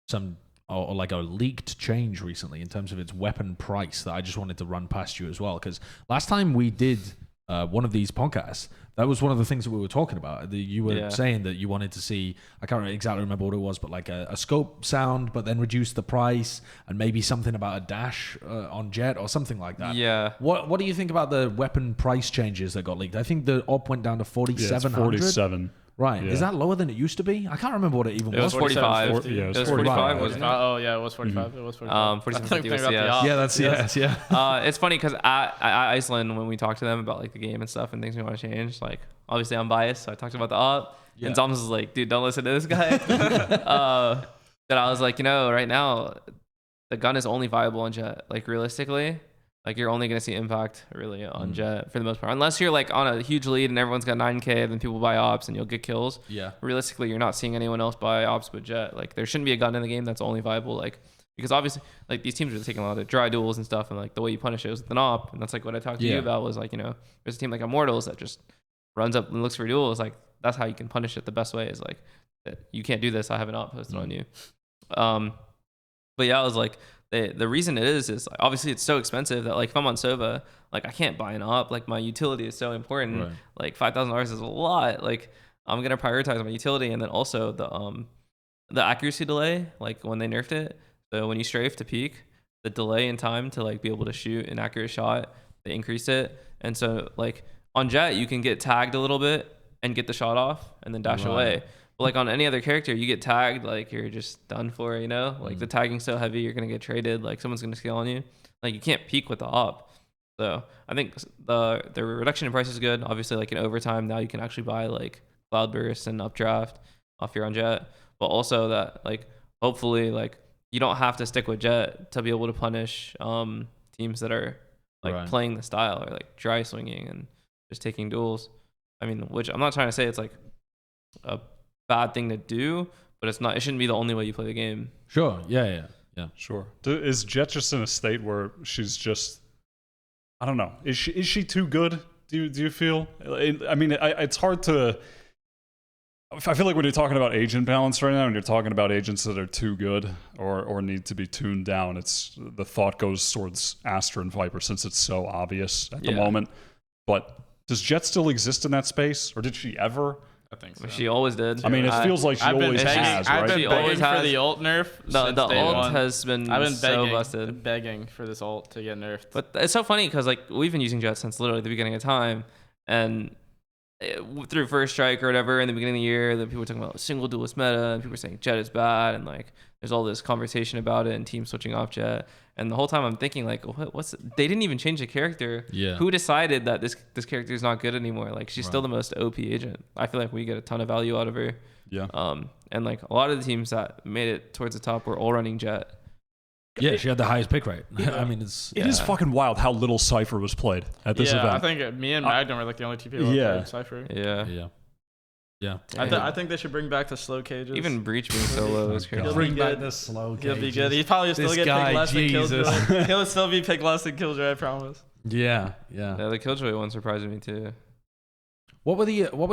some or like a leaked change recently in terms of its weapon price that I just wanted to run past you as well, because last time we did one of these podcasts, that was one of the things that we were talking about. You were saying that you wanted to see, I can't exactly remember what it was, but like a scope sound, but then reduce the price, and maybe something about a dash on Jett or something like that. Yeah. What do you think about the weapon price changes that got leaked? I think the op went down to 4,700. 47. Right. Yeah. Is that lower than it used to be? I can't remember what it even It was 45. Yeah, It was 45, wasn't it? Oh yeah, it was 45. It was 45. 4750 was about the op. Yeah, that's yeah. It's funny because at Iceland, when we talked to them about like the game and stuff and things we want to change, like obviously I'm biased, so I talked about the op, and zombs was like, dude, don't listen to this guy. But I was like, right now the gun is only viable on Jett. Like realistically, like you're only gonna see impact really on Jett for the most part, unless you're like on a huge lead and everyone's got 9K, then people buy ops and you'll get kills. Yeah. Realistically, you're not seeing anyone else buy ops but Jett. Like there shouldn't be a gun in the game that's only viable, like because obviously like these teams are taking a lot of dry duels and stuff, and like the way you punish it is with an op, and that's like what I talked to you about was like there's a team like Immortals that just runs up and looks for duels. Like that's how you can punish it the best way is like that you can't do this. I have an op posted on you. But yeah, I was like. The reason it is like, obviously it's so expensive that like if I'm on Sova, like I can't buy an op. Like my utility is so important. Right. Like $5,000 is a lot. Like I'm gonna prioritize my utility, and then also the accuracy delay. Like when they nerfed it, so when you strafe to peak, the delay in time to like be able to shoot an accurate shot, they increased it. And so like on Jett, you can get tagged a little bit and get the shot off and then dash away. But like on any other character, you get tagged, like you're just done for, Like the tagging's so heavy, you're gonna get traded. Like someone's gonna scale on you. Like you can't peek with the op. So I think the reduction in price is good. Obviously, like in overtime now, you can actually buy like Cloudburst and Updraft off your on Jett. But also that like hopefully like you don't have to stick with Jett to be able to punish teams that are like playing the style or like dry swinging and just taking duels. I mean, which I'm not trying to say it's like a bad thing to do, but it's not. It shouldn't be the only way you play the game. Sure. Yeah. Sure. Is Jett just in a state where she's just? I don't know. Is she too good? Do you feel? I mean, it's hard to. I feel like when you're talking about agent balance right now, and you're talking about agents that are too good or need to be tuned down, it's the thought goes towards Astra and Viper since it's so obvious at the moment. But does Jett still exist in that space, or did she ever? I think so. She always did. I mean, it feels like she always has, right? I've been begging for the ult nerf. The ult has been I've been so busted. begging for this ult to get nerfed. But it's so funny because like we've been using Jett since literally the beginning of time, and through First Strike or whatever in the beginning of the year, that people were talking about single duelist meta, and people were saying Jett is bad, and like there's all this conversation about it and teams switching off Jett. And the whole time I'm thinking like, they didn't even change the character. Yeah. Who decided that this character is not good anymore? Like she's still the most OP agent. I feel like we get a ton of value out of her. Yeah. And like a lot of the teams that made it towards the top were all running Jett. Yeah, she had the highest pick rate. I mean, it is fucking wild how little Cypher was played at this event. I think me and Magnum were like the only two people who played Cypher. Yeah. I think they should bring back the slow cages. Even Breach being so low is crazy. Bring back the slow cages. He'll be good. He'll probably still get picked less than Killjoy. He'll still be picked less than Killjoy, I promise. Yeah. Yeah, the Killjoy one surprised me too. What were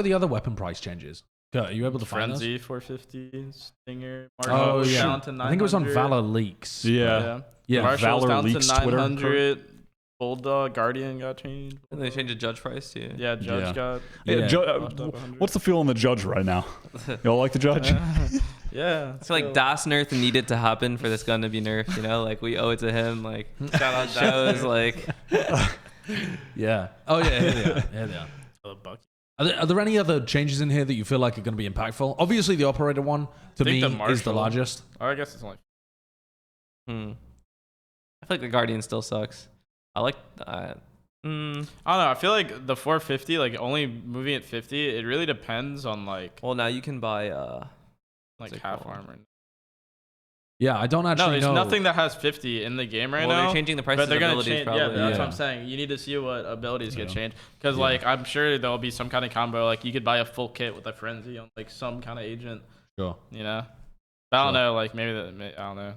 the other weapon price changes? Are you able to find those? Frenzy 450, Stinger, Oh yeah, down to 900. I think it was on Valor Leaks. Yeah. Marshall's Valor down Leaks to Twitter. 900. Bulldog, Guardian got changed. And they changed the judge price too. Yeah, Judge got. Yeah. What's the feel on the judge right now? You all like the judge? Yeah. I feel like Das nerf needed to happen for this gun to be nerfed. You know, like we owe it to him. Like shout out shows. Like Yeah. Oh yeah. Here they are. Here they are. Are there any other changes in here that you feel like are going to be impactful? Obviously, the operator one to me is the largest. Or I guess it's only. I feel like the Guardian still sucks. I like. I don't know. I feel like the 450, like only moving at 50, it really depends on like. Well, now you can buy like half armor. Yeah, I don't actually know. No, there's nothing that has 50 in the game right now. They're changing the prices but they're of gonna abilities change. probably. Yeah, that's what I'm saying. You need to see what abilities get changed because, Yeah. like, I'm sure there'll be some kind of combo. Like, you could buy a full kit with a frenzy on like some kind of agent. Sure. You know, but I don't Sure. know. Like, maybe that. I don't know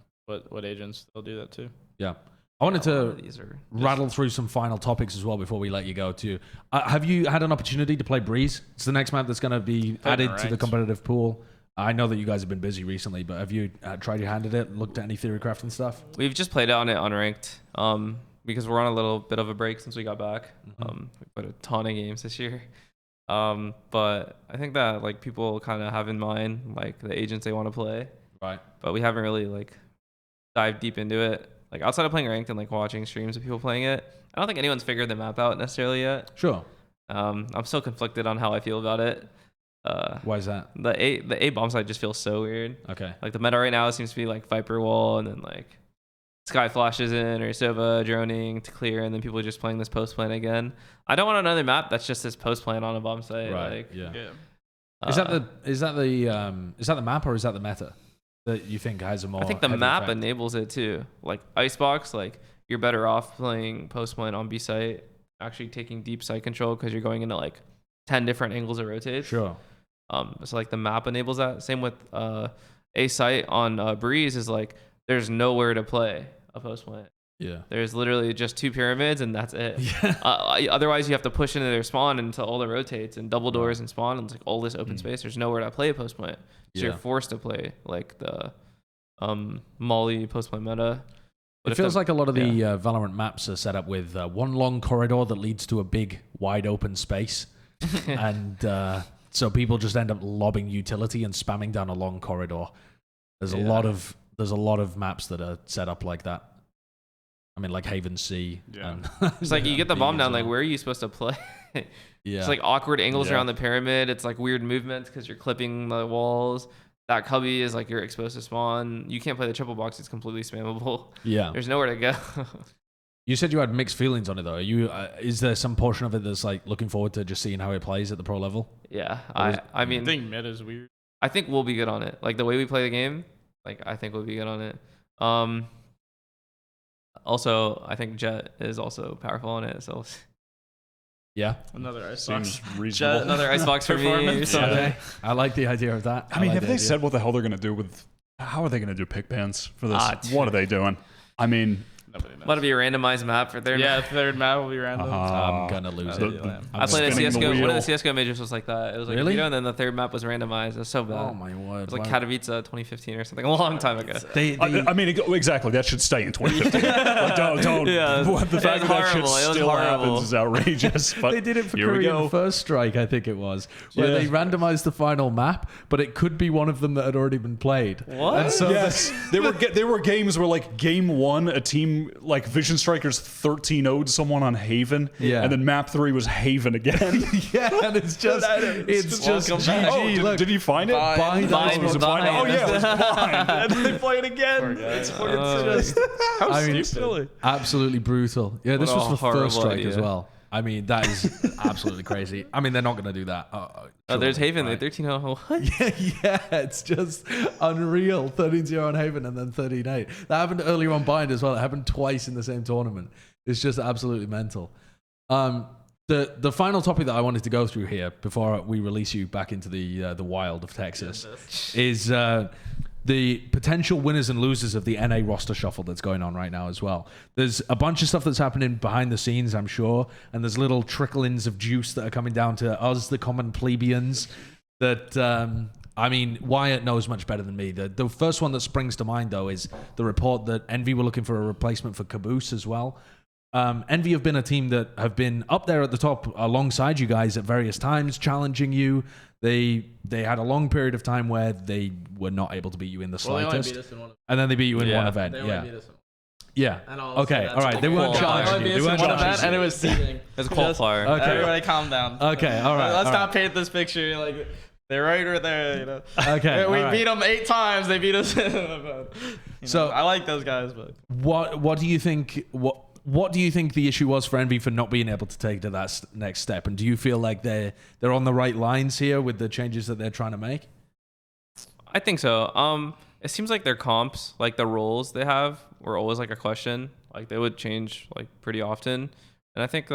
what agents they'll do that too. Yeah. I wanted to These are rattle through some final topics as well before we let you go too. Have you had an opportunity to play Breeze? It's the next map that's going to be Played added in to the ranked. competitive pool. I know that you guys have been busy recently, but have you tried your hand at it? Looked at any theory crafting stuff? We've just played on it unranked because we're on a little bit of a break since we got back. We played a ton of games this year. But I think that like people kind of have in mind like the agents they want to play, Right. but we haven't really like dived deep into it. Like outside of playing ranked and like watching streams of people playing it, I don't think anyone's figured the map out necessarily yet. Sure. I'm still conflicted on how I feel about it. Why is that? The A bomb side just feels so weird. Okay. Like the meta right now seems to be like Viper Wall and then like Sky flashes in or Sova droning to clear and then people are just playing this post plan again. I don't want another map that's just this post plan on a bomb site. Right. Like, Yeah. Yeah. Is that the map or is that the meta that you think has a more? I think the heavy map effect? enables it too. Like Icebox, like you're better off playing post plan on B site, actually taking deep site control because you're going into like 10 different angles of rotate. Sure. So like the map enables that. Same with A site on Breeze is like there's nowhere to play a post plan. Yeah. There's literally just 2 pyramids and that's it. Yeah. Otherwise, you have to push into their spawn until all the rotates and double doors and spawn and it's like all this open space. There's nowhere to play a post plant. So you're forced to play like the Molly post plant meta. But It feels like a lot of the Valorant maps are set up with one long corridor that leads to a big, wide open space. And so people just end up lobbing utility and spamming down a long corridor. There's a lot of maps that are set up like that. I mean, like Haven C. Yeah. And it's like you get the bomb down. Like well. where are you supposed to play? Yeah. It's like awkward angles Yeah. around the pyramid. It's like weird movements because you're clipping the walls. That cubby is like you're exposed to spawn. You can't play the triple box. It's completely spammable. Yeah. There's nowhere to go. You said you had mixed feelings on it though. Are you? Is there some portion of it that's like looking forward to just seeing how it plays at the pro level? Yeah, Or I mean, I think mid is weird. I think we'll be good on it. Like the way we play the game, like I think we'll be good on it. Also, I think Jett is also powerful on it. So Yeah. Another Seems icebox. reasonable. another icebox for me. Performance. So- Okay. I like the idea of that. I mean, like have the they idea. said what the hell they're going to do with? How are they going to do pick bans for this? Ah, What are they doing? I mean, Nobody knows. Might be a randomized map for their Yeah, third map will be random. I'm gonna lose the- it. the- I played a spinning the CSGO. One of wheel. the CSGO majors was like that. It was like Really? and then the third map was randomized. It was so bad. Oh my word! It was like Wow. Katowice 2015 or something, a long time ago. I mean, exactly. That should stay in 2015. Like, don't. Yeah, the fact was that that shit horrible. It was still horrible. happens is outrageous. But They did it for here we Korean go. First Strike, I think it was, where Yeah. they randomized the final map, but it could be one of them that had already been played. What? And so Yes, there were games where like game 1, a team like Vision Strikers 13-0'd someone on Haven, Yeah. and then map 3 was Haven again. yeah, and it's just Welcome GG. back. Oh, Look, did you find it? Bind Bind was was bind. bind. Oh yeah, it was blind. And then they play it again. It's fucking How I mean, stupid. absolutely brutal. Yeah, this What was a for horrible First Strike idea. as well. I mean, that is absolutely crazy. I mean, they're not going to do that. There's surely, Haven. right? They 13-0. What? Yeah, it's just unreal. 13-0 on Haven and then 13-8. That happened earlier on Bind as well. It happened twice in the same tournament. It's just absolutely mental. The final topic that I wanted to go through here before we release you back into the wild of Texas is the potential winners and losers of the NA roster shuffle that's going on right now as well. There's a bunch of stuff that's happening behind the scenes, I'm sure, and there's little trickle-ins of juice that are coming down to us, the common plebeians, that, I mean, Wyatt knows much better than me. The first one that springs to mind, though, is the report that Envy were looking for a replacement for Caboose as well. Envy have been a team that have been up there at the top alongside you guys at various times, challenging you. They had a long period of time where they were not able to beat you in the Well, they only slightest, beat us in one. and then they beat you in one event. They only Yeah, beat us in one. yeah. And I'll say Okay, that's all right. They weren't qualifier. challenging you. They weren't one event, challenging and it you. was seeding. It's a qualifier. Okay. Everybody calm down. Okay, all right. Let's all not right. paint this picture like they're right there. You know. Okay, We all right. beat them 8 times. They beat us. So- I like those guys, but What do you think? What do you think the issue was for Envy for not being able to take to that next step? And do you feel like they're on the right lines here with the changes that they're trying to make? I think so. It seems like their comps, like the roles they have, were always like a question. Like they would change like pretty often. And I think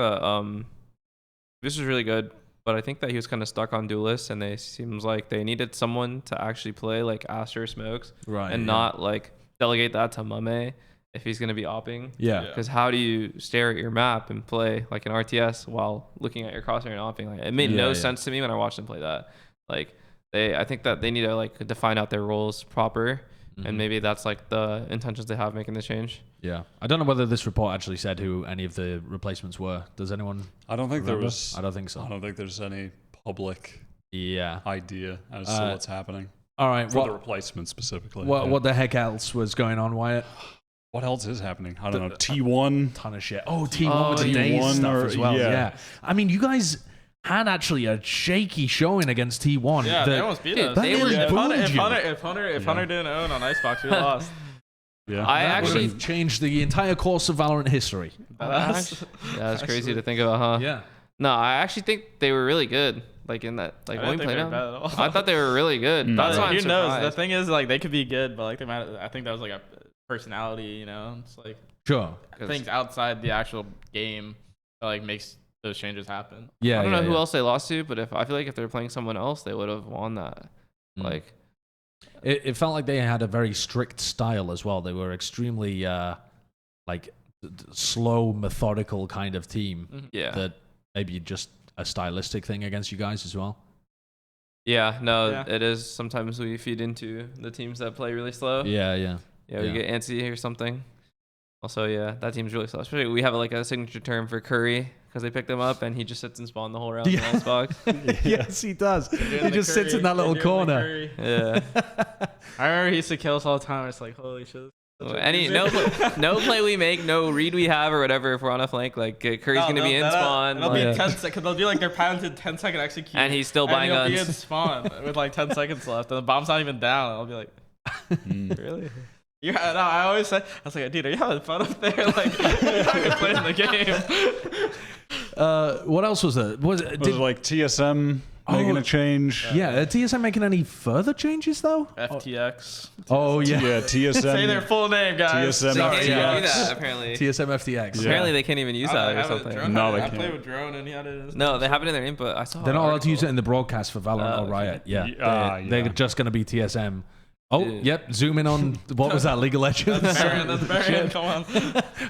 this was really good, but I think that he was kind of stuck on duelists, and they seems like they needed someone to actually play like Astra or Smokes, Right. and yeah. not like delegate that to Mame if he's gonna be Oping. Yeah. Because how do you stare at your map and play like an RTS while looking at your crosshair and Oping? Like it made Yeah, no yeah. sense to me when I watched them play that. Like I think that they need to like define out their roles proper, and maybe that's like the intentions they have making the change. Yeah. I don't know whether this report actually said who any of the replacements were. Does anyone? I don't think there remember? was. I don't think so. I don't think there's any public Yeah. idea as to what's happening All right. for the What, replacement specifically. what Yeah. what the heck else was going on, Wyatt? What else is happening? I don't know. T1. Ton of shit. Oh, T1 with the T1 days stuff or- as well. yeah. Yeah. I mean, you guys had actually a shaky showing against T1. yeah, The- they almost beat Dude, us. they were- if booed you. Hunter didn't own on Icebox, we lost. Yeah. I that actually, would've changed the entire course of Valorant history. Badass. yeah, it's crazy to think about, huh? Yeah. No, I actually think they were really good. Like in that, like I when didn't we think played they were them, bad at all. I thought they were really good. That's why I'm Who knows? The surprised. thing is, like, they could be good, but like they might. I think that was like a personality, you know. It's like Sure. things outside the actual game that like makes those changes happen. Yeah. I don't yeah, know who yeah. else they lost to, but I feel like if they're playing someone else, they would have won that. Mm. Like, It felt like they had a very strict style as well. They were extremely slow, methodical kind of team. yeah, That maybe just a stylistic thing against you guys as well. yeah, no, Yeah. it is. Sometimes we feed into the teams that play really slow. Yeah, yeah. Yeah, we Yeah. get antsy or something. Also, yeah, that team's really slow. Especially we have like a signature term for Curry because they picked him up and he just sits and spawn the whole round in Yeah. the Icebox. Yes, he does. He just sits in that little corner. Yeah. I remember he used to kill us all the time. It's like, holy shit. Any no play we make, no read we have or whatever. If we're on a flank, like Curry's gonna be in spawn, It'll be like- 10 seconds. They'll do like their patented 10-second execute. and he's still buying and he'll guns. be in spawn with like 10 seconds left, and the bomb's not even down. I'll be like, really? Yeah, no, I always say, I was like, dude, are you having fun up there? Like, you're not even playing the game. What else was there? Was it, Was it like TSM making a change? yeah, TSM making any further changes though? FTX. Oh yeah, Yeah, TSM. Say their full name, guys. TSM They can't even do FTX. that apparently. TSM FTX. Yeah. Apparently they can't even use I that or have it, something. Drone No, had it. they I can't. played with Drone, and he had it in his No, they have it in their name, but I saw. They're an not allowed to use it article. in the broadcast for Valorant or okay. Riot. Yeah, Yeah, they're yeah. just going to be TSM. Oh, Dude. yep. Zoom in on what was that? League of Legends. That's Baron, come on.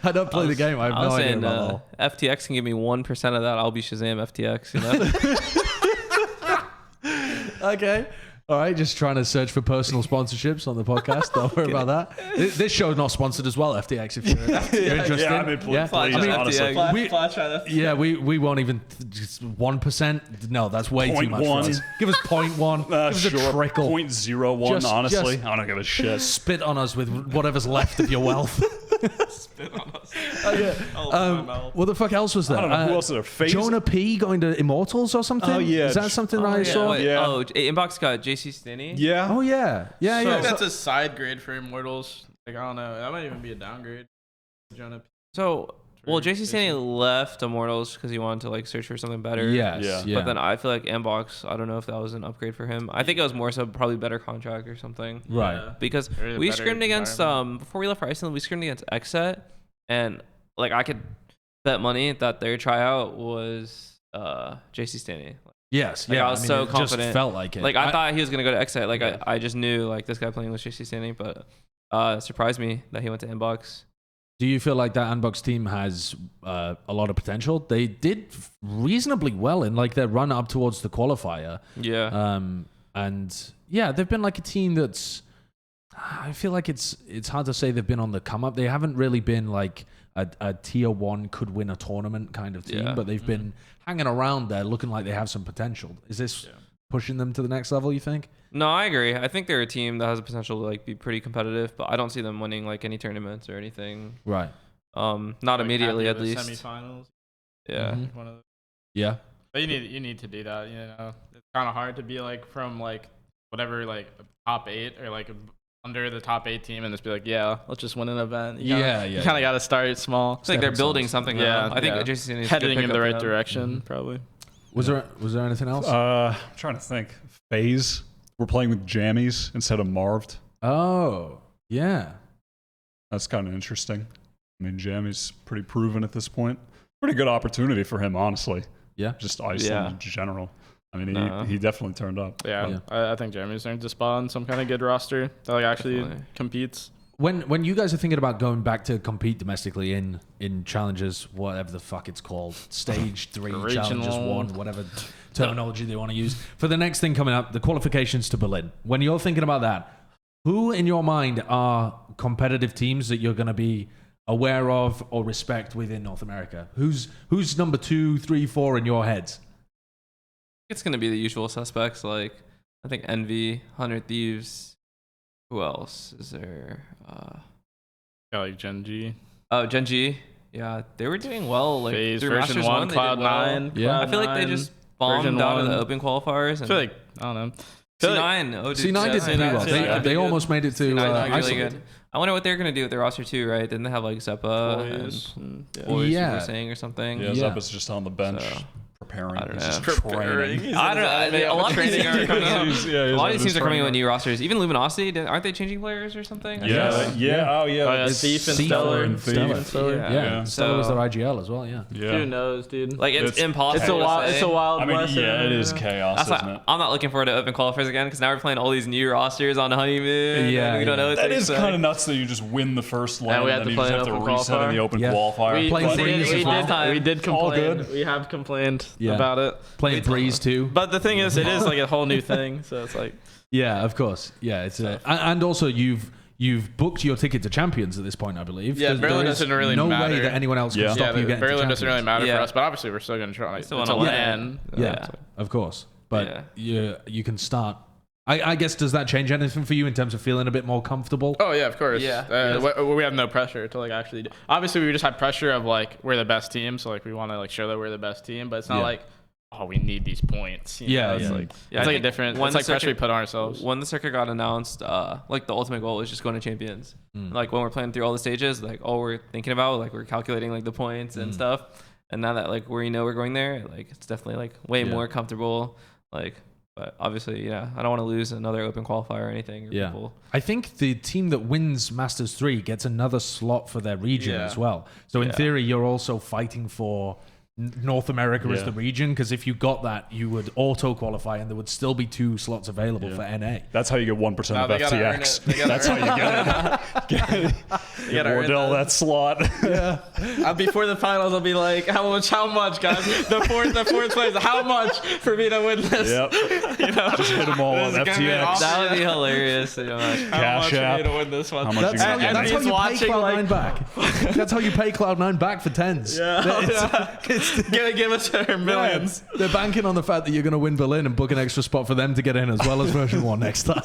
I don't play the game. I have I no was idea saying about that. FTX can give me 1% of that. I'll be ShahZaM FTX. You know. Okay. All right, just trying to search for personal sponsorships on the podcast. Don't worry about that. This show is not sponsored as well, FTX, if you're interested. Yeah, I mean, please, I mean, honestly. FTX. We- Flat Chat. Yeah, we won't even just 1%. No, that's way too much. For 0.1. us. Give us 0.1. Give us a trickle. 0.01, Just- honestly. just- I don't give a shit. Spit on us with whatever's left of your wealth. Spit on us. Yeah. Oh, my mouth. What the fuck else was there? I don't know who else there. FaZe? Jonah P going to Immortals or something? Oh, yeah. Is that something that I Yeah, saw? wait, Yeah. Oh, Inbox got JC Stinney. Yeah. Oh yeah, yeah, I yeah. think that's a side grade for Immortals. Like, I don't know. That might even be a downgrade. Jonah. So, well, For JC Stinney JC. left Immortals because he wanted to like search for something better. Yes, Yeah. yeah. But then I feel like Inbox, I don't know if that was an upgrade for him. I think it was more so probably better contract or something. Right. Yeah. Because Or a we better scrimmed against environment. before we left for Iceland, we scrimmed against Xset, and like I could bet money that their tryout was JC Stinney. Yes, Like, yeah. I was mean, so it confident. Just felt like it. Like I thought he was gonna go to Xset. Like Yeah. I just knew like this guy playing with JC Stinney, but it surprised me that he went to Inbox. Do you feel like that Unbox team has a lot of potential? They did reasonably well in like their run up towards the qualifier. Yeah. And yeah, they've been like a team that's. I feel like it's hard to say they've been on the come up. They haven't really been like a tier 1 could win a tournament kind of team, Yeah. but they've been hanging around there looking like they have some potential. Is this pushing them to the next level, you think? No, I agree. I think they're a team that has the potential to like be pretty competitive, but I don't see them winning like any tournaments or anything. Right. Not Like, immediately at after the least. Semifinals. Yeah. Mhm. One of those. Yeah. But you need to do that. You know, it's kind of hard to be like from like whatever like top 8 or like under the top 8 team and just be like, yeah, let's just win an event. You kind of got to start small. It's like they're Stepping building stones. something. Yeah, Though. I think yeah. JCC needs Heading to in pick the up right for them. direction, probably. Was there anything else? I'm trying to think. FaZe. We're playing with jammies instead of Marved. Oh, yeah. That's kind of interesting. I mean, Jammy's pretty proven at this point. Pretty good opportunity for him, honestly. Yeah. Just Iceland Yeah. in general. I mean, No. he definitely turned up. Yeah, I think Jeremy's earned a spot on some kind of good roster that like actually Definitely. competes. When you guys are thinking about going back to compete domestically in challenges, whatever the fuck it's called, stage 3, challenges Regional. 1, whatever terminology they want to use, for the next thing coming up, the qualifications to Berlin. When you're thinking about that, who in your mind are competitive teams that you're going to be aware of or respect within North America? Who's number 2, 3, 4 in your heads? It's gonna be the usual suspects. Like I think Envy, 100 Thieves. Who else is there? Got like Gen.G. Oh, Gen.G. Yeah, they were doing well. Like FaZe through version Masters 1, 1, they did well. Cloud9. Yeah. I feel like they just bombed version out of the 1. Open qualifiers. I And feel like, I don't know. C9. Oh, dude, C9 did pretty well. C9 did They good. almost made it to C9 did really Iceland. good. I wonder what they're gonna do with their roster too, right? Didn't they have like Zeppa Boys. and Yeah. Boys Yeah. we were saying or something? Yeah, Yeah. Zeppa's just on the bench So, preparing. I don't He's know. just training. I don't know. A lot of these teams are coming out. A lot of these teams are coming with with new rosters. Even Luminosity, aren't they changing players or something? I Yeah, guess. yeah, oh yeah. Oh, yeah, It's Thief and Thief Stellar. and Thief. Stellar. Yeah. Yeah. Stellar was So- their IGL as well, yeah. Yeah. Who knows, dude? Like it's impossible. It's a wild. to It's say. a wild. I mean, West yeah, it is area. chaos, That's isn't why it? I'm not looking forward to open qualifiers again because now we're playing all these new rosters on honeymoon. Yeah, and we don't know what That to is expect. kind of nuts that you just win the first lane we and had then to you just play have to an open reset in the qualifier. open Yeah. qualifier. We, Playing we, did, Breeze we, as well. did, we did All complain. good. We have complained Yeah. about it. Playing Breeze too. But the thing is, it is like a whole new thing. So it's like, Yeah, of course. Yeah, it's and also you've booked your ticket to Champions at this point, I believe. Yeah, There Berlin is doesn't really no matter. way that anyone else Yeah. can stop you getting to Berlin doesn't really Champions. matter Yeah. for us. But obviously, we're still going to try. still It's wanna a land. LAN. Yeah, of course. But you can start. I guess, does that change anything for you in terms of feeling a bit more comfortable? Oh yeah, of course. Yeah. We have no pressure to like actually. Obviously, we just have pressure of like we're the best team, so like we want to like show that we're the best team. But it's not Yeah. like, oh, we need these points. You Yeah, know? It's yeah. like Yeah, it's I like a think different. when It's the like pressure we circuit- put on ourselves. When the circuit got announced, like the ultimate goal was just going to Champions. Mm. Like when we're playing through all the stages, like all we're thinking about, like we're calculating like the points and stuff. And now that like we're going there, like it's definitely like way Yeah. more comfortable. Like, but obviously, yeah, I don't want to lose another open qualifier or anything. Or Yeah. people. I think the team that wins Masters 3 gets another slot for their region Yeah. as well. So in Yeah. theory, you're also fighting for North America as Yeah. the region, because if you got that, you would auto qualify and there would still be 2 slots available for NA. That's how you get 1% No, of they gotta earn FTX. it. They gotta That's how earn you get it. Get earn Wardell that. that slot. Before the finals, I'll be like, how much, guys? The fourth place. How much for me to win this? Yep. You know, Just hit them all on This is gonna be FTX. awesome. That would be hilarious. You know, like, how Cash much for app. me to win this one? How much That's you how, got? that's how he's you pay watching, Cloud9 like- back. That's how you pay Cloud9 back for TenZ. It's gonna give us our millions. They're banking on the fact that you're going to win Berlin and book an extra spot for them to get in as well as version 1 next time.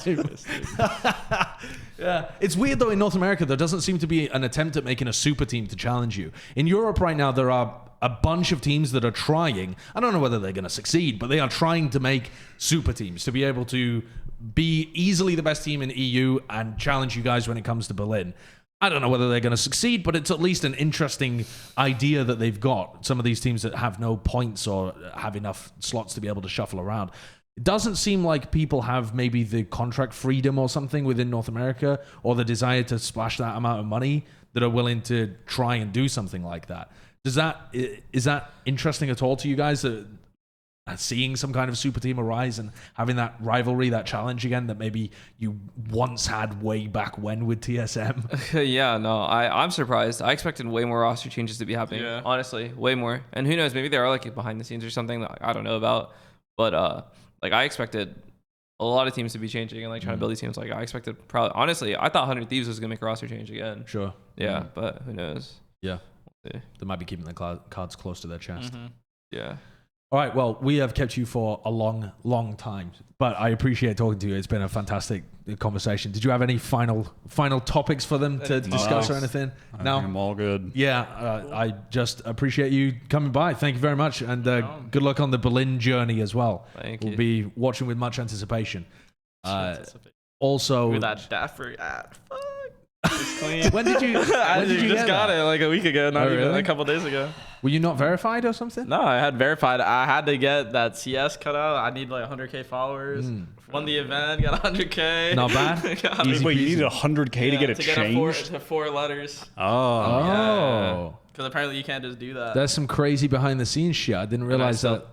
Yeah, it's weird though in North America there doesn't seem to be an attempt at making a super team to challenge you. In Europe right now there are a bunch of teams that are trying. I don't know whether they're going to succeed, but they are trying to make super teams to be able to be easily the best team in EU and challenge you guys when it comes to Berlin. I don't know whether they're going to succeed, but it's at least an interesting idea that they've got. Some of these teams that have no points or have enough slots to be able to shuffle around. It doesn't seem like people have maybe the contract freedom or something within North America or the desire to splash that amount of money that are willing to try and do something like that. Is that interesting at all to you guys? Seeing some kind of super team arise and having that rivalry, that challenge again that maybe you once had way back when with TSM. yeah, no, I'm surprised. I expected way more roster changes to be happening. Yeah. Honestly, way more. And who knows? Maybe there are like behind the scenes or something that I don't know about. But like I expected a lot of teams to be changing and like trying to build these teams. Like I expected, probably honestly, I thought 100 Thieves was gonna make a roster change again. Sure. Yeah, but who knows? Yeah. Yeah. They might be keeping their cards close to their chest. Yeah. All right. Well, we have kept you for a long, long time, but I appreciate talking to you. It's been a fantastic conversation. Did you have any final topics for them to discuss or anything? No, I'm all good. Yeah. I just appreciate you coming by. Thank you very much, and good luck on the Berlin journey as well. Thank We'll you. be watching with much anticipation. Also, With that dapr ad. Fuck. It's clean. when did you just get got that? it like a week ago, not even really? a couple days ago. Were you not verified or something? No, I had verified. I had to get that CS cut out. I need like 100K followers. Won the event, got 100K. Not bad. Got Easy it. Wait, you peasy. needed 100K to get it changed? To four letters. Oh. Because apparently you can't just do that. There's some crazy behind the scenes shit. I didn't realize still- that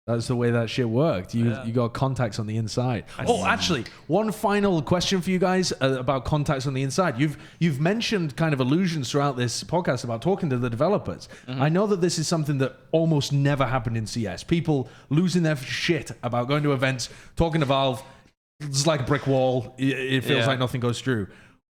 that's the way that shit worked. You got contacts on the inside. Actually, one final question for you guys about contacts on the inside. You've mentioned kind of allusions throughout this podcast about talking to the developers. I know that this is something that almost never happened in CS. People losing their shit about going to events, talking to Valve. It's like a brick wall. It feels like nothing goes through.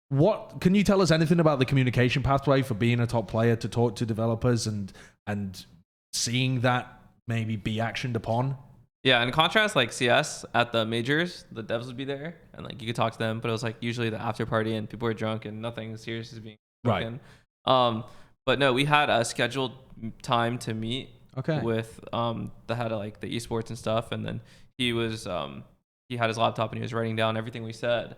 What can you tell us anything about the communication pathway for being a top player to talk to developers and seeing that maybe be actioned upon? Yeah, in contrast, like CS at the majors, the devs would be there and like you could talk to them, but it was like usually the after party and people were drunk and nothing serious is being spoken. But no, we had a scheduled time to meet with the head of like the esports and stuff, and then he was he had his laptop and he was writing down everything we said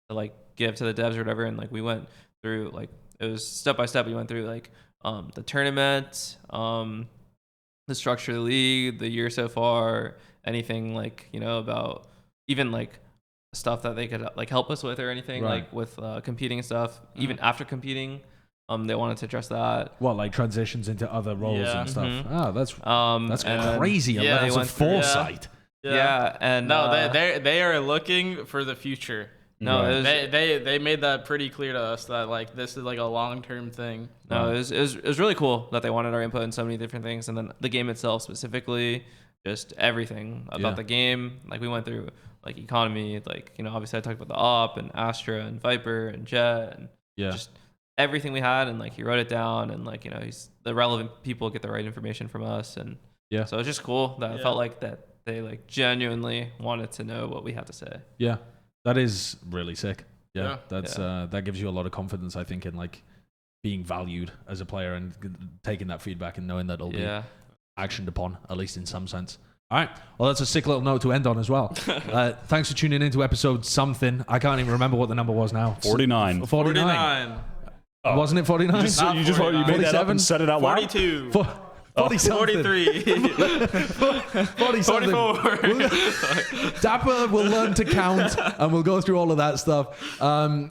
to like give to the devs or whatever, and like we went through like it was step by step. We went through like the tournament, the structure of the league, the year so far, anything like, you know, about even like stuff that they could like help us with or anything like with competing and stuff. Even after competing, they wanted to address that. What, like transitions into other roles and stuff? Oh, that's and crazy. yeah, That's they a foresight. Yeah, and no, they are looking for the future. No, it was, they made that pretty clear to us that like this is like a long-term thing. No, it was really cool that they wanted our input in so many different things, and then the game itself specifically, just everything about the game. Like we went through like economy, like, you know, obviously I talked about the Op and Astra and Viper and Jett and just everything we had, and like he wrote it down, and like, you know, he's the relevant people get the right information from us, and so it's just cool that it felt like that they like genuinely wanted to know what we had to say. Yeah. That is really sick. Yeah. That's that gives you a lot of confidence, I think, in like being valued as a player and taking that feedback and knowing that it'll be actioned upon, at least in some sense. All right. Well, that's a sick little note to end on as well. Thanks for tuning into episode something. I can't even remember what the number was now. 49. 49. Wasn't it 49? You made that up and said it out loud? 42. 40 something. 43. 40 something. 44. Dapr will learn to count, and we'll go through all of that stuff.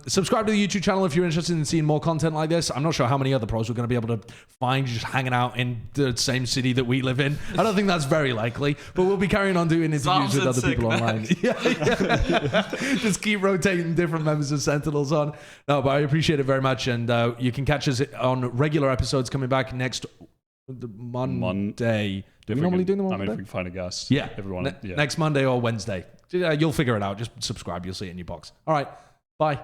Subscribe to the YouTube channel if you're interested in seeing more content like this. I'm not sure how many other pros we're going to be able to find just hanging out in the same city that we live in. I don't think that's very likely, but we'll be carrying on doing interviews with other people online. Just keep rotating different members of Sentinels on. No, but I appreciate it very much, and you can catch us on regular episodes coming back next Monday. Do we normally do them on Monday? I mean, if we can find a guest. Yeah. Everyone. Next Monday or Wednesday. You'll figure it out. Just subscribe. You'll see it in your box. All right. Bye.